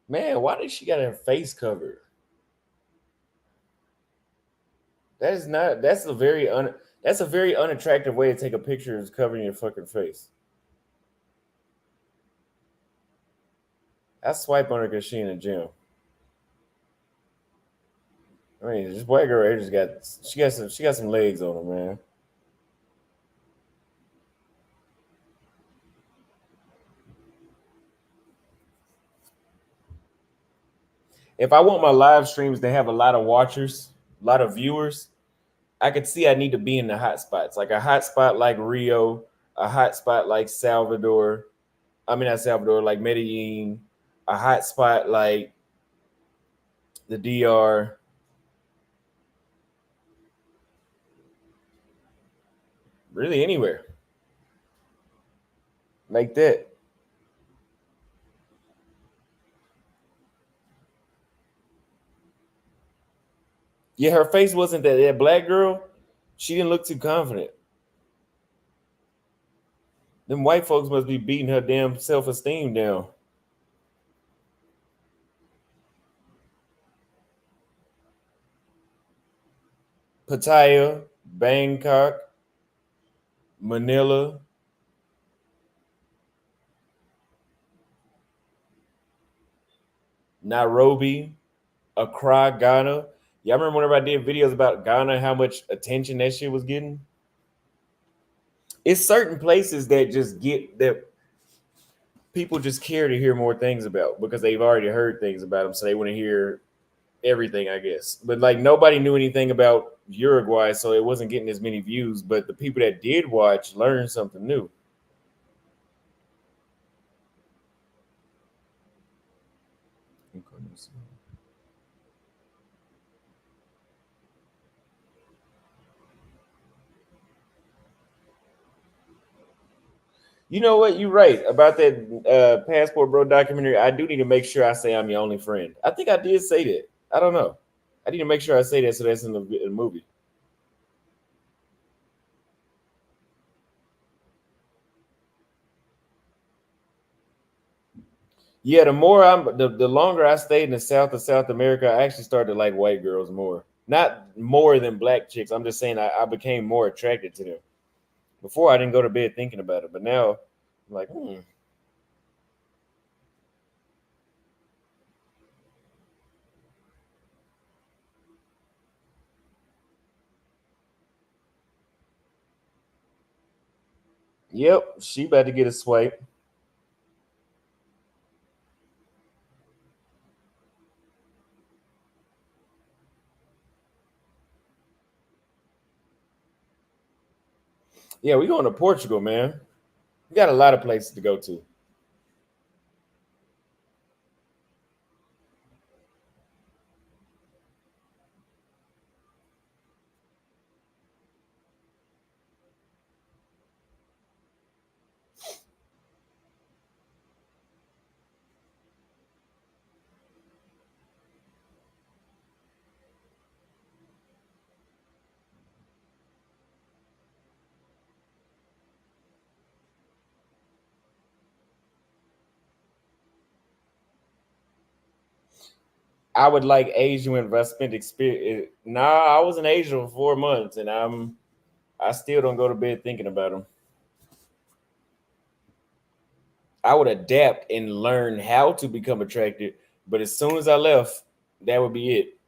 Man, why did she got her face covered? That is not. That's a very unattractive way to take a picture is covering your fucking face. I swipe on her because she in the gym. I mean, this white girl here just got she got some legs on her, man. If I want my live streams to have a lot of watchers, a lot of viewers, I could see I need to be in the hot spots, like a hot spot like Rio, a hot spot like Salvador. I mean, not Salvador, like Medellin, a hot spot like the DR, really anywhere like that. Yeah, her face wasn't that black girl. She didn't look too confident. Them white folks must be beating her damn self esteem down. Pattaya, Bangkok, Manila, Nairobi, Accra, Ghana. Yeah, I remember whenever I did videos about Ghana, how much attention that shit was getting. It's certain places that just get that people just care to hear more things about because they've already heard things about them, so they want to hear everything, I guess. But like nobody knew anything about Uruguay, so it wasn't getting as many views. But the people that did watch learned something new. You know what? You're right about that Passport Bro documentary. I do need to make sure I say I'm your only friend. I think I did say that. I don't know. I need to make sure I say that so that's in the movie. Yeah, the longer I stayed in the south of South America, I actually started to like white girls more. Not more than black chicks. I'm just saying I became more attracted to them. Before I didn't go to bed thinking about it, but now I'm like, yep, she about to get a swipe. Yeah, we going to Portugal, man. We got a lot of places to go to. I would like Asia if I spent experience. Nah, I was in Asia for 4 months, and I still don't go to bed thinking about them. I would adapt and learn how to become attracted, but as soon as I left, that would be it.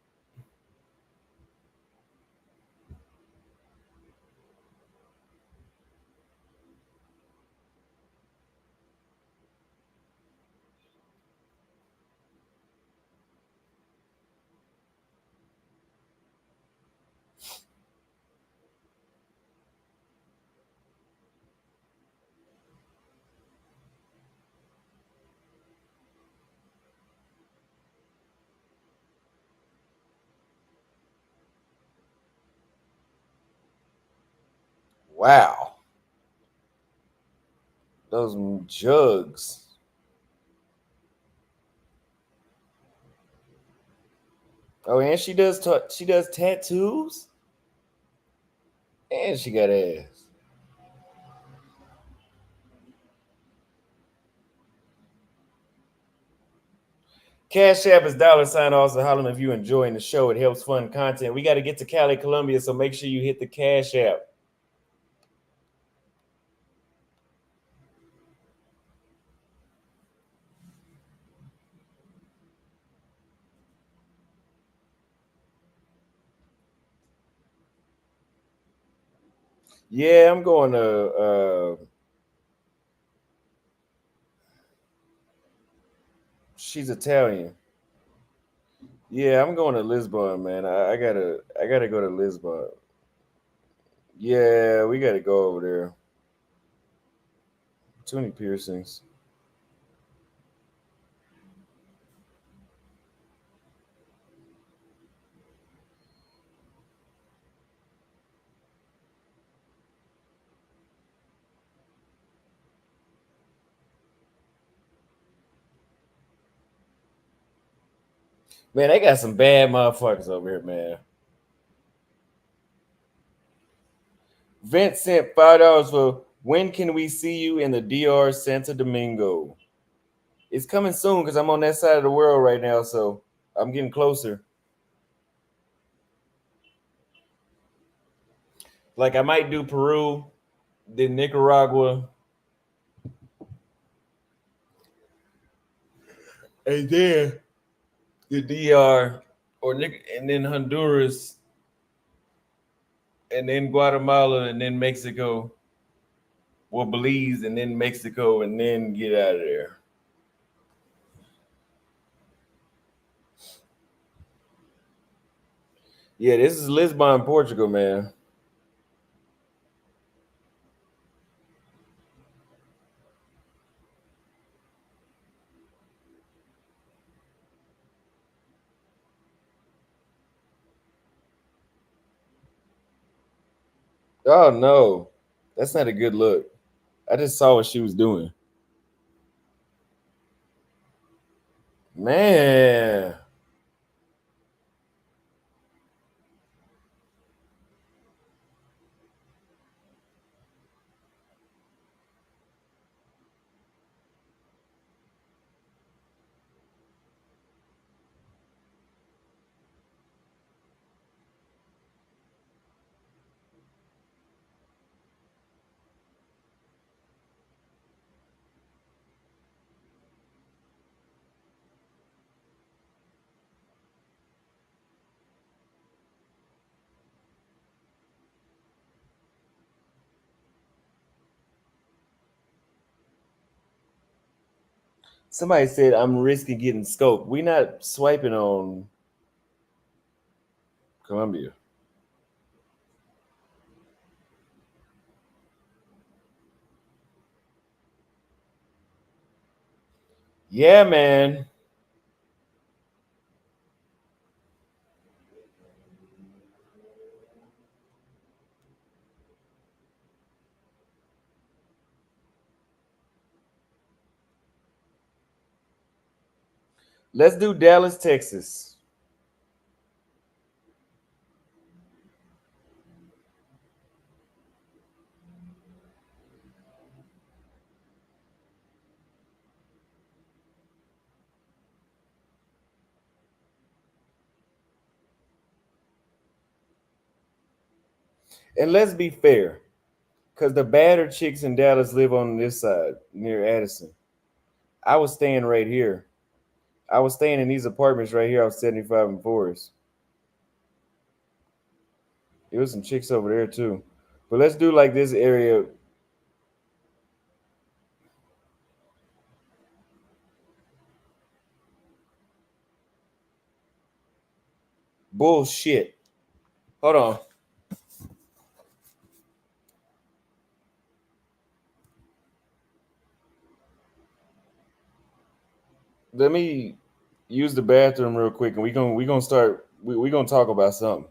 Wow, those jugs. Oh, and she does tattoos, and she got ass. Cash App is $. Also, holler if you enjoying the show. It helps fund content. We got to get to Cali, Colombia, so make sure you hit the Cash App. Yeah, I'm going to. She's Italian. Yeah, I'm going to Lisbon, man. I gotta go to Lisbon. Yeah, we gotta go over there. Too many piercings. Man, they got some bad motherfuckers over here, man. Vent sent $5 for when can we see you in the DR Santo Domingo? It's coming soon because I'm on that side of the world right now, so I'm getting closer. Like I might do Peru, then Nicaragua, and then the DR and then Honduras, and then Guatemala, and then Mexico, or Belize, and then Mexico, and then get out of there. Yeah, this is Lisbon, Portugal, man. Oh no, that's not a good look. I just saw what she was doing. Man, somebody said I'm risking getting scoped. We not swiping on Colombia. Yeah, man. Let's do Dallas, Texas. And let's be fair, because the badder chicks in Dallas live on this side near Addison. I was staying right here. I was staying in these apartments right here. I was 75 and Forest. There was some chicks over there too. But let's do like this area. Bullshit. Hold on. Let me use the bathroom real quick, and we gonna start. We gonna talk about something.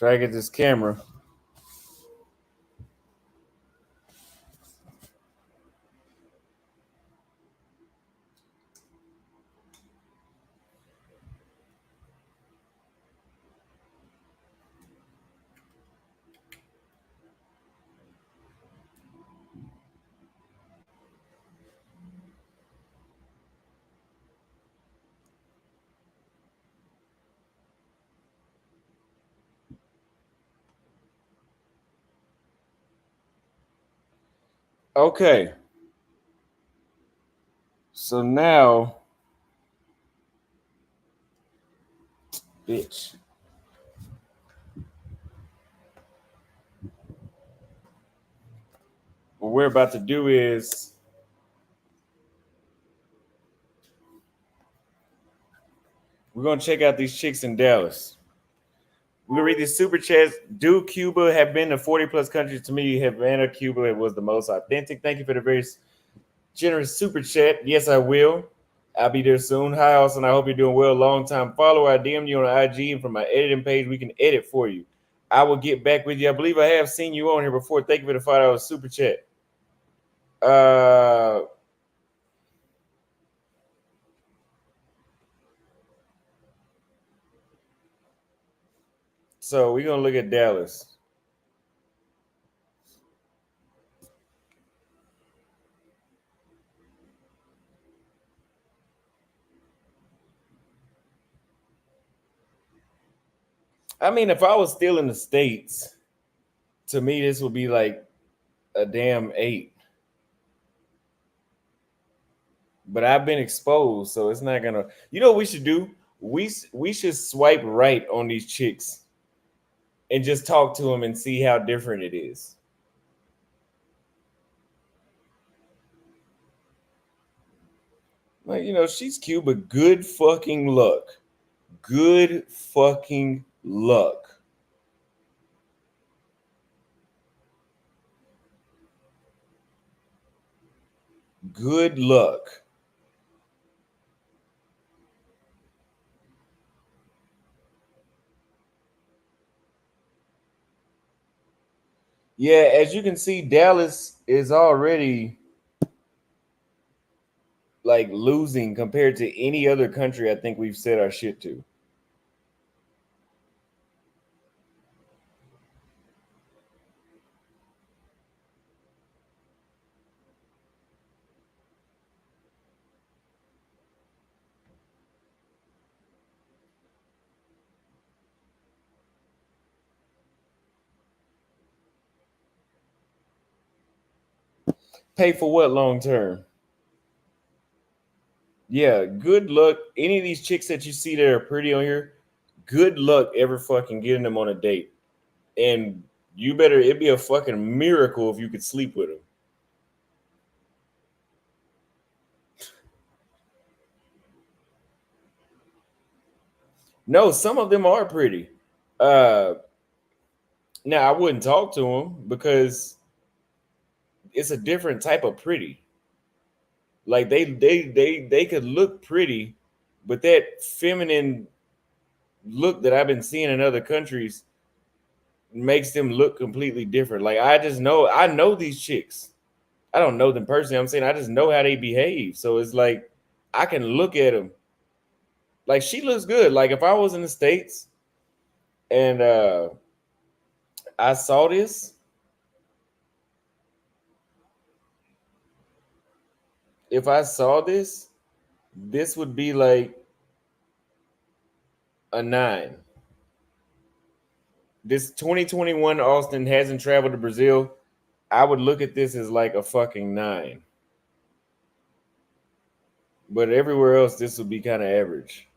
Try to get this camera. Okay. So now, bitch. What we're about to do is we're gonna check out these chicks in Dallas. We're gonna read these super chats. Do Cuba have been to 40 plus countries? To me, Havana, Cuba, it was the most authentic. Thank you for the very generous super chat. Yes, I will. I'll be there soon. Hi, Austin. I hope you're doing well. Long time follower. I DM you on IG, and from my editing page, we can edit for you. I will get back with you. I believe I have seen you on here before. Thank you for the $5 super chat. Uh, so we're gonna look at Dallas. I mean, if I was still in the States, to me, this would be like a damn 8. But I've been exposed, so it's not gonna. You know what we should do? We should swipe right on these chicks and just talk to them and see how different it is. Like, she's cute, but good fucking luck. Good fucking luck. Good luck. Yeah, as you can see, Dallas is already like losing compared to any other country I think we've said our shit to. Pay for what long term? Yeah, good luck. Any of these chicks that you see that are pretty on here, good luck ever fucking getting them on a date. And you better, it'd be a fucking miracle if you could sleep with them. No, some of them are pretty. Uh, Now I wouldn't talk to them because it's a different type of pretty. Like they could look pretty, but that feminine look that I've been seeing in other countries makes them look completely different. Like I know these chicks. I don't know them personally. I'm saying I just know how they behave. So it's like I can look at them. Like she looks good. Like if I was in the States and I saw this, if I saw this, this would be like a 9. This 2021 Austin hasn't traveled to Brazil. I would look at this as like a fucking 9. But everywhere else, this would be kind of average.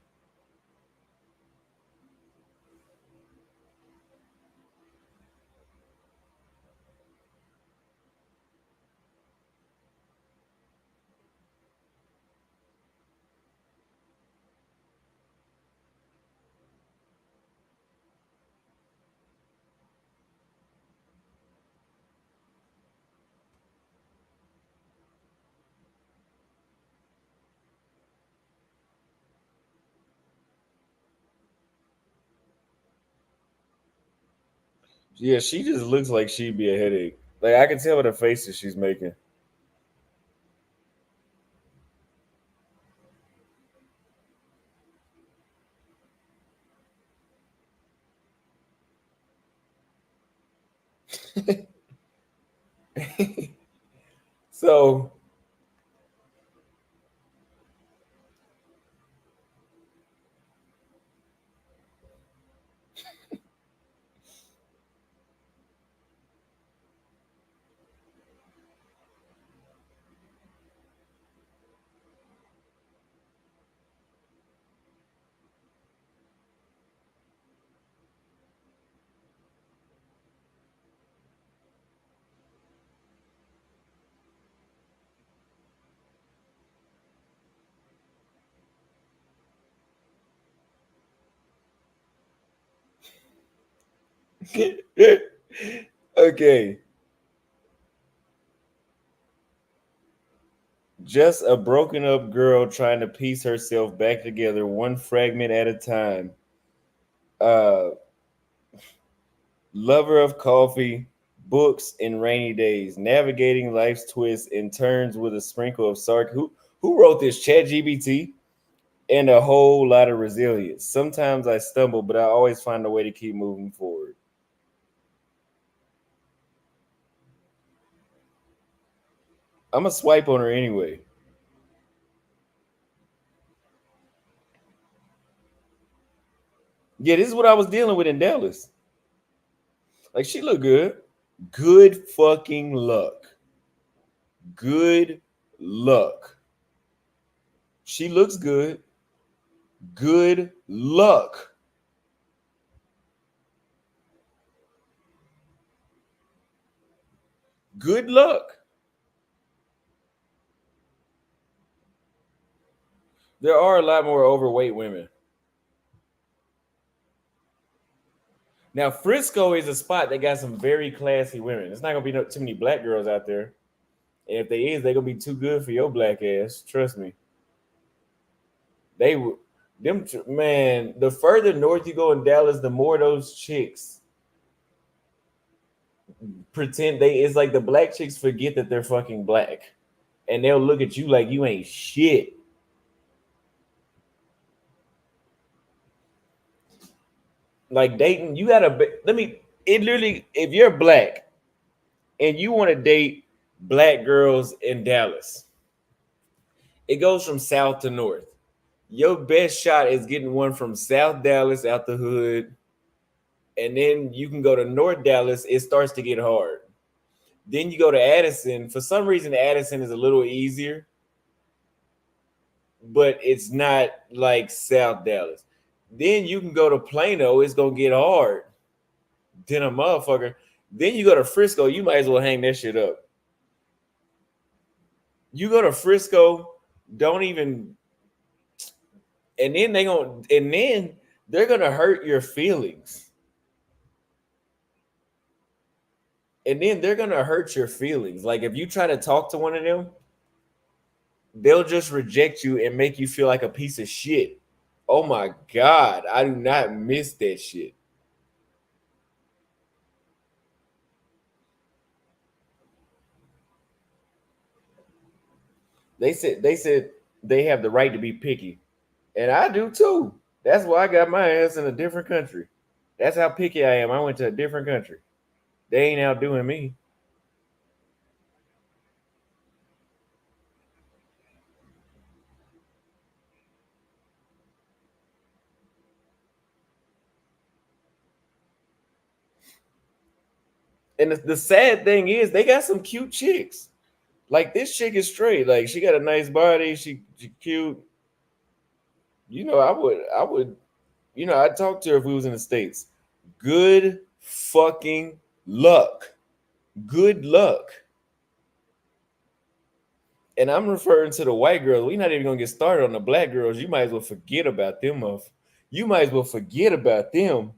Yeah, she just looks like she'd be a headache. Like I can tell by the faces she's making. So okay, just a broken up girl trying to piece herself back together one fragment at a time. Uh, lover of coffee, books, and rainy days, navigating life's twists and turns with a sprinkle of sarc. Who wrote this? Chat GBT, and a whole lot of resilience. Sometimes I stumble, but I always find a way to keep moving forward. I'm gonna swipe on her anyway. Yeah, this is what I was dealing with in Dallas. Like she looked good. Good fucking luck. Good luck. She looks good. Good luck. Good luck. There are a lot more overweight women. Now, Frisco is a spot that got some very classy women. It's not gonna be too many black girls out there. And if they is, they're gonna be too good for your black ass. Trust me. They would them man. The further north you go in Dallas, the more those chicks pretend they. It's like the black chicks forget that they're fucking black, and they'll look at you like you ain't shit. Like dating, you gotta. Let me. It literally, if you're black and you want to date black girls in Dallas, it goes from south to north. Your best shot is getting one from South Dallas out the hood, and then you can go to North Dallas. It starts to get hard. Then you go to Addison. For some reason, Addison is a little easier, but it's not like South Dallas. Then you can go to Plano. It's gonna get hard. Then a motherfucker. Then you go to Frisco. You might as well hang that shit up. You go to Frisco. Don't even. And then they're gonna hurt your feelings. And then they're gonna hurt your feelings. Like if you try to talk to one of them, they'll just reject you and make you feel like a piece of shit. Oh my god, I do not miss that shit. They said they have the right to be picky, and I do too. That's why I got my ass in a different country. That's how picky I am. I went to a different country. They ain't outdoing me. And the sad thing is, they got some cute chicks. Like this chick is straight. Like she got a nice body. She cute. I would. I'd talk to her if we was in the States. Good fucking luck. Good luck. And I'm referring to the white girls. We're not even gonna get started on the black girls. You might as well forget about them. You might as well forget about them.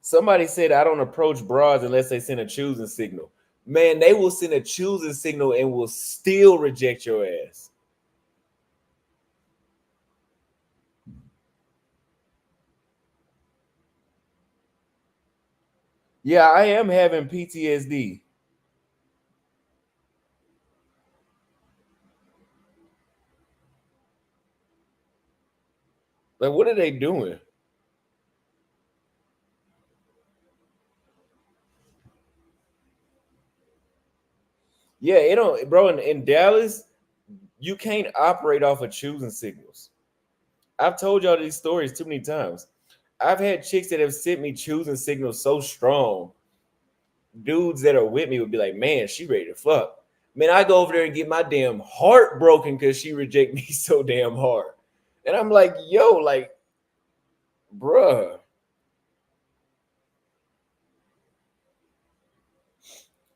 Somebody said I don't approach broads unless they send a choosing signal. Man, they will send a choosing signal and will still reject your ass. Yeah, I am having PTSD. Like, what are they doing? Yeah, it don't, bro. In Dallas, you can't operate off of choosing signals. I've told y'all these stories too many times. I've had chicks that have sent me choosing signals so strong. Dudes that are with me would be like, "Man, she ready to fuck." Man, I go over there and get my damn heart broken because she reject me so damn hard. And I'm like, "Yo, like, bruh."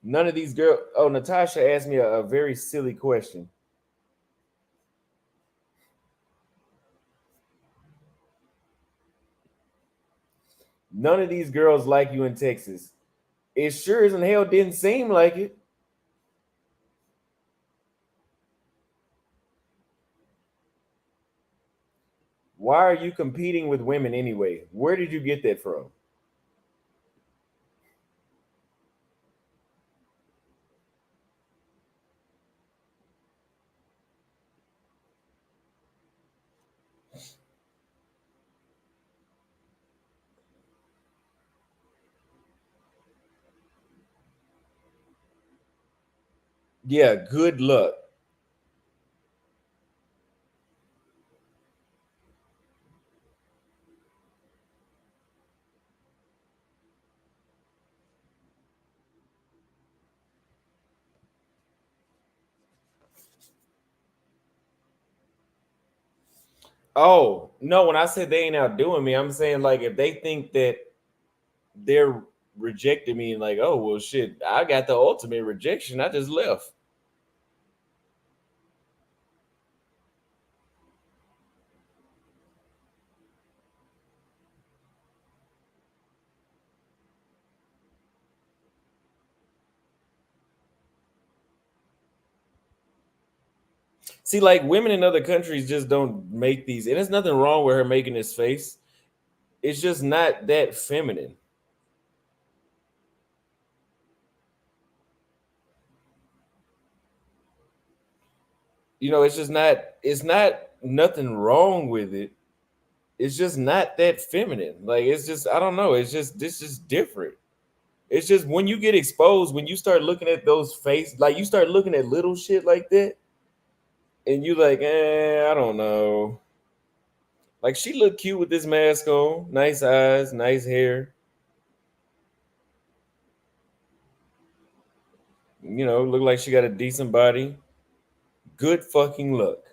None of these girls. Oh, Natasha asked me a very silly question. None of these girls like you in Texas. It sure as in hell didn't seem like it. Why are you competing with women anyway? Where did you get that from? Yeah, good luck. Oh, no, when I said they ain't outdoing me, I'm saying like if they think that they're rejecting me and like, oh well shit, I got the ultimate rejection. I just left. See, like women in other countries just don't make these, and there's nothing wrong with her making this face. It's just not that feminine. It's just not, it's not nothing wrong with it. It's just not that feminine. Like it's just, I don't know. It's just, this is different. It's just when you get exposed, when you start looking at those face, like you start looking at little shit like that, and you like, I don't know. Like she looked cute with this mask on, nice eyes, nice hair. Look like she got a decent body. Good fucking look.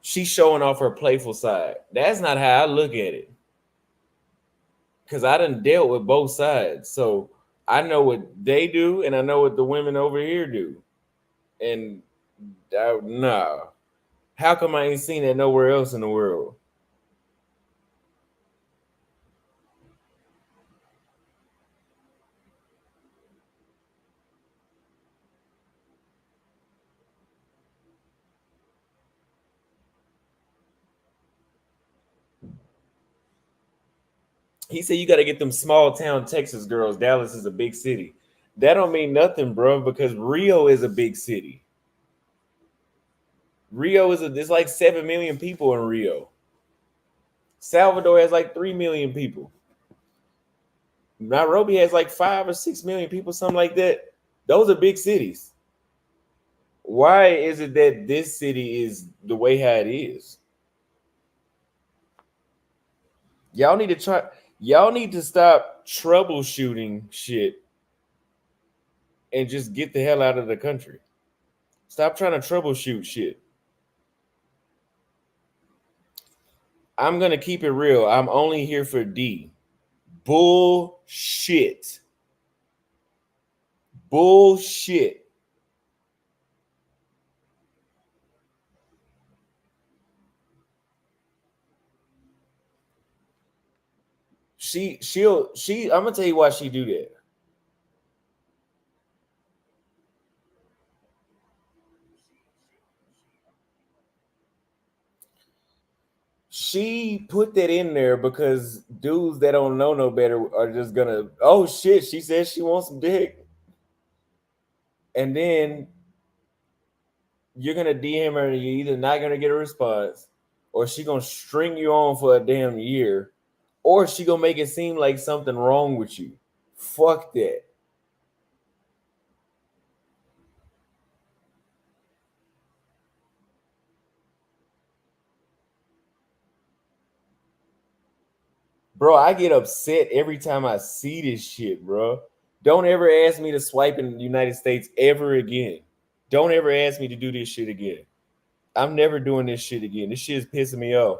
She's showing off her playful side. That's not how I look at it. Cause I done dealt with both sides. So I know what they do and I know what the women over here do. And nah. How come I ain't seen that nowhere else in the world? He said you got to get them small town Texas girls. Dallas is a big city. That don't mean nothing, bro, because Rio is a big city. Rio is there's like 7 million people in Rio. Salvador has like 3 million people. Nairobi has like 5 or 6 million people, something like that. Those are big cities. Why is it that this city is the way how it is? Y'all need to try. Y'all need to stop troubleshooting shit and just get the hell out of the country. Stop trying to troubleshoot shit. I'm gonna keep it real. I'm only here for D. Bullshit. Bullshit. She I'm gonna tell you why she do that. she put that in there because dudes that don't know no better are just gonna, oh shit, she says she wants some dick. And then you're gonna DM her and you're either not gonna get a response, or she gonna string you on for a damn year, or she gonna make it seem like something wrong with you. Fuck that. Bro, I get upset every time I see this shit, bro. Don't ever ask me to swipe in the United States ever again. Don't ever ask me to do this shit again. I'm never doing this shit again. This shit is pissing me off.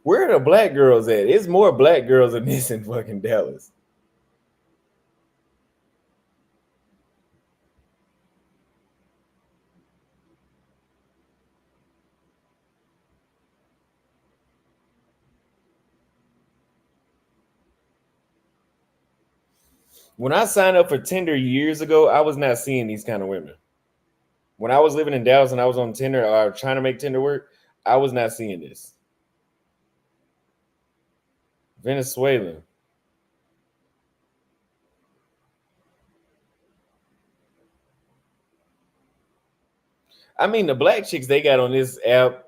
Where are the black girls at? It's more black girls than this in fucking Dallas. When I signed up for Tinder years ago, I was not seeing these kind of women. When I was living in Dallas and I was on Tinder or trying to make Tinder work, I was not seeing this. Venezuelan. I mean, the black chicks they got on this app.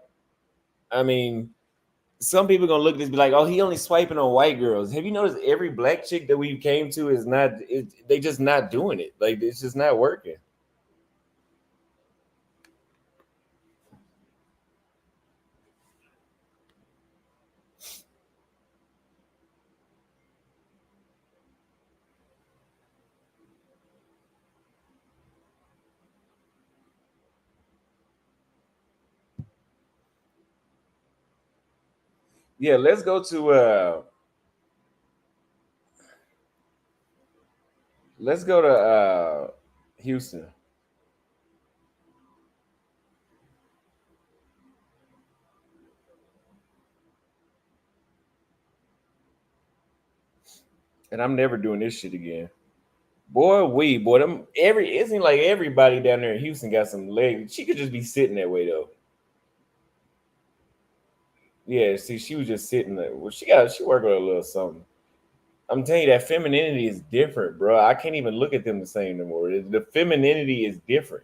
I mean, some people gonna look at this and be like, "Oh, he only swiping on white girls." Have you noticed every black chick that we came to is not? They just not doing it. Like it's just not working. Yeah, let's go to Houston. And I'm never doing this shit again. Boy, them every it seems like everybody down there in Houston got some legs. She could just be sitting that way though. Yeah, see, she was just sitting there. Well, she worked with a little something. I'm telling you that femininity is different, bro. I can't even look at them the same anymore. The femininity is different.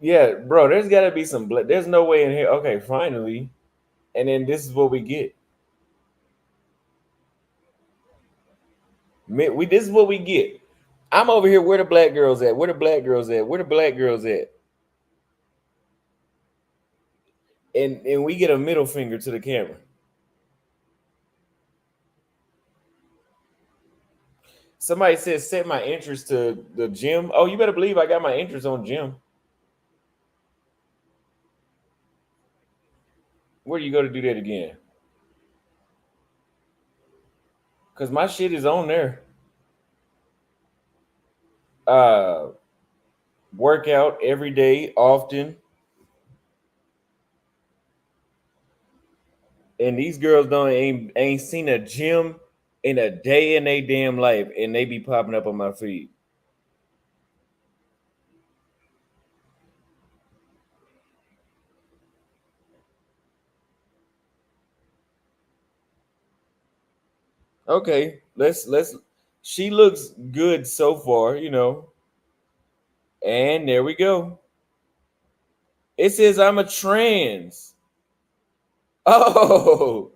Yeah, bro. There's got to be some. There's no way in here. Okay, finally, and then this is what we get. We this is what we get. I'm over here. Where the black girls at? Where the black girls at? Where the black girls at? And we get a middle finger to the camera. Somebody says set my interest to the gym. Oh, you better believe I got my interest on gym. Where do you go to do that again? Because my shit is on there. Uh, Workout every day, often, and these girls don't ain't seen a gym in a day in their damn life, and they be popping up on my feed. Okay, let's. She looks good so far, and there we go. It says I'm a trans. Oh,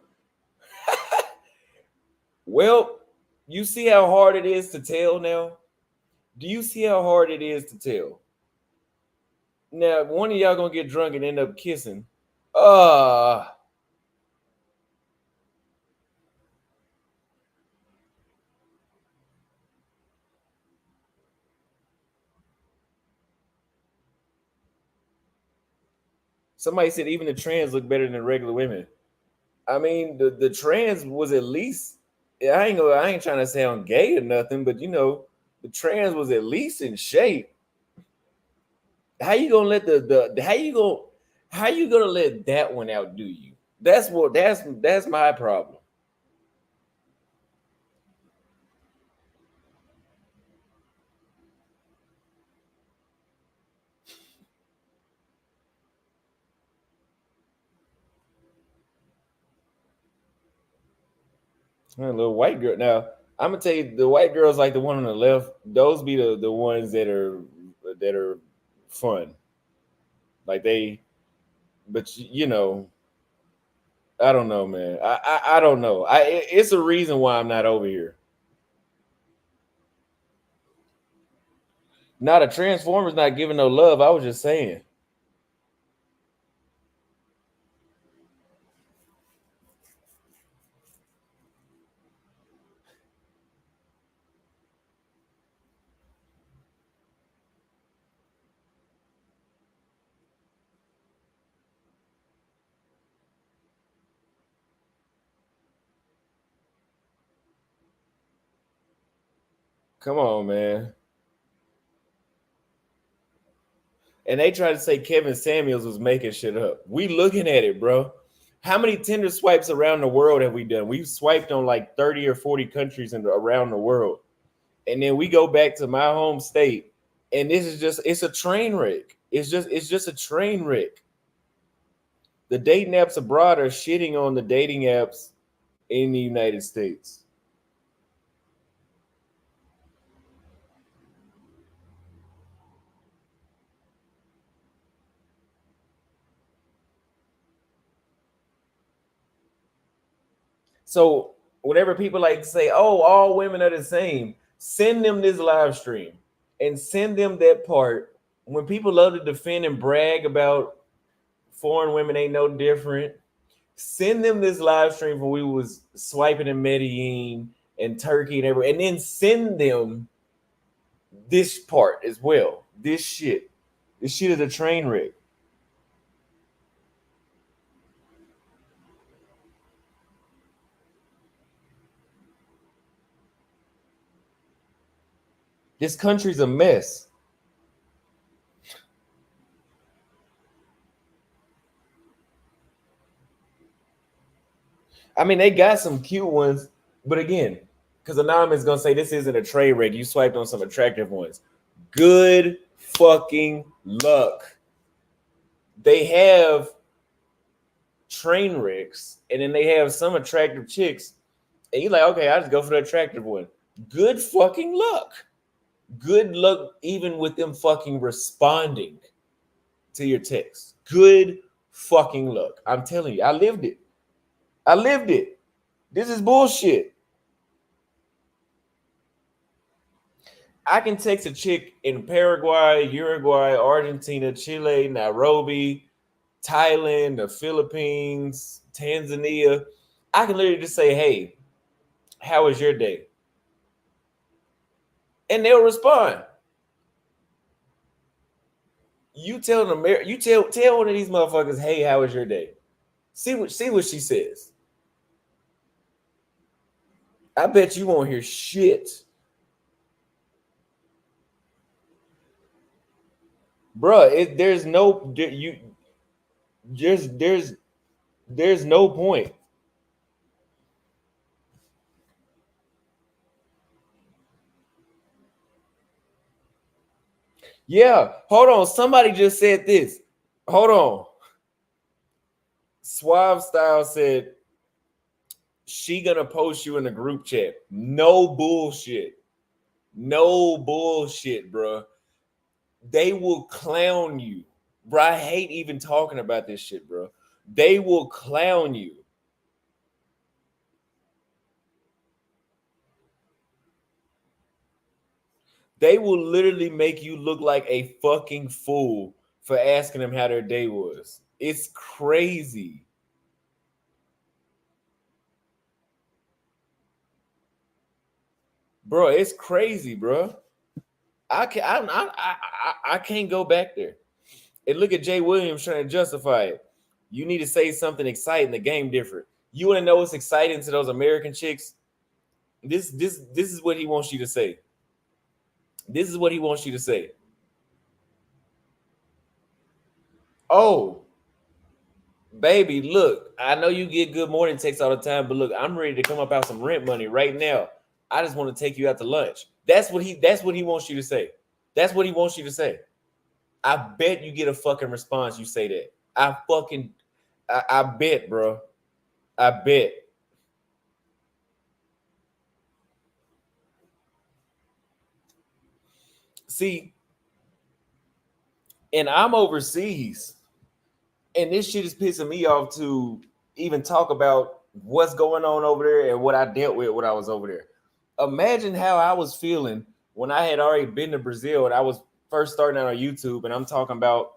well, you see how hard it is to tell now? Do you see how hard it is to tell? Now, one of y'all gonna get drunk and end up kissing. Uh, Somebody said even the trans look better than regular women. I mean, the trans was at least. I ain't trying to sound gay or nothing, but the trans was at least in shape. How you gonna let the how you gonna let that one outdo you? That's my problem. A little white girl. Now I'm gonna tell you, the white girls like the one on the left. Those be the ones that are fun. Like they, but I don't know, man. I don't know. It's a reason why I'm not over here. Not a Transformers not giving no love. I was just saying. Come on, man. And they tried to say Kevin Samuels was making shit up. We looking at it, bro. How many Tinder swipes around the world have we done? We've swiped on like 30 or 40 countries around the world. And then we go back to my home state, and this is just it's a train wreck. It's just a train wreck. The dating apps abroad are shitting on the dating apps in the United States. So whenever people like say, "Oh, all women are the same," send them this live stream and send them that part. When people love to defend and brag about foreign women ain't no different, send them this live stream when we was swiping in Medellin and Turkey and everywhere, and then send them this part as well. This shit. This shit is a train wreck. This country's a mess. I mean, they got some cute ones, but again, because Anonymous is gonna say this isn't a trade rate. You swiped on some attractive ones. Good fucking luck. They have train wrecks, and then they have some attractive chicks, and you're like, okay, I just go for the attractive one. Good fucking luck. Good luck, even with them fucking responding to your text. Good fucking luck. I'm telling you, I lived it. I lived it. This is bullshit. I can text a chick in Paraguay, Uruguay, Argentina, Chile, Nairobi, Thailand, the Philippines, Tanzania. I can literally just say, "Hey, how was your day?" And they'll respond. You tell them, you tell one of these motherfuckers, "Hey, how was your day?" See what she says. I bet you won't hear shit, bruh. There's no you just there's no point. Yeah, hold on. Somebody just said this. Hold on. Suave Style said she gonna post you in the group chat. No bullshit. No bullshit, bro. They will clown you. Bro, I hate even talking about this shit, bro. They will clown you. They will literally make you look like a fucking fool for asking them how their day was. It's crazy. Bro, it's crazy, bro. I can't go back there. And look at Jay Williams trying to justify it. You need to say something exciting, the game different. You want to know what's exciting to those American chicks? This is what he wants you to say. This is what he wants you to say. Oh, baby, look, I know you get good morning texts all the time, but look, I'm ready to come up out some rent money right now. I just want to take you out to lunch. That's what he wants you to say. That's what he wants you to say. I bet you get a fucking response. You say that. I bet, bro. I bet. See, and I'm overseas, and this shit is pissing me off to even talk about what's going on over there and what I dealt with when I was over there. Imagine how I was feeling when I had already been to Brazil and I was first starting out on YouTube, and I'm talking about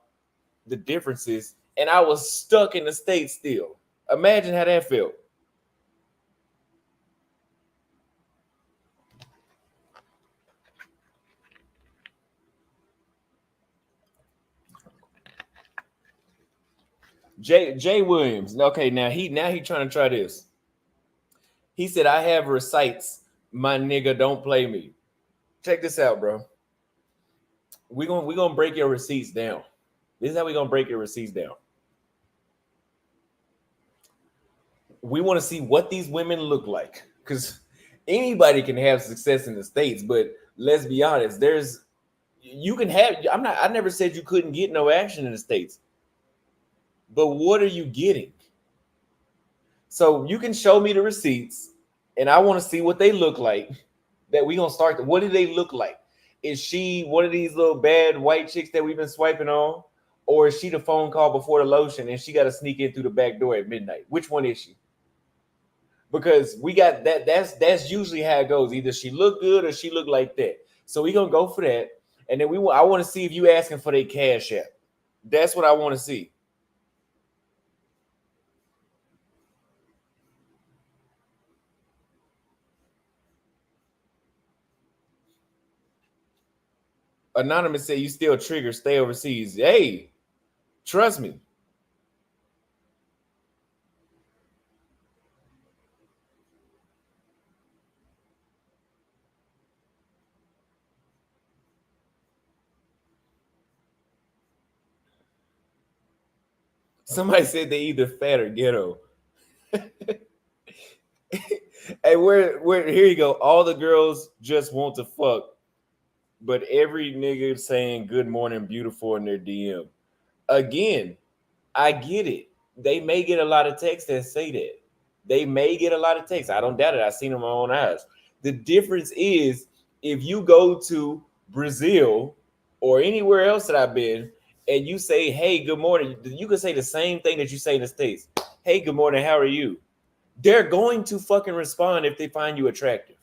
the differences, and I was stuck in the States still. Imagine how that felt. Jay Williams. Okay, now he trying to try this. He said, I have receipts. My nigga, don't play me. Check this out, bro. We gonna break your receipts down. This is how we gonna break your receipts down. We want to see what these women look like. Because anybody can have success in the States, but let's be honest, there's you can have I never said you couldn't get no action in the States. But what are you getting? So you can show me the receipts, and I want to see what they look like. That we gonna start. What do they look like? Is she one of these little bad white chicks that we've been swiping on, or is she the phone call before the lotion and she got to sneak in through the back door at midnight? Which one is she? Because we got that. That's usually how it goes. Either she look good or she look like that. So we gonna go for that, and then I want to see if you asking for their cash app. That's what I want to see. Anonymous said you still trigger, stay overseas. Hey, trust me. Somebody said they either fat or ghetto. Hey, where here you go. All the girls just want to fuck, but every nigga saying good morning, beautiful in their DM. Again, I get it. They may get a lot of texts that say that. They may get a lot of texts. I don't doubt it. I've seen them with my own eyes. The difference is if you go to Brazil or anywhere else that I've been and you say, hey, good morning, you can say the same thing that you say in the States. Hey, good morning, how are you? They're going to fucking respond if they find you attractive.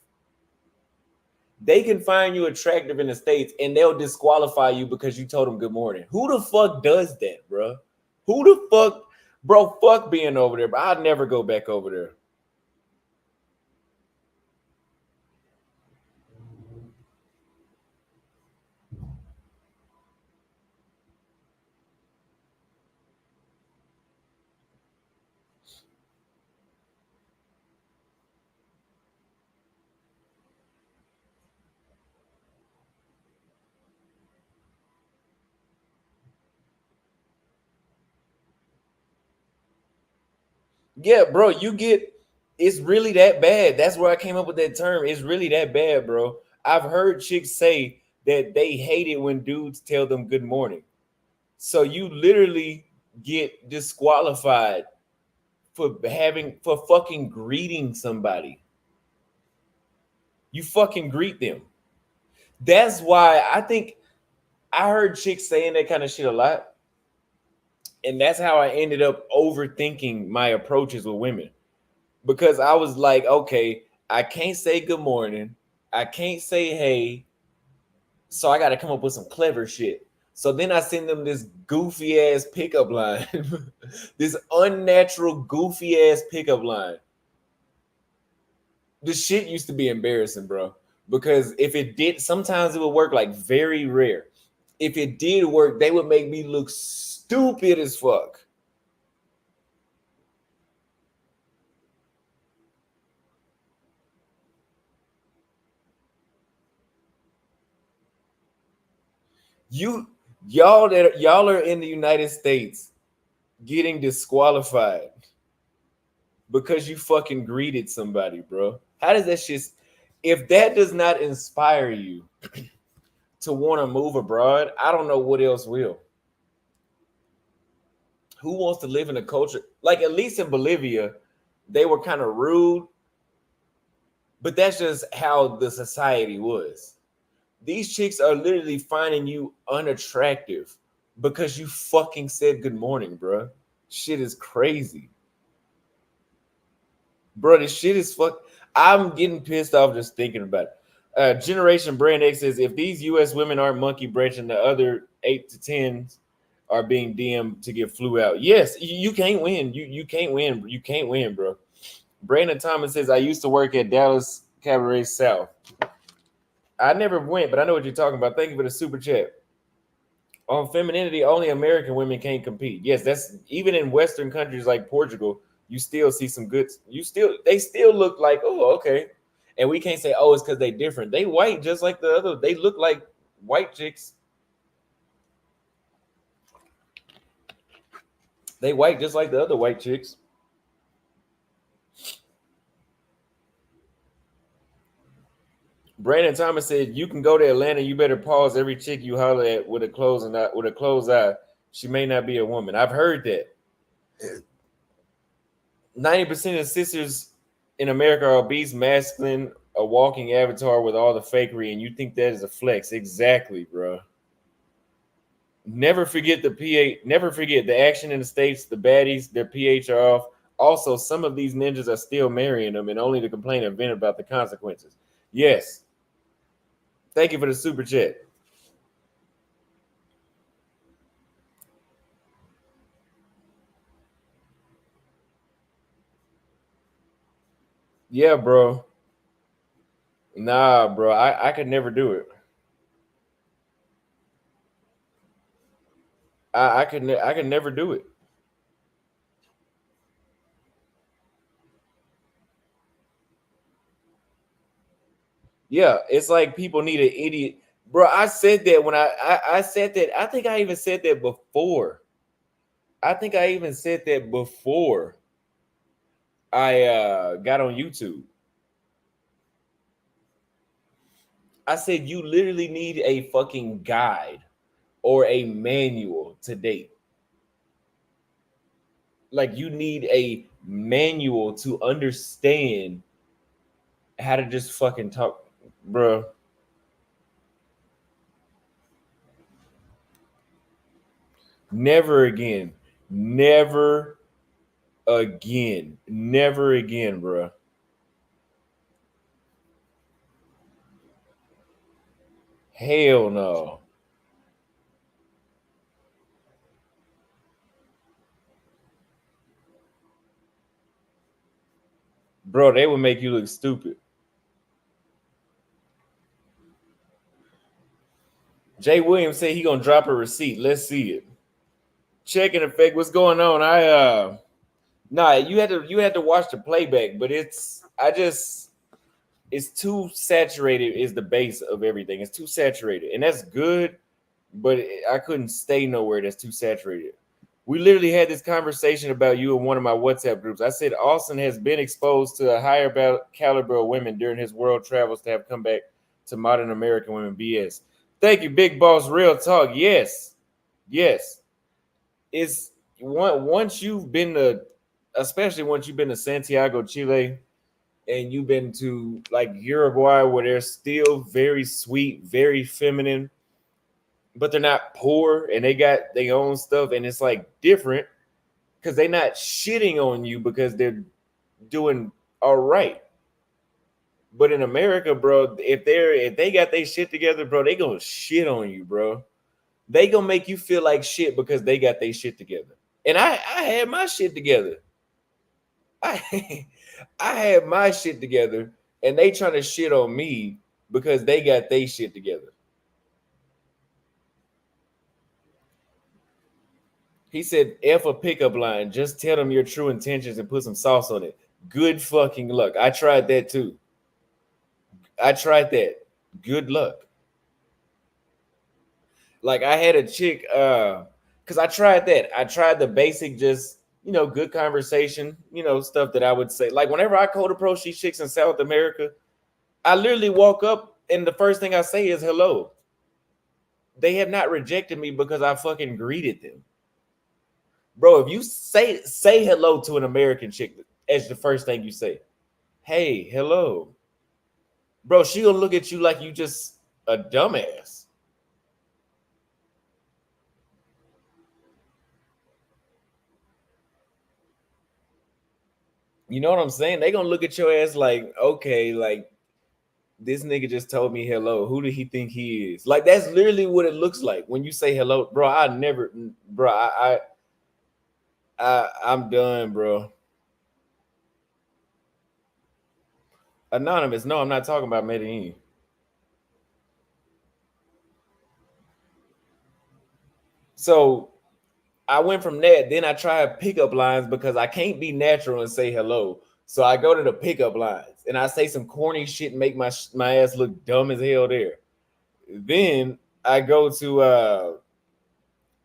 They can find you attractive in the States and they'll disqualify you because you told them good morning. Who the fuck does that, bro? Who the fuck, bro? Fuck being over there, but I'd never go back over there. Yeah, bro, it's really that bad. That's where I came up with that term. It's really that bad, bro. I've heard chicks say that they hate it when dudes tell them good morning. So you literally get disqualified for fucking greeting somebody. You fucking greet them. That's why I think I heard chicks saying that kind of shit a lot. And that's how I ended up overthinking my approaches with women. Because I was like, okay, I can't say good morning. I can't say hey. So I got to come up with some clever shit. So then I send them this goofy ass pickup line, this unnatural goofy ass pickup line. The shit used to be embarrassing, bro. Because if it did, sometimes it would work, like very rare. If it did work, they would make me look stupid as fuck. You y'all are in the United States getting disqualified because you fucking greeted somebody, bro. How does that shit? If that does not inspire you to want to move abroad, I don't know what else will. Who wants to live in a culture like at least in Bolivia, they were kind of rude, but that's just how the society was. These chicks are literally finding you unattractive because you fucking said good morning, bro. Shit is crazy. Bro, this shit is fuck. I'm getting pissed off just thinking about it. Generation Brand X says if these US women aren't monkey branching, the other 8 to 10s are being DM'd to get flew out. Yes, you can't win. You can't win. You can't win, bro. Brandon Thomas says I used to work at Dallas Cabaret South. I never went, but I know what you're talking about. Thank you for the super chat. On femininity, only American women can't compete. Yes, that's even in Western countries like Portugal, you still see some good. They still look like, oh, okay. And we can't say, oh, it's because they different. They white just like the other. They look like white chicks. They white just like the other white chicks. Brandon Thomas said, "You can go to Atlanta. You better pause every chick you holler at with a closed eye. She may not be a woman." I've heard that. 90% of sisters in America are obese, masculine, a walking avatar with all the fakery, and you think that is a flex? Exactly, bro. Never forget the pH. Never forget the action in the States. The baddies, their pH are off. Also, some of these ninjas are still marrying them, and only to complain and vent about the consequences. Yes. Thank you for the super chat. Yeah, bro. Nah, bro. I could never do it. I could never do it. Yeah, it's like people need an idiot. Bro, I said that when I said that. I think I even said that before. I think I even said that before I got on YouTube. I said you literally need a fucking guide or a manual to date. Like you need a manual to understand how to just fucking talk, bro. Never again. Never again. Never again, bro. Hell no. Bro, they would make you look stupid. Jay Williams said he gonna drop a receipt. Let's see it. Checking effect. What's going on? Nah, you had to watch the playback, but it's too saturated is the base of everything. It's too saturated. And that's good, but I couldn't stay nowhere that's too saturated. We literally had this conversation about you in one of my WhatsApp groups. I said Austin has been exposed to a higher caliber of women during his world travels to have come back to modern American women. BS. Thank you, Big Boss. Real talk. Yes, yes. It's once you've been to, especially once you've been to Santiago, Chile, and you've been to like Uruguay, where they're still very sweet, very feminine, but they're not poor and they got their own stuff, and it's like different because they're not shitting on you because they're doing all right. But in America, bro, if they got their shit together, bro, they gonna shit on you, bro. They gonna make you feel like shit because they got their shit together. And I had my shit together. I I had my shit together, and they trying to shit on me because they got their shit together. He said, F a pickup line. Just tell them your true intentions and put some sauce on it. Good fucking luck. I tried that too. I tried that. Good luck. Like I had a chick, because I tried that. I tried the basic, just good conversation, stuff that I would say. Like whenever I cold approach these chicks in South America, I literally walk up and the first thing I say is hello. They have not rejected me because I fucking greeted them. Bro, if you say hello to an American chick as the first thing you say, hey, hello. Bro, she gonna look at you like you just a dumbass. You know what I'm saying? They gonna look at your ass like, okay, like this nigga just told me hello. Who did he think he is? Like that's literally what it looks like when you say hello, bro. I never, bro. I'm done, bro. Anonymous. No, I'm not talking about Medellin. So I went from that. Then I tried pickup lines because I can't be natural and say hello. So I go to the pickup lines and I say some corny shit and make my ass look dumb as hell there. Then I go to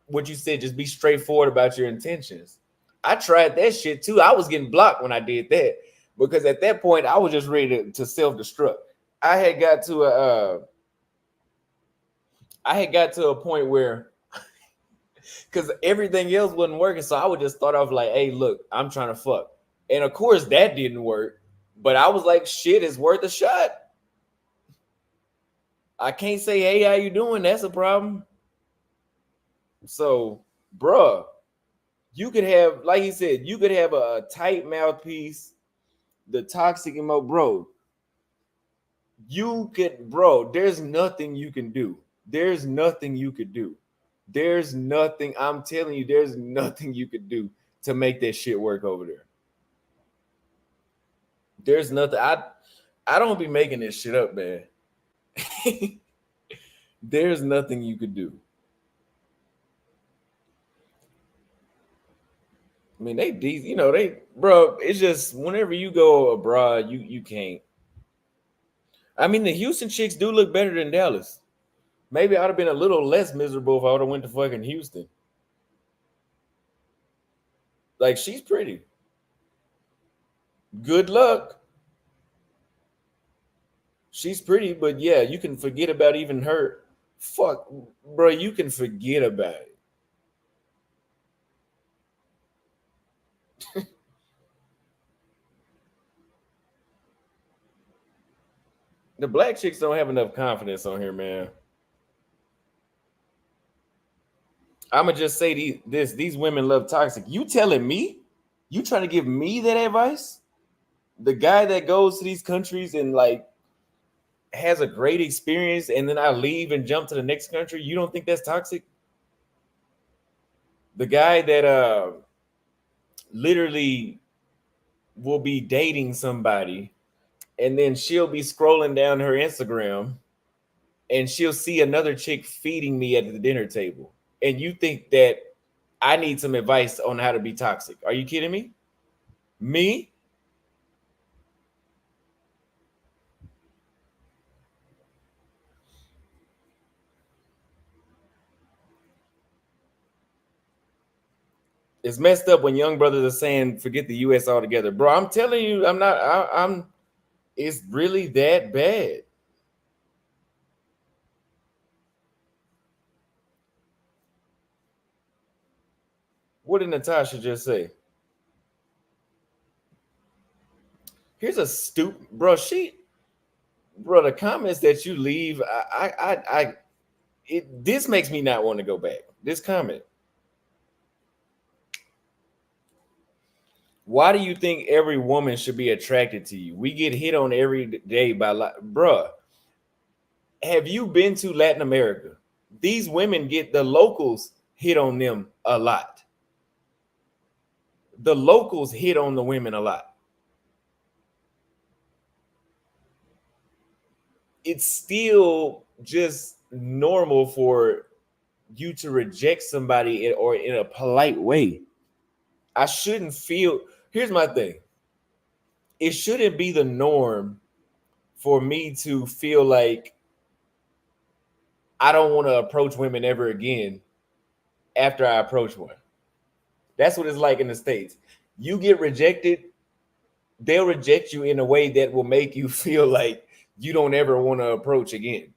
what you said, just be straightforward about your intentions. I tried that shit too. I was getting blocked when I did that because at that point I was just ready to self-destruct. I had got to a point where because everything else wasn't working, so I would just start off like, "Hey, look, I'm trying to fuck," and of course that didn't work. But I was like, "Shit, it's worth a shot." I can't say, "Hey, how you doing?" That's a problem. So, bruh, you could have, like he said, you could have a tight mouthpiece, the toxic emo, bro. You could, bro. There's nothing you can do. There's nothing you could do. There's nothing. I'm telling you, there's nothing you could do to make that shit work over there. There's nothing. I don't be making this shit up, man. There's nothing you could do. I mean, they, bro. It's just whenever you go abroad, you can't. I mean, the Houston chicks do look better than Dallas. Maybe I'd have been a little less miserable if I would have went to fucking Houston. Like she's pretty. Good luck. She's pretty, but yeah, you can forget about even her. Fuck, bro, you can forget about it. The black chicks don't have enough confidence on here, man. I'ma just say these women love toxic. You telling me? You trying to give me that advice? The guy that goes to these countries and like has a great experience and then I leave and jump to the next country, you don't think that's toxic? The guy that literally will be dating somebody and then she'll be scrolling down her Instagram and she'll see another chick feeding me at the dinner table. And you think that I need some advice on how to be toxic. Are you kidding me? Me? It's messed up when young brothers are saying forget the US altogether. Bro, I'm telling you, I'm not I'm it's really that bad. What did Natasha just say? Here's a stupid bro. Bro, the comments that you leave, this makes me not want to go back. This comment. Why do you think every woman should be attracted to you? We get hit on every day by bruh. Have you been to Latin America? These women get the locals hit on them a lot. The locals hit on the women a lot. It's still just normal for you to reject somebody or in a polite way. I shouldn't feel. Here's my thing. It shouldn't be the norm for me to feel like I don't want to approach women ever again after I approach one. That's what it's like in the States. You get rejected, they'll reject you in a way that will make you feel like you don't ever want to approach again.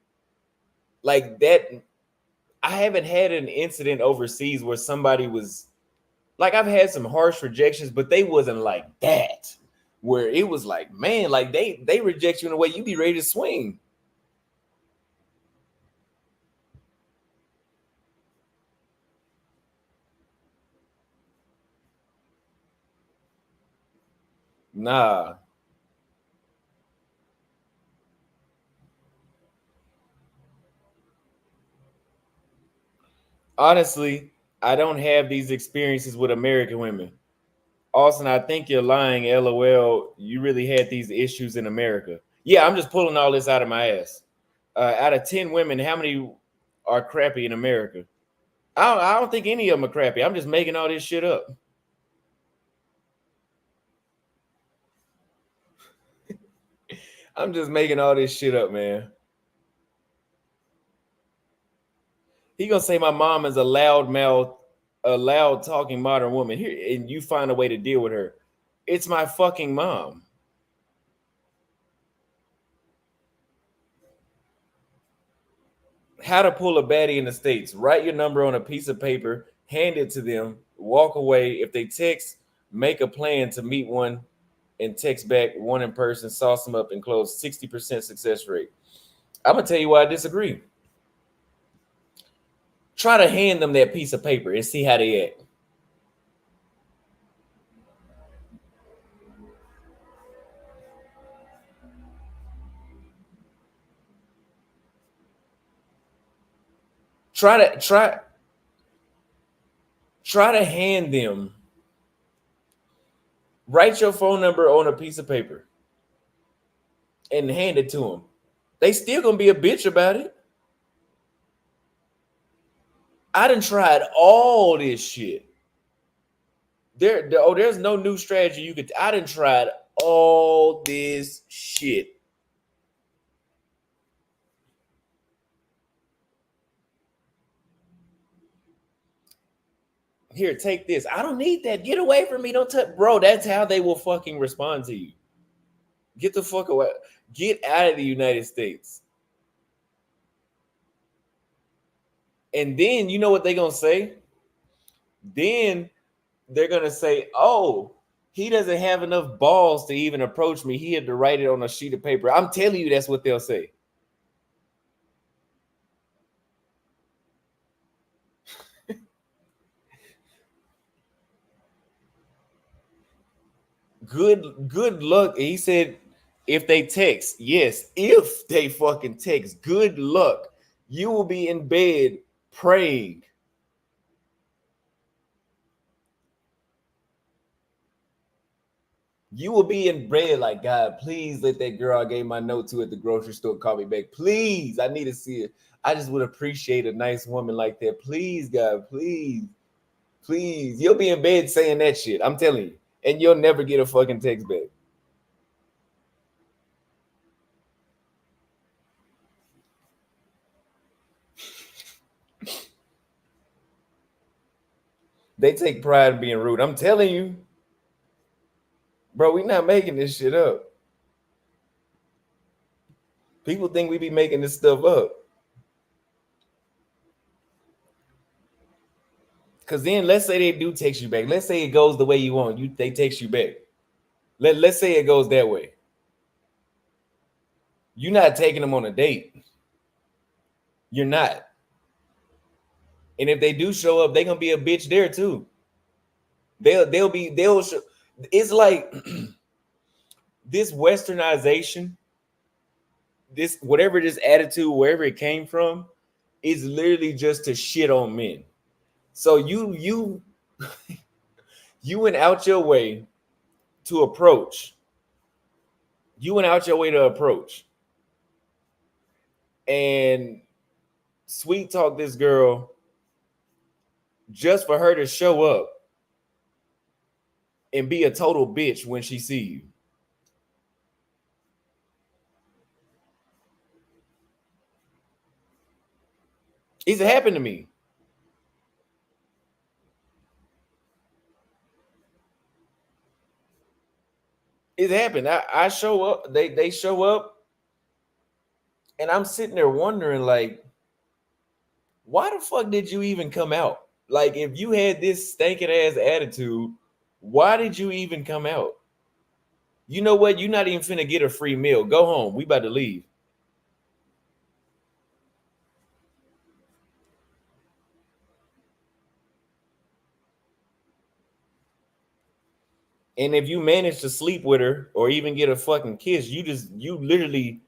Like that, I haven't had an incident overseas where somebody was like, I've had some harsh rejections, but they wasn't like that. Where it was like, man, like they reject you in a way you be ready to swing. Nah, honestly, I don't have these experiences with American women. Austin, I think you're lying. LOL. You really had these issues in America. Yeah, I'm just pulling all this out of my ass. Out of 10 women, how many are crappy in America? I don't think any of them are crappy. I'm just making all this shit up. I'm just making all this shit up, man. He gonna say my mom is a loud mouth, a loud talking modern woman. Here, and you find a way to deal with her. It's my fucking mom. How to pull a baddie in the States. Write your number on a piece of paper, hand it to them, walk away. If they text, make a plan to meet one and text back one in person, sauce them up and close. 60% success rate. I'm gonna tell you why I disagree. Try to hand them that piece of paper and see how they act. Try to hand them. Write your phone number on a piece of paper and hand it to them. They still gonna be a bitch about it. I done tried all this shit. There's no new strategy you could. I done tried all this shit. Here, take this. I don't need that. Get away from me. Don't touch, bro. That's how they will fucking respond to you. Get the fuck away. Get out of the United States. And then you know what they're gonna say? Then they're gonna say, "Oh, he doesn't have enough balls to even approach me. He had to write it on a sheet of paper." I'm telling you, that's what they'll say. Good luck. He said, if they text, yes, if they fucking text, good luck. You will be in bed praying. You will be in bed like, God, please let that girl I gave my note to at the grocery store call me back. Please, I need to see it. I just would appreciate a nice woman like that. Please, God, please, please. You'll be in bed saying that shit. I'm telling you. And you'll never get a fucking text back. They take pride in being rude. I'm telling you, bro, we not making this shit up. People think we be making this stuff up. Cause then let's say they do text you back. Let's say it goes the way you want. They text you back. Let's say it goes that way. You're not taking them on a date. You're not. And if they do show up, they're gonna be a bitch there too. They'll show. It's like this Westernization, this whatever this attitude, wherever it came from, is literally just to shit on men. So you went out your way to approach. You went out your way to approach and sweet talk this girl just for her to show up and be a total bitch when she see you. It's happened to me. It happened. I show up, they show up, and I'm sitting there wondering, like, why the fuck did you even come out? Like, if you had this stinking ass attitude, why did you even come out? You know what? You're not even finna get a free meal. Go home. We about to leave. And if you manage to sleep with her or even get a fucking kiss, you literally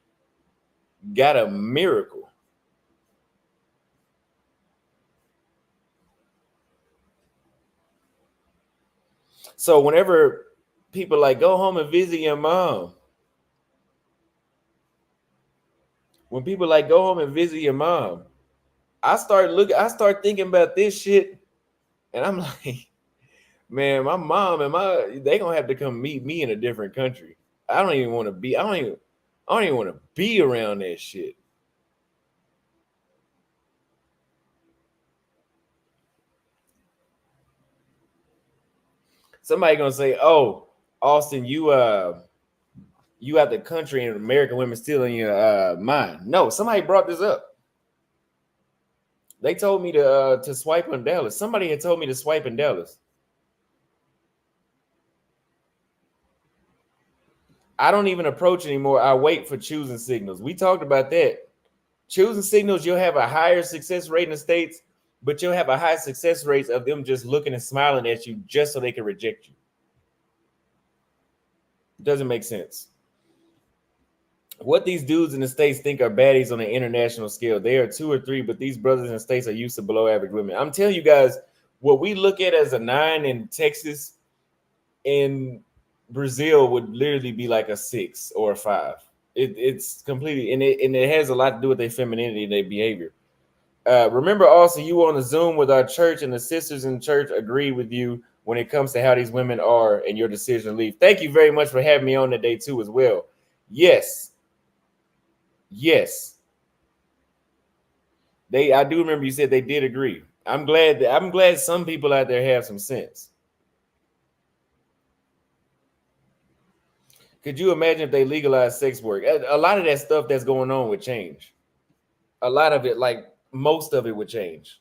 got a miracle. So whenever people like go home and visit your mom, when people like go home and visit your mom, I start thinking about this shit, and I'm like, man, my mom and they gonna have to come meet me in a different country. I don't even want to be. I don't even want to be around that shit. Somebody gonna say, "Oh, Austin, you out the country and American women still in your mind." No, somebody brought this up. They told me to swipe on Dallas. Somebody had told me to swipe in Dallas. I don't even approach anymore. I wait for choosing signals. We talked about that. Choosing signals, you'll have a higher success rate in the States, but you'll have a high success rate of them just looking and smiling at you just so they can reject you. It doesn't make sense. What these dudes in the States think are baddies on an international scale. They are two or three, but these brothers in the States are used to below average women. I'm telling you guys, what we look at as a 9 in Texas, in Brazil would literally be like a 6 or a 5. It's completely, and it has a lot to do with their femininity and their behavior. Remember also, you were on the Zoom with our church, and the sisters in church agree with you when it comes to how these women are and your decision to leave. Thank you very much for having me on today too as well. Yes, yes, I do remember you said they did agree. I'm glad some people out there have some sense. Could you imagine if they legalized sex work? A lot of that stuff that's going on would change. A lot of it, like most of it, would change.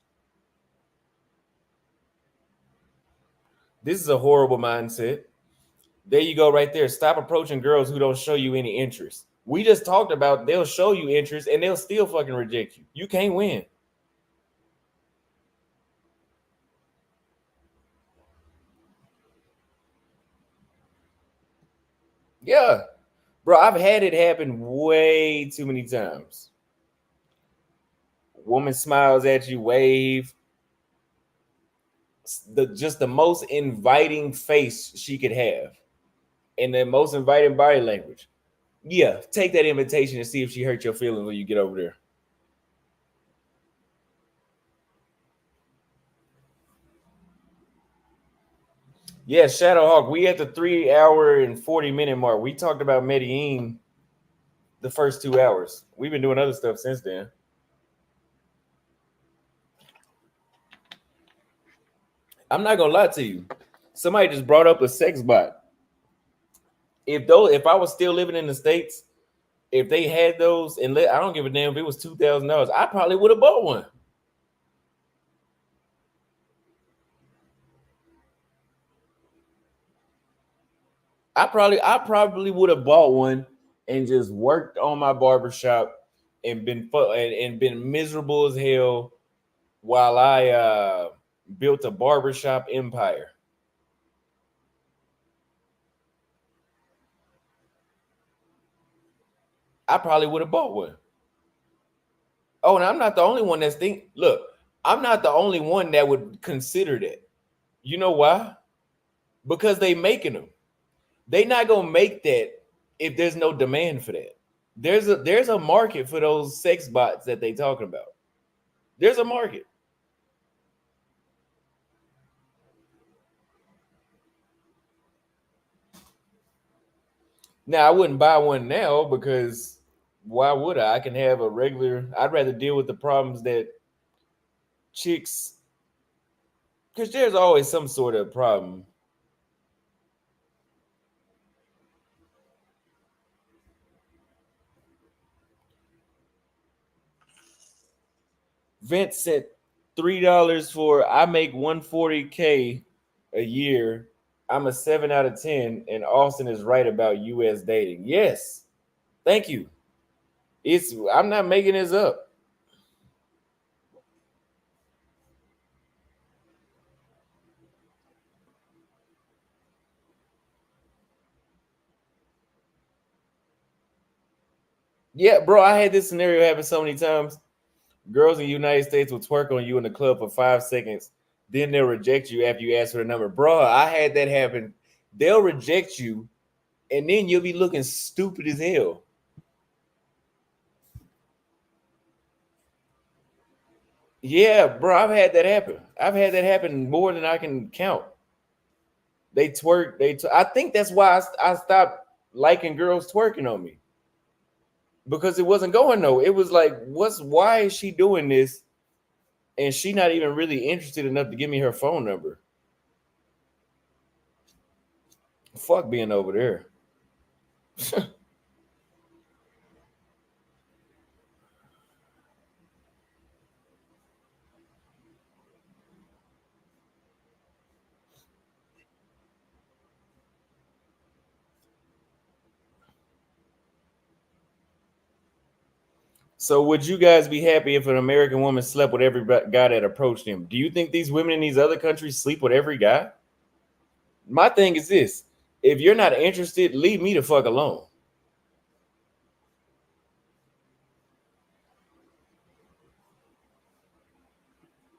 This is a horrible mindset. There you go, right there. Stop approaching girls who don't show you any interest. We just talked about they'll show you interest and they'll still fucking reject you. You can't win. Yeah, bro, I've had it happen way too many times. Woman smiles at you, wave, the most inviting face she could have, and the most inviting body language. Yeah, take that invitation and see if she hurt your feelings when you get over there. Yeah, Shadowhawk, we at the 3 hour and 40 minute mark. We talked about Medellin the first 2 hours. We've been doing other stuff since then. I'm not gonna lie to you. Somebody just brought up a sex bot. If I was still living in the States, if they had those, and I don't give a damn if it was $2,000, I probably would have bought one. I probably would have bought one and just worked on my barbershop and been miserable as hell while I built a barbershop empire. I probably would have bought one. Oh, and I'm not the only one that's look, I'm not the only one that would consider that. You know why? Because they making them. They not gonna make that if there's no demand for that. There's a market for those sex bots that they talking about. There's a market. Now I wouldn't buy one now because why would I? I can have a regular. I'd rather deal with the problems that chicks, because there's always some sort of problem. Vince said $3 for I make 140K a year. I'm a 7 out of 10, and Austin is right about US dating. Yes. Thank you. It's I'm not making this up. Yeah, bro, I had this scenario happen so many times. Girls in the United States will twerk on you in the club for 5 seconds, then they'll reject you after you ask for the number. Bro, I had that happen. They'll reject you, and then you'll be looking stupid as hell. Yeah, bro, I've had that happen. I've had that happen more than I can count. They twerk. I think that's why I stopped liking girls twerking on me because it wasn't going no. It was like, why is she doing this? And she not even really interested enough to give me her phone number. Fuck being over there. So would you guys be happy if an American woman slept with every guy that approached him? Do you think these women in these other countries sleep with every guy? My thing is this: if you're not interested, leave me the fuck alone.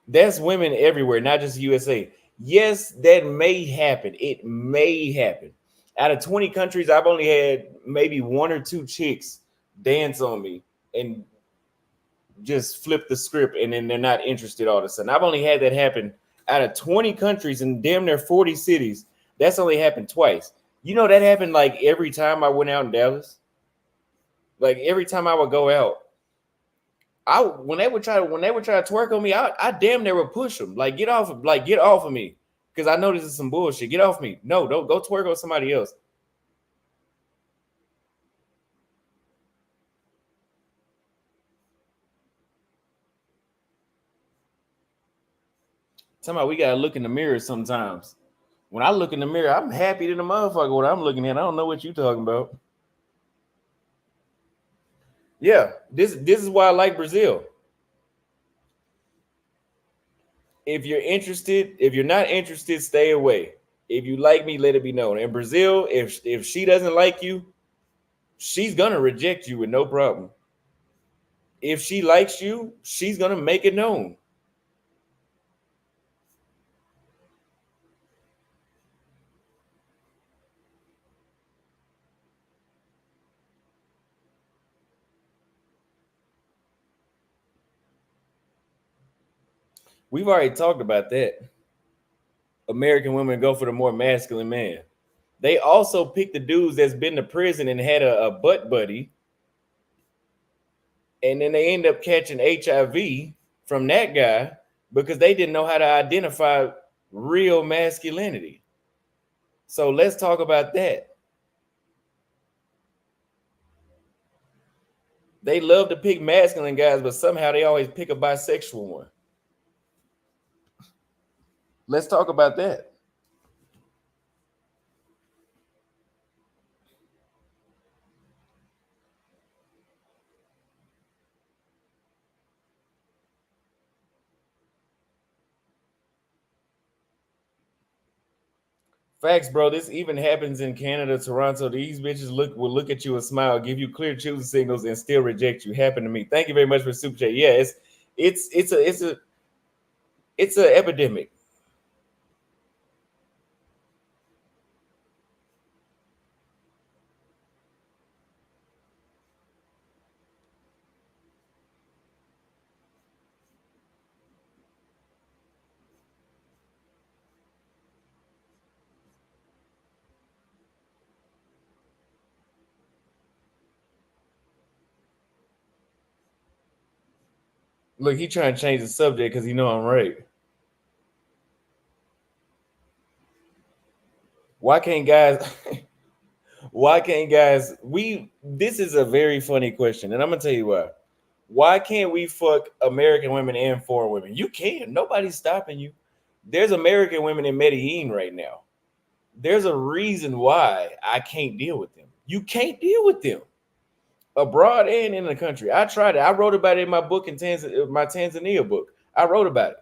That's women everywhere, not just USA. Yes, that may happen. It may happen. Out of 20 countries, I've only had maybe one or two chicks dance on me and just flip the script, and then they're not interested all of a sudden. I've only had that happen out of 20 countries in damn near 40 cities. That's only happened twice. You know, that happened like every time I went out in Dallas. Like every time I would go out, I when they would try to twerk on me, I damn near would push them. Like get off of me. Because I know this is some bullshit. Get off me. No, don't go twerk on somebody else. Somehow we gotta look in the mirror sometimes. When I look in the mirror, I'm happy to the motherfucker what I'm looking at. I don't know what you talking about. Yeah, this is why I like Brazil. If you're interested, if you're not interested, stay away. If you like me, let it be known. In Brazil, if she doesn't like you, she's gonna reject you with no problem. If she likes you, she's gonna make it known. We've already talked about that. American women go for the more masculine man. They also pick the dudes that's been to prison and had a butt buddy, and then they end up catching HIV from that guy because they didn't know how to identify real masculinity. So let's talk about that. They love to pick masculine guys, but somehow they always pick a bisexual one. Let's talk about that. Facts, bro. This even happens in Canada, Toronto. These bitches will look at you and smile, give you clear choosing signals, and still reject you. Happened to me. Thank you very much for super chat. Yeah, it's a epidemic. Look, he trying to change the subject because he know I'm right. Why can't guys? Why can't guys? This is a very funny question, and I'm gonna tell you why. Why can't we fuck American women and foreign women? You can. Nobody's stopping you. There's American women in Medellin right now. There's a reason why I can't deal with them. You can't deal with them abroad and in the country. I tried it. I wrote about it in my book in my Tanzania book. I wrote about it.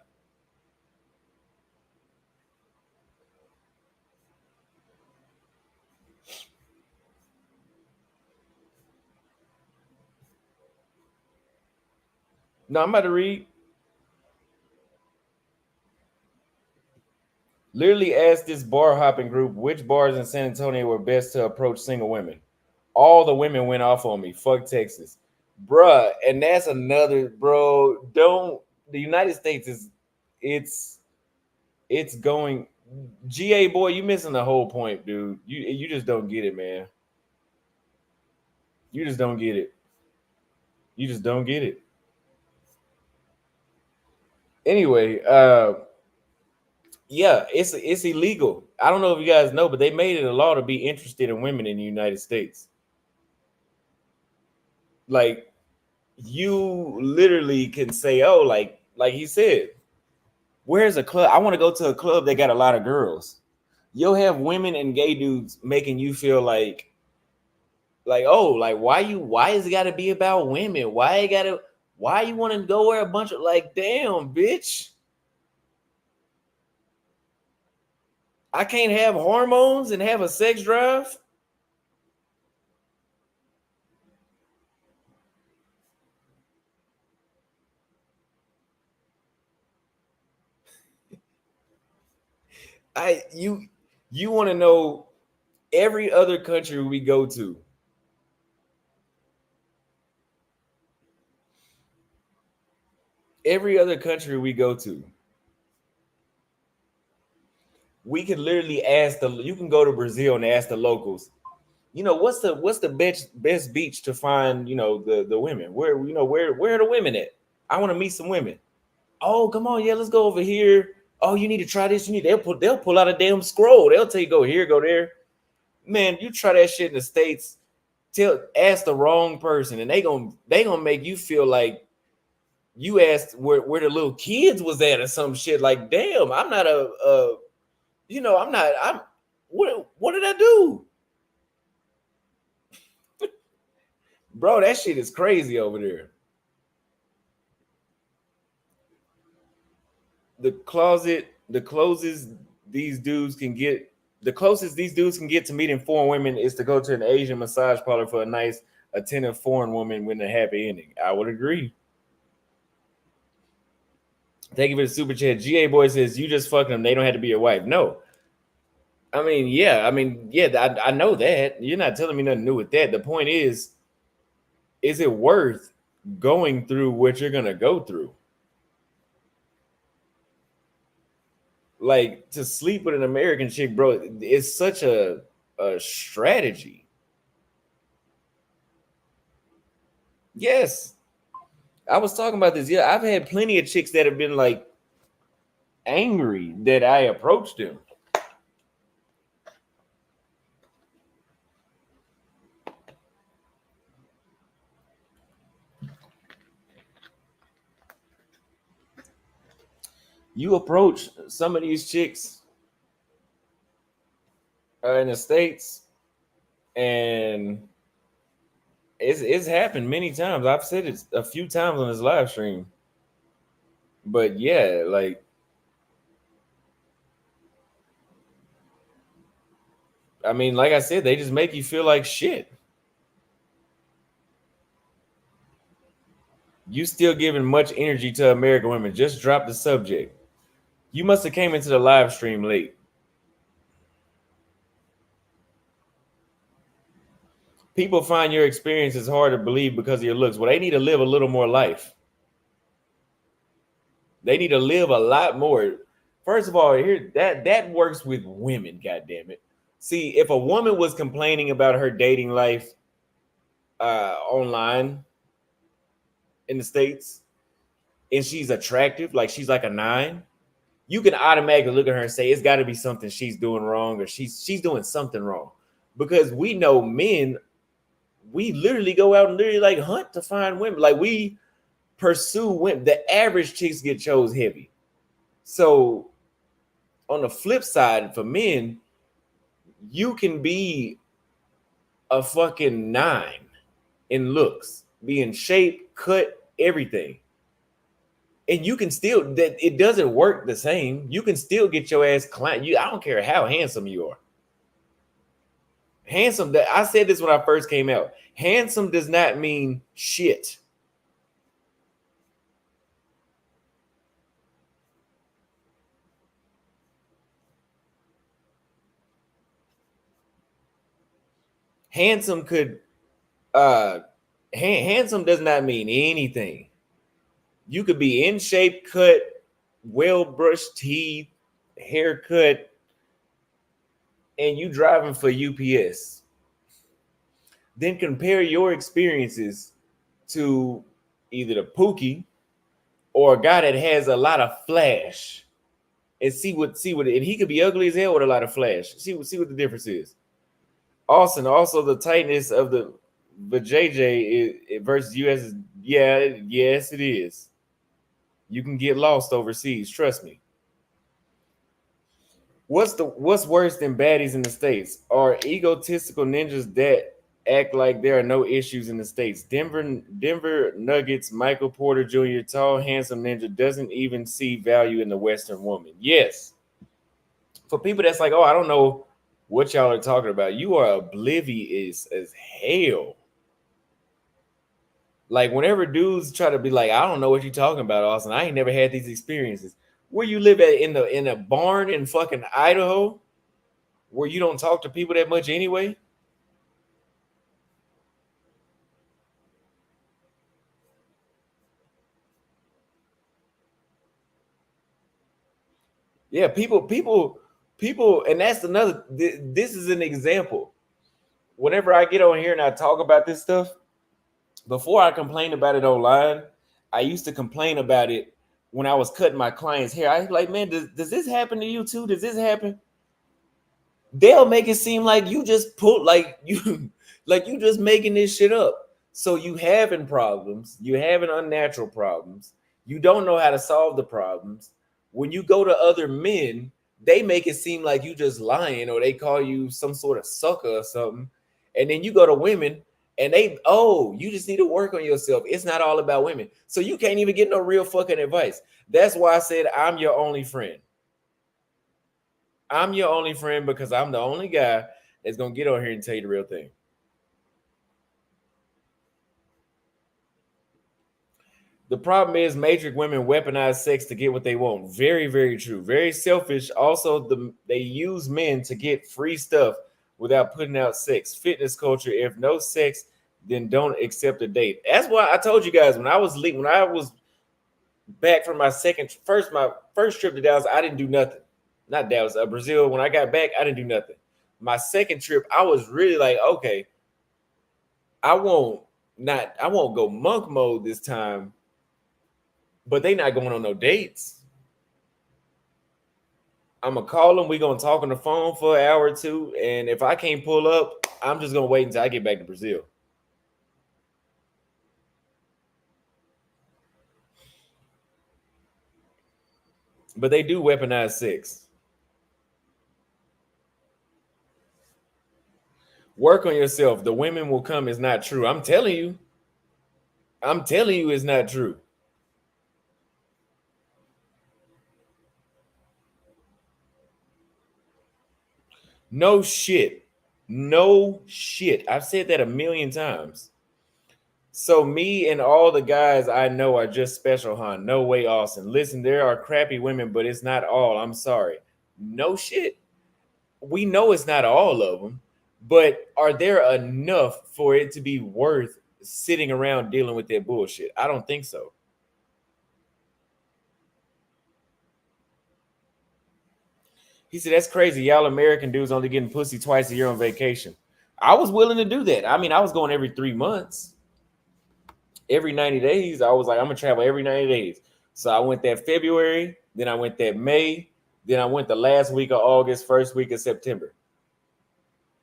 No, I'm about to read. Literally asked this bar hopping group which bars in San Antonio were best to approach single women. All the women went off on me. Fuck Texas, bruh. And that's another, bro. Don't the United States is it's it's going. GA boy, you missing the whole point, dude. You just don't get it, man. You just don't get it. You just don't get it. Anyway, yeah, it's illegal. I don't know if you guys know, but they made it a law to be interested in women in the United States. Like you literally can say, oh, like he said, where's a club? I want to go to a club that got a lot of girls. You'll have women and gay dudes making you feel like oh, like why is it got to be about women? Why you want to go where a bunch of like damn bitch? I can't have hormones and have a sex drive. I you want to know every other country we go to, every other country we go to, we can literally ask you can go to Brazil and ask the locals, what's the best beach to find, the women? Where are the women at? I want to meet some women. Oh, come on, yeah, let's go over here. Oh, you need to try this. They'll pull out a damn scroll. They'll tell you go here, go there. Man, you try that shit in the States, ask the wrong person, and they gonna make you feel like you asked where the little kids was at or some shit. Like, damn, I'm not I'm what did I do? Bro, that shit is crazy over there. The closest these dudes can get to meeting foreign women is to go to an Asian massage parlor for a nice attentive foreign woman with a happy ending. I would agree. Thank you for the super chat. GA boy says you just fucking them. They don't have to be your wife. No. Yeah, I know that. You're not telling me nothing new with that. The point is it worth going through what you're gonna go through? Like to sleep with an American chick, bro, it's such a strategy. Yes. I was talking about this. Yeah, I've had plenty of chicks that have been like angry that I approached them. You approach some of these chicks in the States, and it's happened many times. I've said it a few times on this live stream. But yeah, like I said, they just make you feel like shit. You still giving much energy to American women. Just drop the subject. You must have came into the live stream late. People find your experiences hard to believe because of your looks. Well, they need to live a little more life. They need to live a lot more. First of all, here that works with women. God damn it. See, if a woman was complaining about her dating life online in the States, and she's attractive, like she's like a 9, you can automatically look at her and say it's got to be something she's doing wrong, or she's doing something wrong. Because we know men, we literally go out and literally like hunt to find women. Like we pursue women. The average chicks get chose heavy. So on the flip side, for men, you can be a fucking 9 in looks, be in shape, cut, everything. And you can still, that it doesn't work the same. You can still get your ass climbed. I don't care how handsome you are. Handsome, that I said this when I first came out. Handsome does not mean shit. Handsome could handsome does not mean anything. You could be in shape, cut, well brushed teeth, haircut, and you driving for UPS. Then compare your experiences to either the Pookie or a guy that has a lot of flash, and see what and he could be ugly as hell with a lot of flash. See what the difference is. Also the tightness of the JJ versus US is, yes it is. You can get lost overseas, trust me. What's worse than baddies in the States? Are egotistical ninjas that act like there are no issues in the States. Denver Nuggets, Michael Porter Jr., tall, handsome ninja, doesn't even see value in the Western woman. Yes. For people that's like, oh, I don't know what y'all are talking about, you are oblivious as hell. Like whenever dudes try to be like, I don't know what you're talking about, Austin. I ain't never had these experiences. Where you live at in a barn in fucking Idaho, where you don't talk to people that much anyway. Yeah, people, and that's another. This is an example. Whenever I get on here and I talk about this stuff, before I complain about it online, I used to complain about it when I was cutting my clients' hair. I was like, man, does this happen to you too? Does this happen? They'll make it seem like you just put like you like you just making this shit up. So you having problems, you having unnatural problems, you don't know how to solve the problems. When you go to other men, they make it seem like you just lying, or they call you some sort of sucker or something. And then you go to women and you just need to work on yourself. It's not all about women. So you can't even get no real fucking advice. That's why I said I'm your only friend. I'm your only friend because I'm the only guy that's gonna get on here and tell you the real thing. The problem is matrix women weaponize sex to get what they want. Very, very true. Very selfish. Also, they use men to get free stuff without putting out sex. Fitness culture. If no sex, then don't accept a date. That's why I told you guys when I was back from my first trip to Dallas, I didn't do nothing. Not Dallas, Brazil. When I got back, I didn't do nothing. My second trip, I was really like, okay, I won't go monk mode this time, but they not going on no dates. I'm gonna call them. We gonna talk on the phone for an hour or two, and if I can't pull up, I'm just gonna wait until I get back to Brazil. But they do weaponize sex. Work on yourself. The women will come is not true. I'm telling you. I'm telling you it's not true. No shit. No shit. I've said that a million times. So me and all the guys I know are just special, huh? No way, Austin. Listen, there are crappy women, but it's not all. I'm sorry. No shit. We know it's not all of them, but are there enough for it to be worth sitting around dealing with that bullshit? I don't think so. He said, that's crazy. Y'all American dudes only getting pussy twice a year on vacation. I was willing to do that. I mean, I was going every 3 months. Every 90 days, I was like, I'm going to travel every 90 days. So I went that February, then I went that May, then I went the last week of August, first week of September,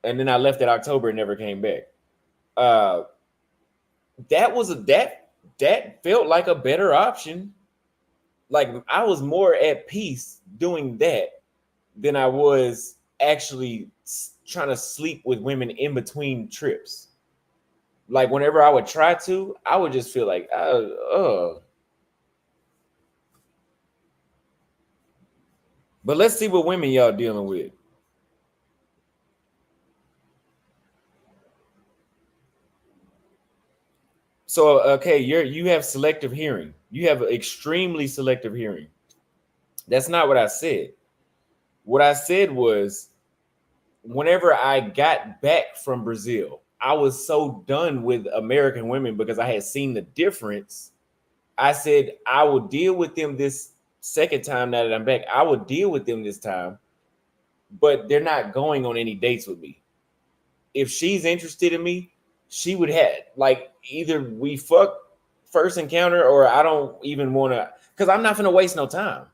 and then I left in October and never came back. Uh, that was a that felt like a better option. Like I was more at peace doing that than I was actually trying to sleep with women in between trips. Like whenever I would try to, I would just feel like, But let's see what women y'all dealing with. So okay, you have selective hearing. You have extremely selective hearing. That's not what I said. What I said was whenever I got back from Brazil, I was so done with American women because I had seen the difference. I said I will deal with them this second time now that I'm back. I will deal with them this time, but they're not going on any dates with me. If she's interested in me, she would have like either we fuck first encounter or I don't even want to because I'm not gonna waste no time.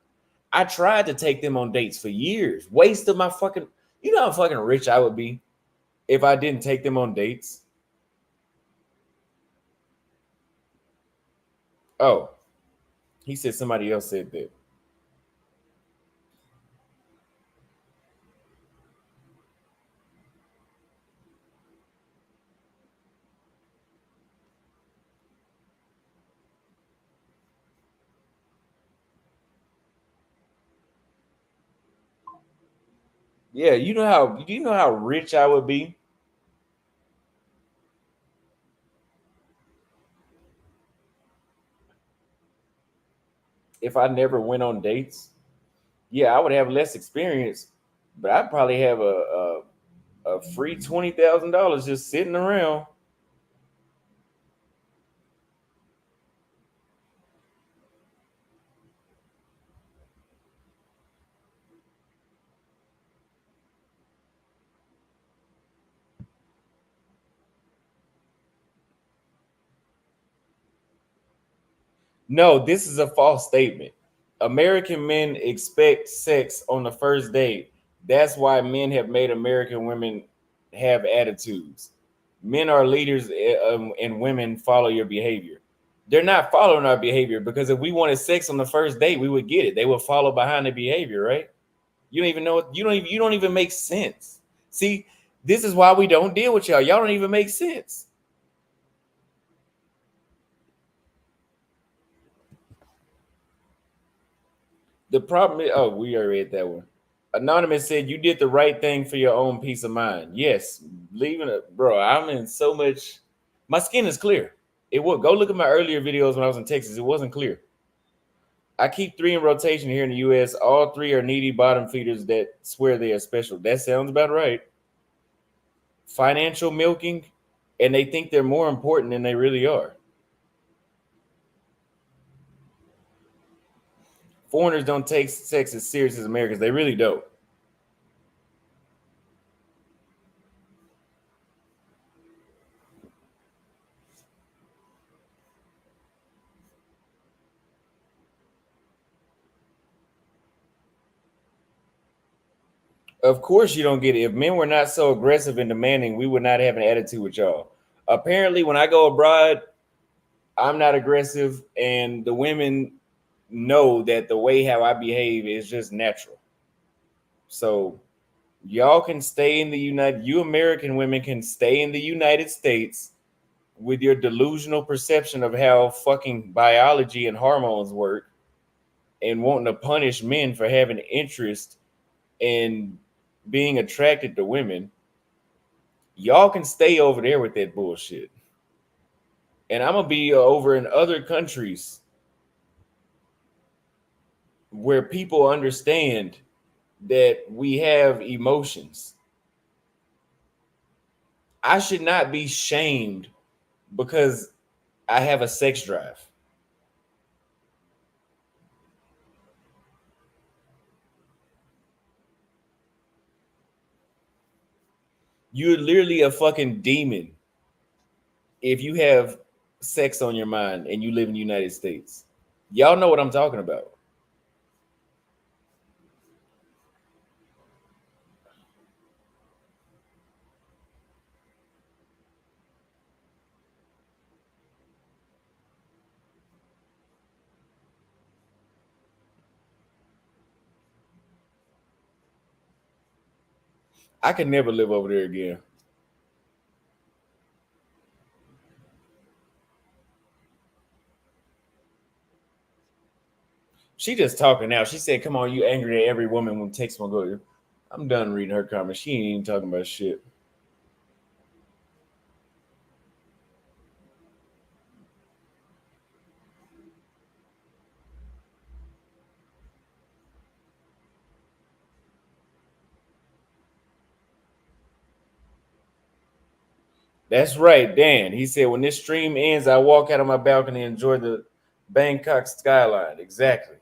I tried to take them on dates for years, wasted my fucking. You know how fucking rich I would be if I didn't take them on dates. Oh, he said somebody else said that. Yeah, you know how rich I would be if I never went on dates. Yeah, I would have less experience, but I'd probably have a free $20,000 just sitting around. No, this is a false statement. American men expect sex on the first date. That's why men have made American women have attitudes. Men are leaders and women follow your behavior. They're not following our behavior because if we wanted sex on the first date, we would get it. They would follow behind the behavior, right? You don't even know you don't even make sense. See, this is why we don't deal with y'all. Y'all don't even make sense. The problem is, oh, we already read that one. Anonymous said you did the right thing for your own peace of mind. Yes, leaving it, bro. I'm in so much. My skin is clear. It will go look at my earlier videos when I was in Texas. It wasn't clear. I keep three in rotation here in the U.S. All three are needy bottom feeders that swear they are special. That sounds about right. Financial milking, and they think they're more important than they really are. Foreigners don't take sex as serious as Americans. They really don't. Of course, you don't get it. If men were not so aggressive and demanding, we would not have an attitude with y'all. Apparently, when I go abroad, I'm not aggressive, and the women know that the way how I behave is just natural. So y'all can stay in the United. You American women can stay in the United States with your delusional perception of how fucking biology and hormones work, and wanting to punish men for having interest in being attracted to women. Y'all can stay over there with that bullshit. And I'm gonna be over in other countries where people understand that we have emotions. I should not be shamed because I have a sex drive. You're literally a fucking demon if you have sex on your mind and you live in the United States. Y'all know what I'm talking about. I could never live over there again. She just talking now. She said, "Come on, you angry at every woman when text one go." I'm done reading her comments. She ain't even talking about shit. That's right, Dan. He said, "When this stream ends, I walk out on my balcony and enjoy the Bangkok skyline." Exactly.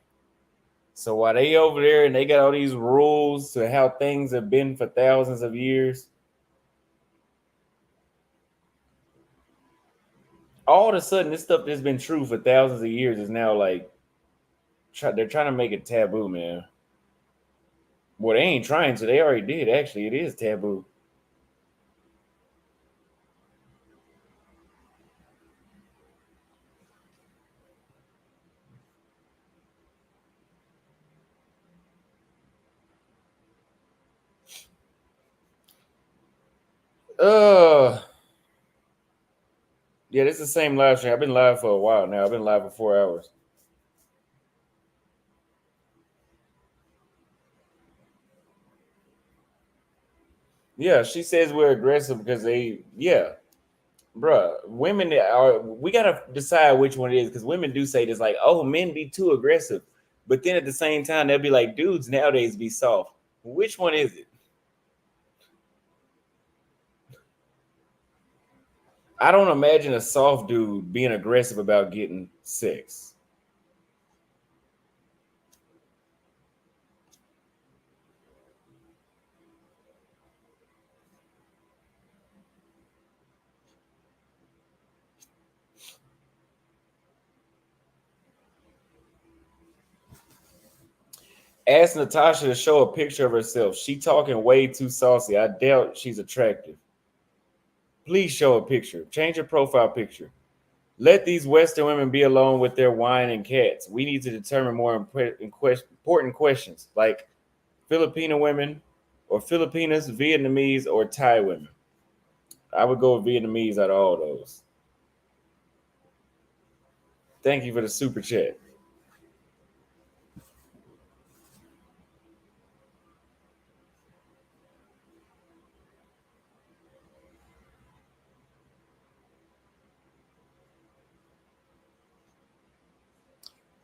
So while they over there and they got all these rules to how things have been for thousands of years, all of a sudden this stuff that's been true for thousands of years is now like they're trying to make it taboo, man. Well, they ain't trying to. They already did. Actually, it is taboo. Uh, yeah, this is the same live stream. I've been live for a while now. I've been live for 4 hours. Yeah, she says we're aggressive because yeah, bruh, women are, we gotta decide which one it is because women do say this like, oh, men be too aggressive, but then at the same time they'll be like, dudes nowadays be soft. Which one is it? I don't imagine a soft dude being aggressive about getting sex. Ask Natasha to show a picture of herself. She talking way too saucy. I doubt she's attractive. Please show a picture. Change your profile picture. Let these Western women be alone with their wine and cats. We need to determine more important questions like Filipino women or Filipinas, Vietnamese, or Thai women. I would go with Vietnamese out of all those. Thank you for the super chat.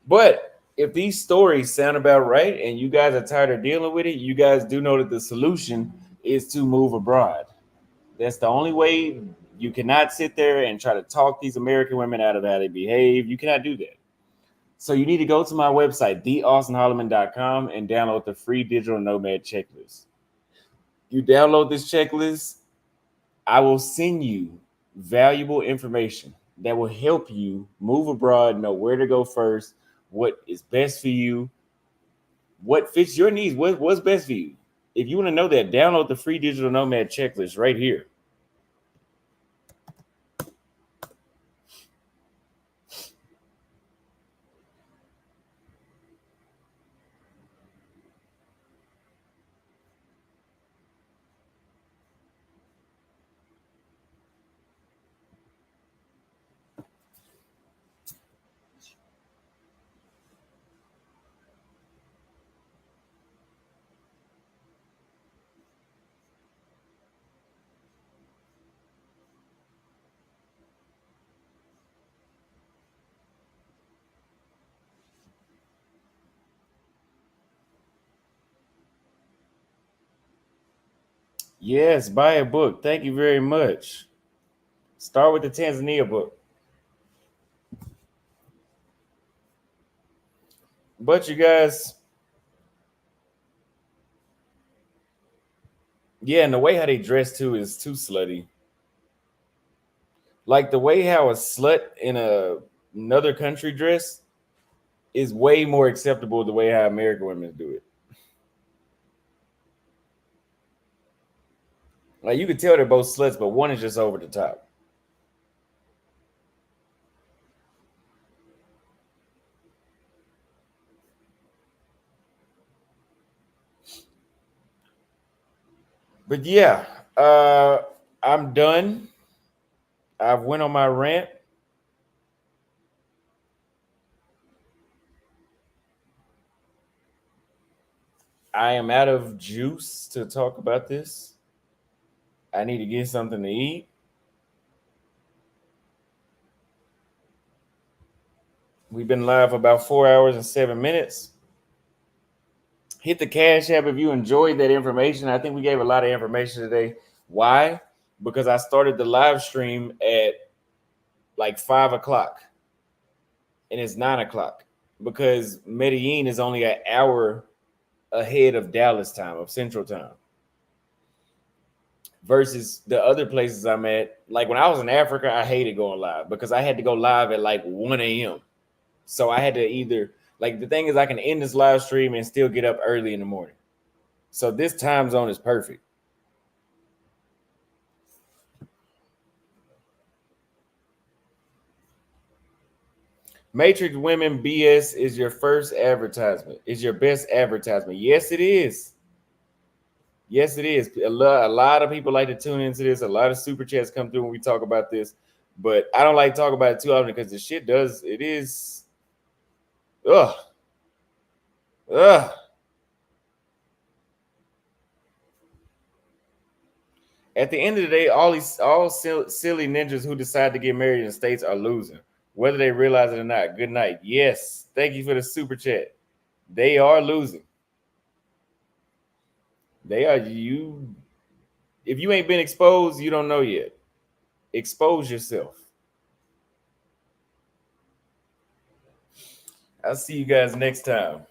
But if these stories sound about right and you guys are tired of dealing with it, you guys do know that the solution is to move abroad. That's the only way. You cannot sit there and try to talk these American women out of how they behave. You cannot do that. So you need to go to my website, theaustinholloman.com, and download the free digital nomad checklist. You download this checklist, I will send you valuable information that will help you move abroad, know where to go first, what is best for you, what fits your needs, what's best for you. If you want to know that, download the free digital nomad checklist right here. Yes, buy a book. Thank you very much. Start with the Tanzania book. But you guys, yeah, and the way how they dress too is too slutty. Like the way how a slut in another country dress, is way more acceptable the way how American women do it. Like you could tell they're both sluts, but one is just over the top. But yeah, uh, I'm done. I've went on my rant. I am out of juice to talk about this. I need to get something to eat. We've been live for about 4 hours and 7 minutes. Hit the Cash App if you enjoyed that information. I think we gave a lot of information today. Why? Because I started the live stream at like 5 o'clock and it's 9 o'clock because Medellin is only an hour ahead of Dallas time, of Central time, versus the other places I'm at. Like when I was in Africa, I hated going live because I had to go live at like 1 a.m. So I had to either, like, the thing is, I can end this live stream and still get up early in the morning. So this time zone is perfect. Matrix Women BS is your first advertisement. Is your best advertisement. Yes, it is. Yes, it is. A lot of people like to tune into this. A lot of super chats come through when we talk about this. But I don't like to talk about it too often because the shit does, it is, ugh, ugh. At the end of the day, all silly ninjas who decide to get married in the States are losing, whether they realize it or not. Good night. Yes. Thank you for the super chat. They are losing. They are you. If you ain't been exposed, you don't know yet. Expose yourself. I'll see you guys next time.